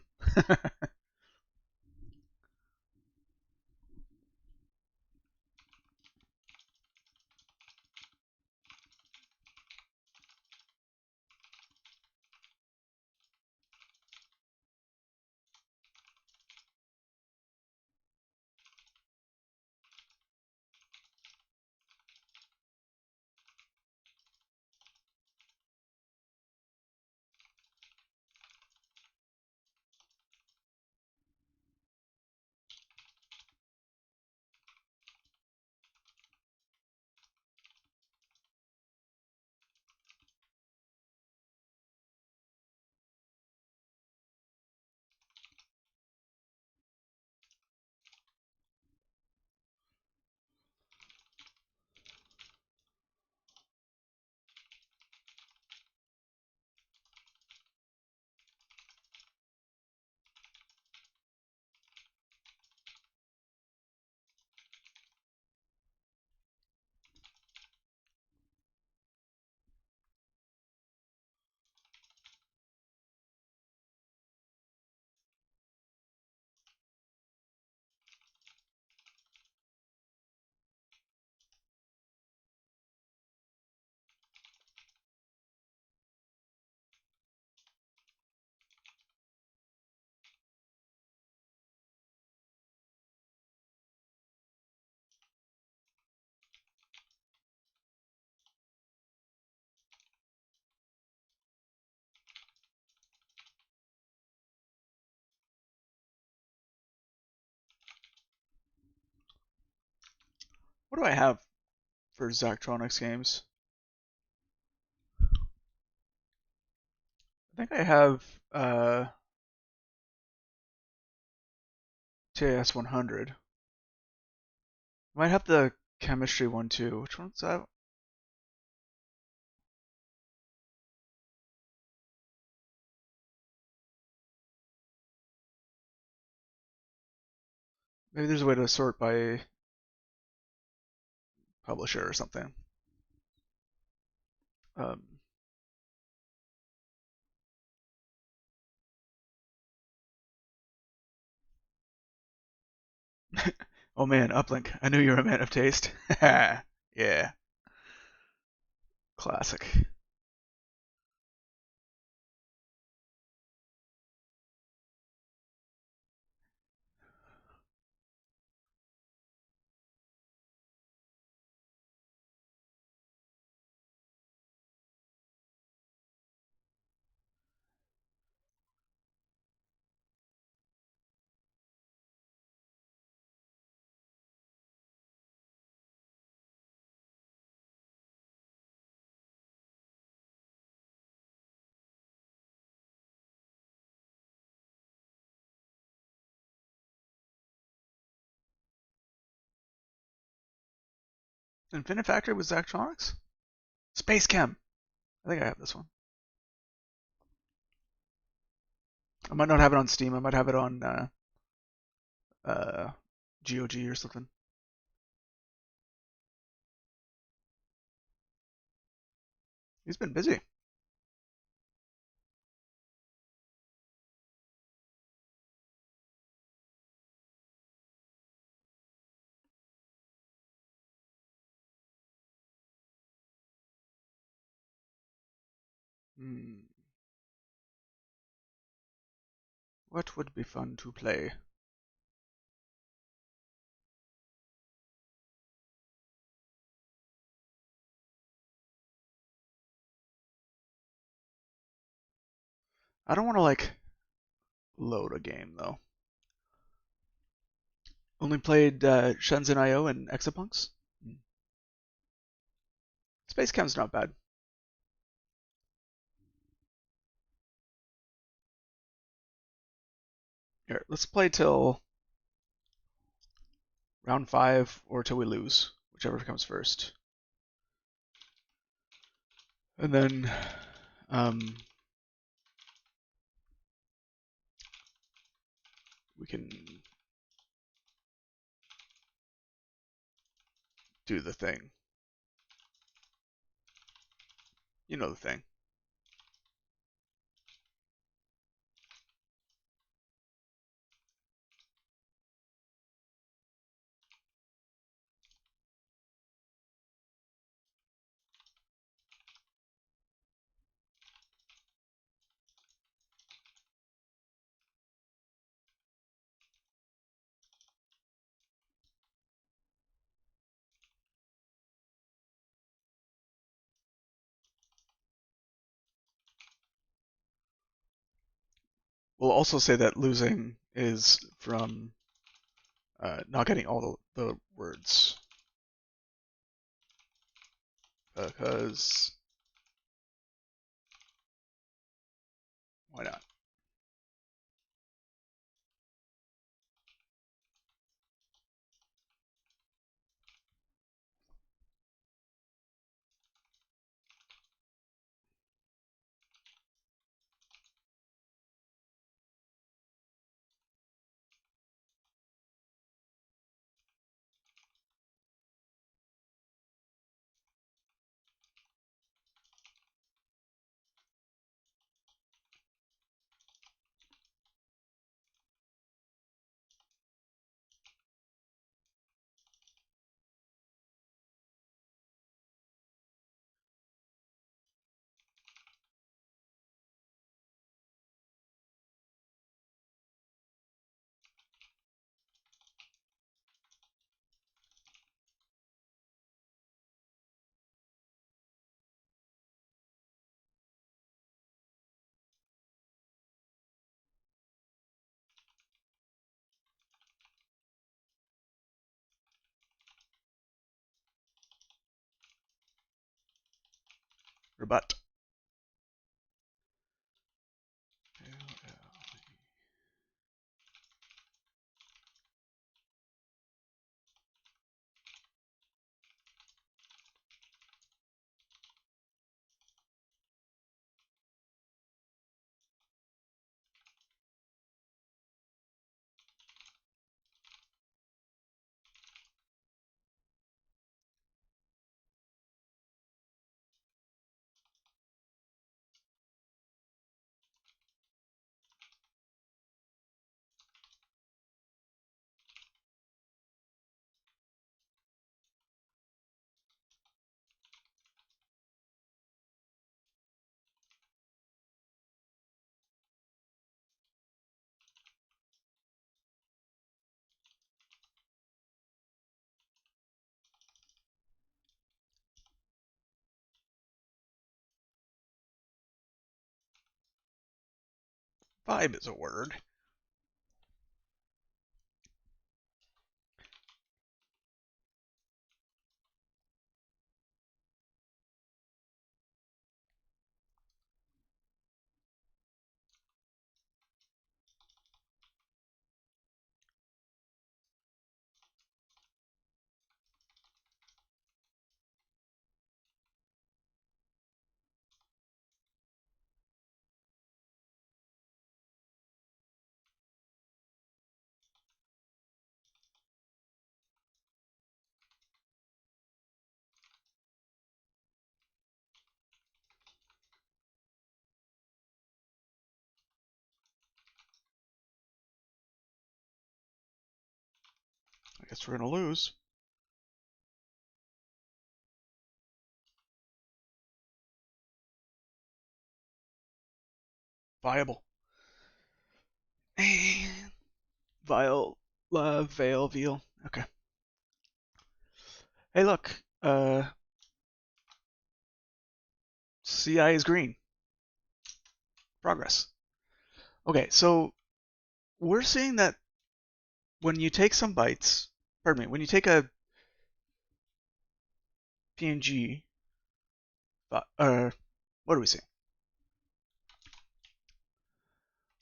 [SPEAKER 1] What do I have for Zachtronics games? I think I have TAS 100. Might have the chemistry one too. Which one's that? Maybe there's a way to sort by publisher or something. Um, oh man, Uplink. I knew you were a man of taste. Yeah, classic. Infinifactor was Zachtronics? Space Chem. I think I have this one. I might not have it on Steam. I might have it on uh, GOG or something. He's been busy. Hmm. What would be fun to play? I don't want to like load a game though. Only played Shenzhen IO and Exapunks. Hmm. Space Chem's not bad. Here, let's play till round 5 or till we lose, whichever comes first. And then um, we can do the thing. You know the thing. We'll also say that losing is from not getting all the words. Because why not? Rebut. Vibe is a word. I guess we're gonna lose. Viable. Vile, veil, veal. Okay. Hey, look. CI is green. Progress. Okay, so we're seeing that when you take some bytes, pardon me, when you take a PNG, what are we seeing?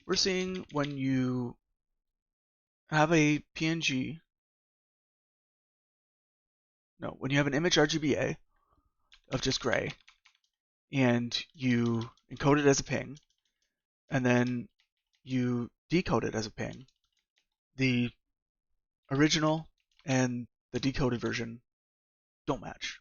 [SPEAKER 1] We're seeing when you have a PNG, no, when you have an image RGBA of just gray, and you encode it as a ping, and then you decode it as a ping, the original and the decoded version don't match.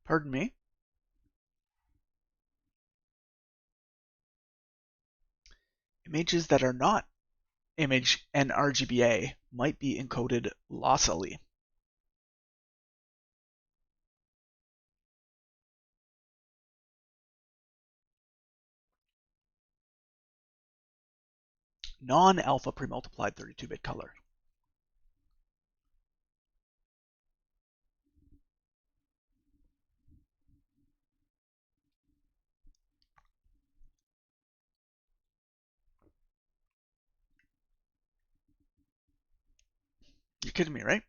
[SPEAKER 1] Pardon me? Images that are not image NRGBA might be encoded lossily. Non-alpha premultiplied 32-bit color. You're kidding me, right?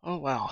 [SPEAKER 1] Oh, wow.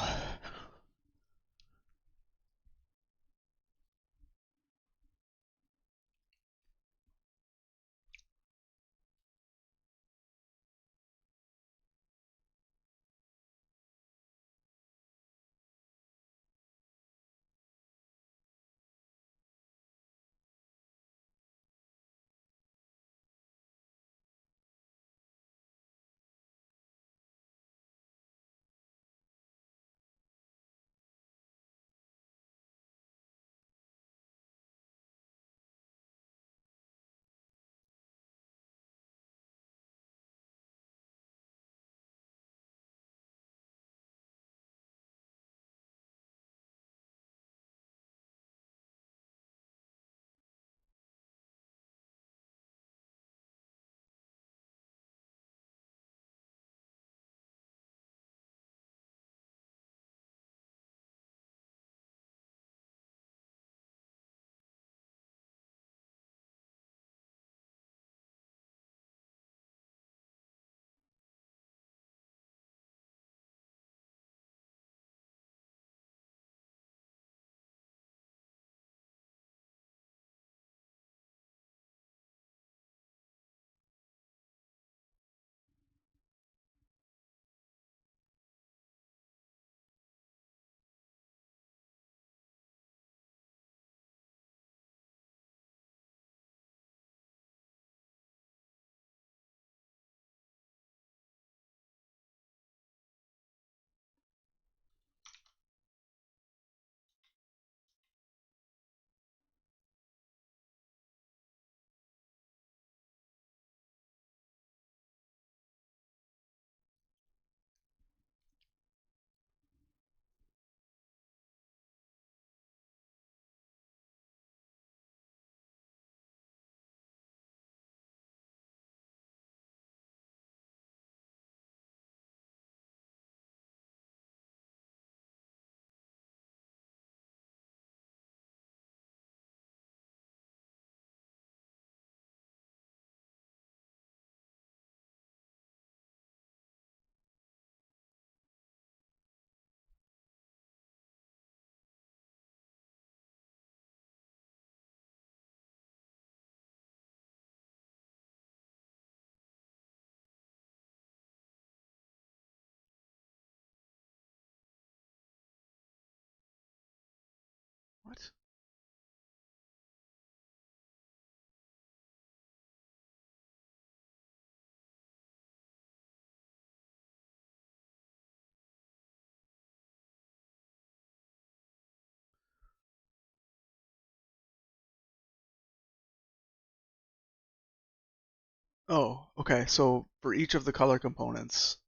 [SPEAKER 1] Oh, okay. So for each of the color components,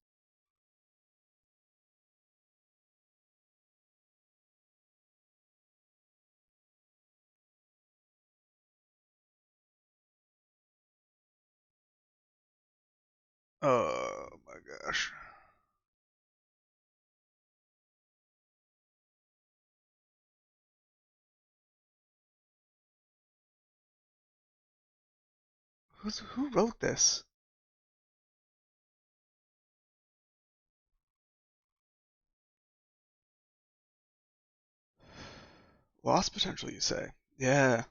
[SPEAKER 1] oh my gosh. Who wrote this? Loss potential, you say? Yeah.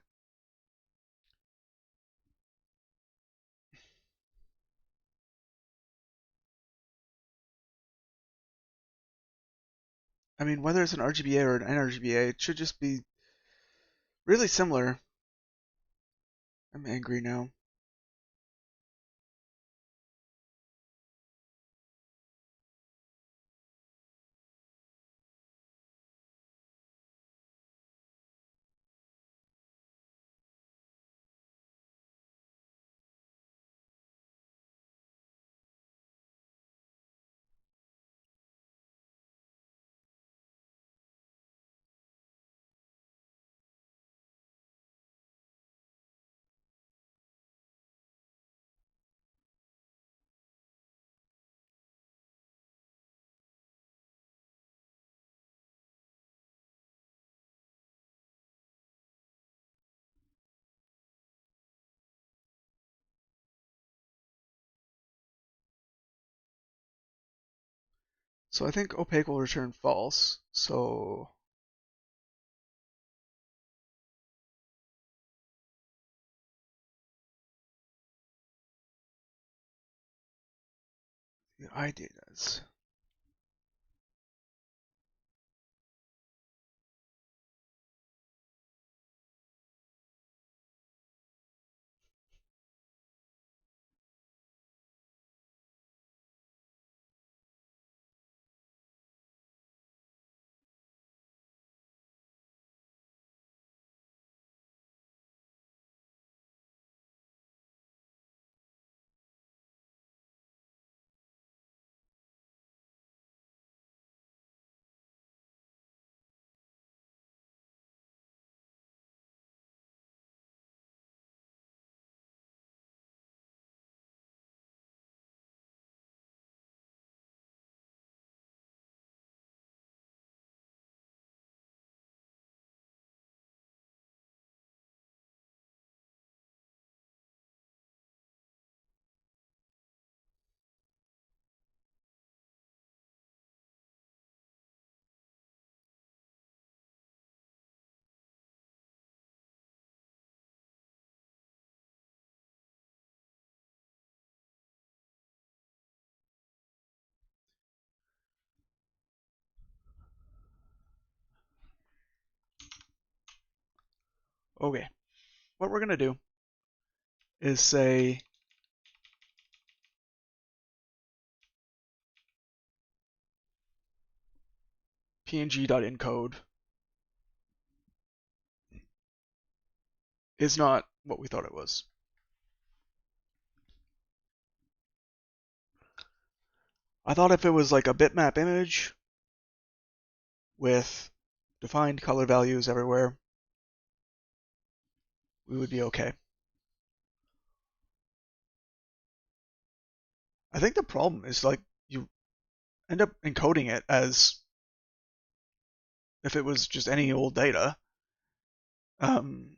[SPEAKER 1] I mean, whether it's an RGBA or an NRGBA, it should just be really similar. I'm angry now. So I think opaque will return false. So the ID does. Okay. What we're gonna do is say png.encode is not what we thought it was. I thought if it was like a bitmap image with defined color values everywhere, we would be okay. I think the problem is like you end up encoding it as if it was just any old data. Um,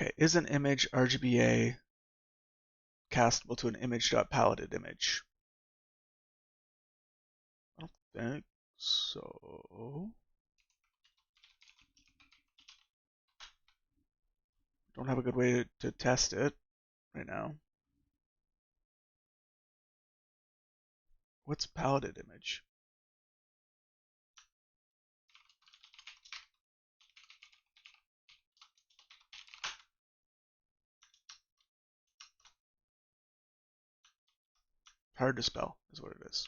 [SPEAKER 1] okay, is an image RGBA castable to an image.paletted image? I don't think so. Don't have a good way to test it right now. What's paletted image? Hard to spell is what it is.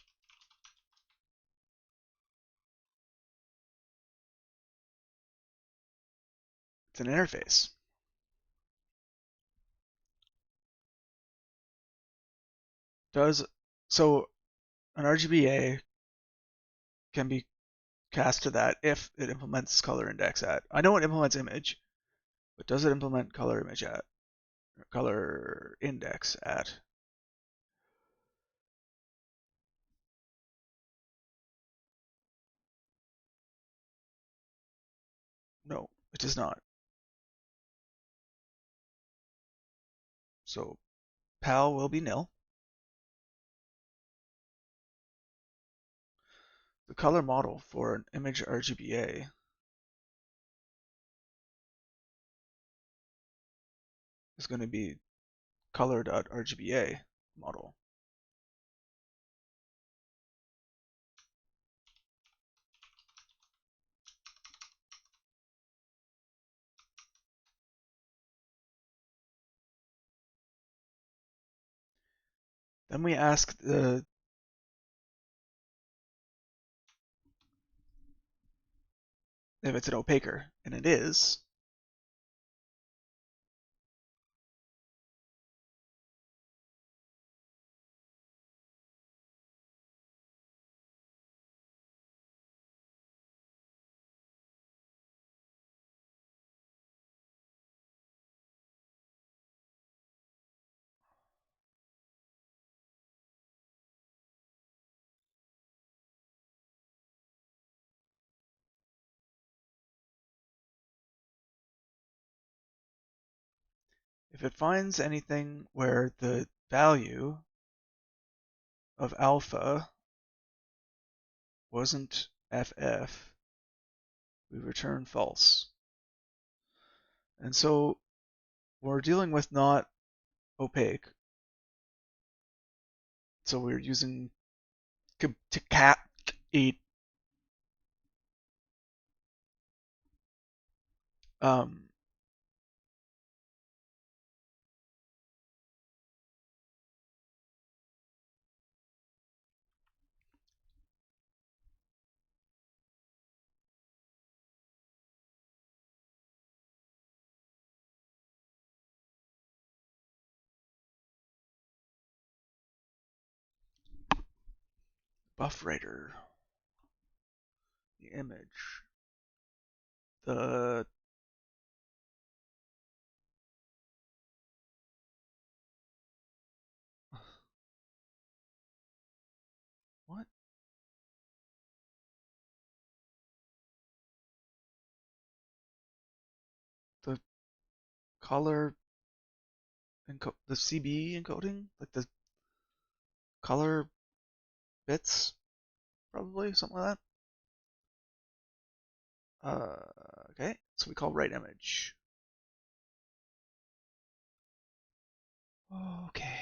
[SPEAKER 1] It's an interface. So an RGBA can be cast to that if it implements color index at. I know it implements image, but does it implement color image at? Or color index at? No, it does not. So PAL will be nil. The color model for an image RGBA is going to be color.rgba model. Then we ask if it's an opaquer, and it is. If it finds anything where the value of alpha wasn't FF, we return false. And so we're dealing with not opaque. So we're using to cat eight um, buffrater, the image, the what? The color the CB encoding, like the color bits, probably something like that. Okay, so we call write image. Okay.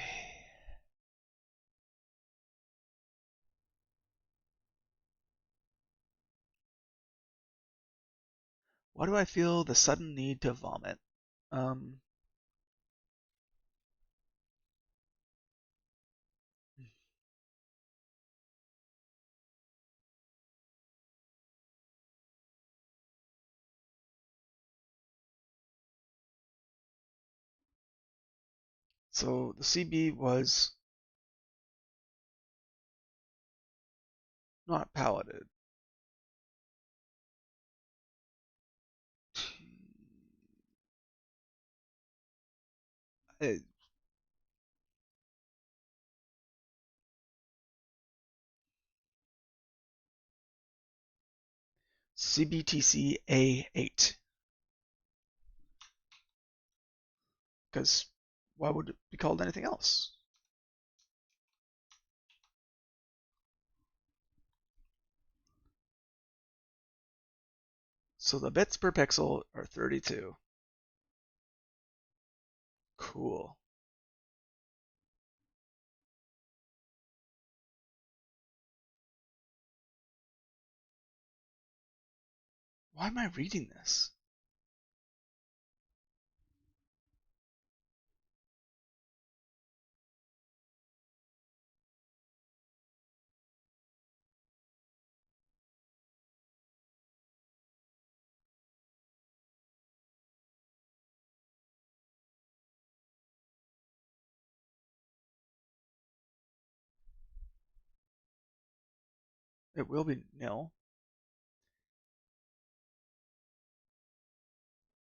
[SPEAKER 1] Why do I feel the sudden need to vomit? Um, so the CB was not paletted. It, CBTC A8. Because why would it be called anything else? So the bits per pixel are 32. Cool. Why am I reading this? It will be nil.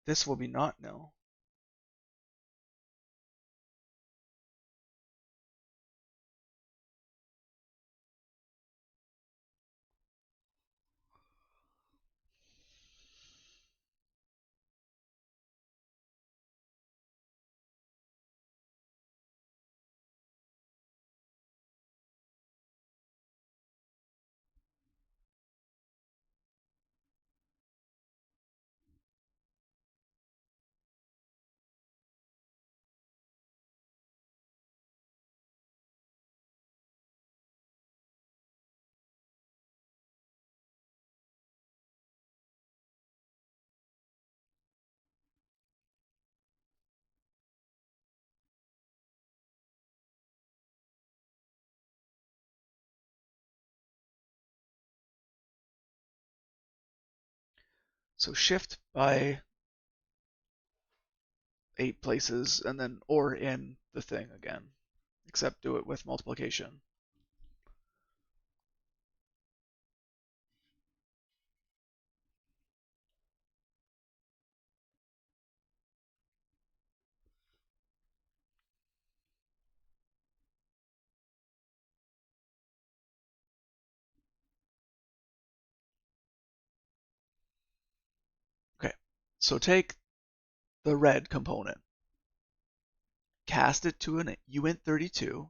[SPEAKER 1] This will be not nil. So shift by 8 places and then or in the thing again, except do it with multiplication. Okay, so take the red component, cast it to an uint32,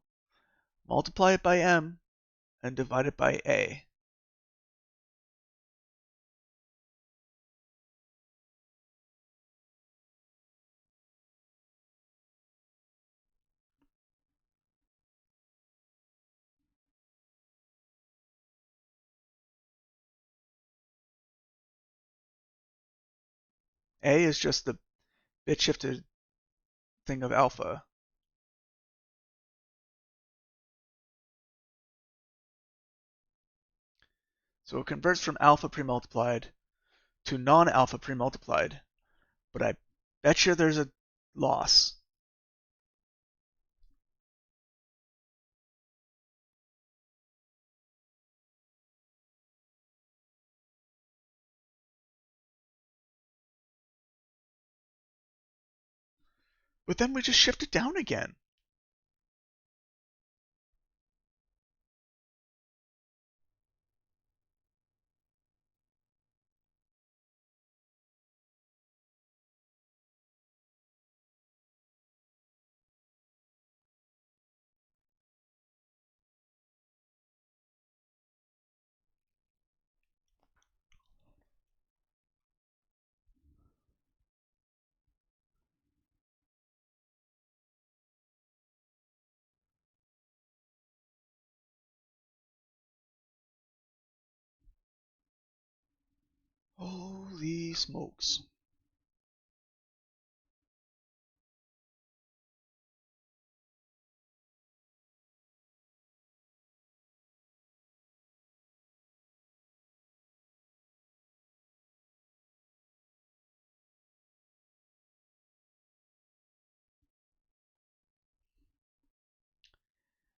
[SPEAKER 1] multiply it by m, and divide it by a. A is just the bit shifted thing of alpha. So it converts from alpha premultiplied to non-alpha premultiplied, but I bet you there's a loss. But then we just shift it down again. Holy smokes.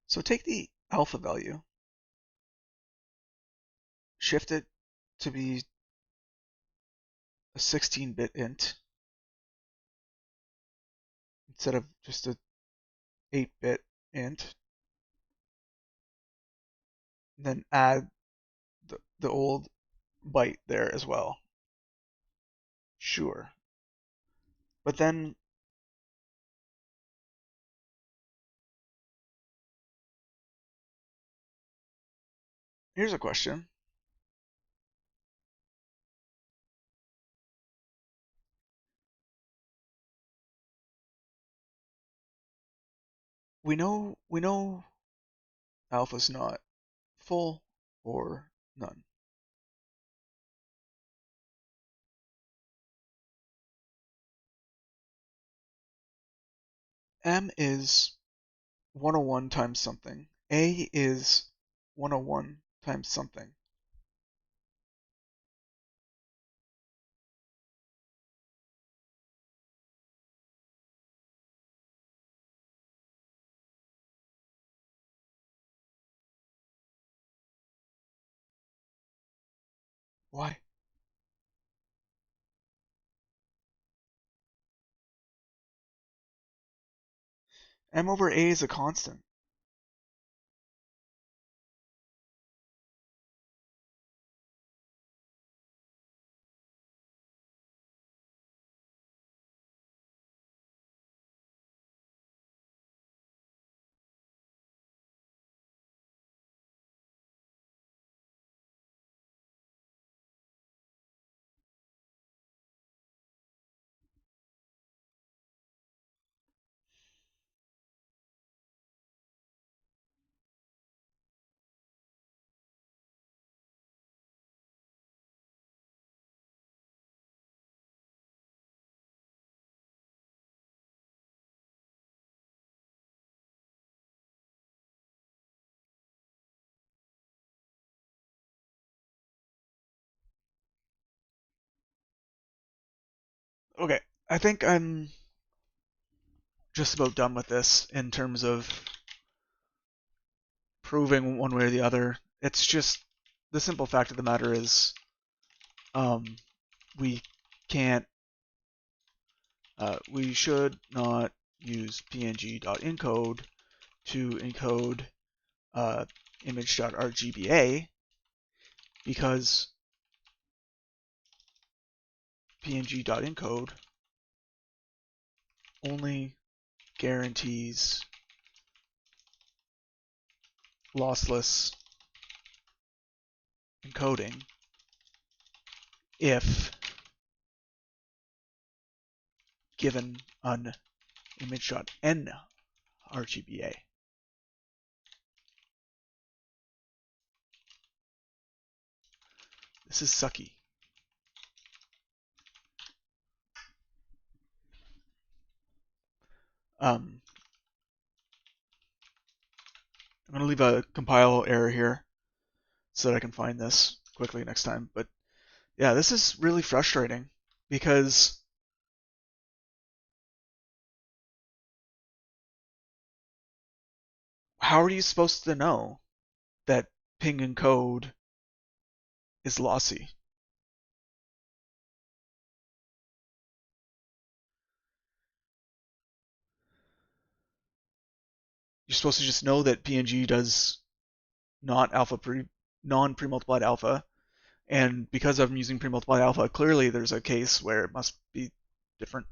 [SPEAKER 1] So take the alpha value, shift it to be a 16-bit int instead of just a 8-bit int, and then add the old byte there as well. Sure. But then here's a question. We know alpha's not full or none. M is 101 times something. A is 101 times something. Why? M over A is a constant. Okay, I think I'm just about done with this in terms of proving one way or the other. It's just the simple fact of the matter is um, we can't, we should not use png.encode to encode uh, image.rgba because png.encode only guarantees lossless encoding if given an image.n_rgba. This is sucky. I'm going to leave a compile error here so that I can find this quickly next time. But yeah, this is really frustrating because how are you supposed to know that ping encode is lossy? You're supposed to just know that PNG does not alpha non premultiplied alpha, and because I'm using premultiplied alpha, clearly there's a case where it must be different.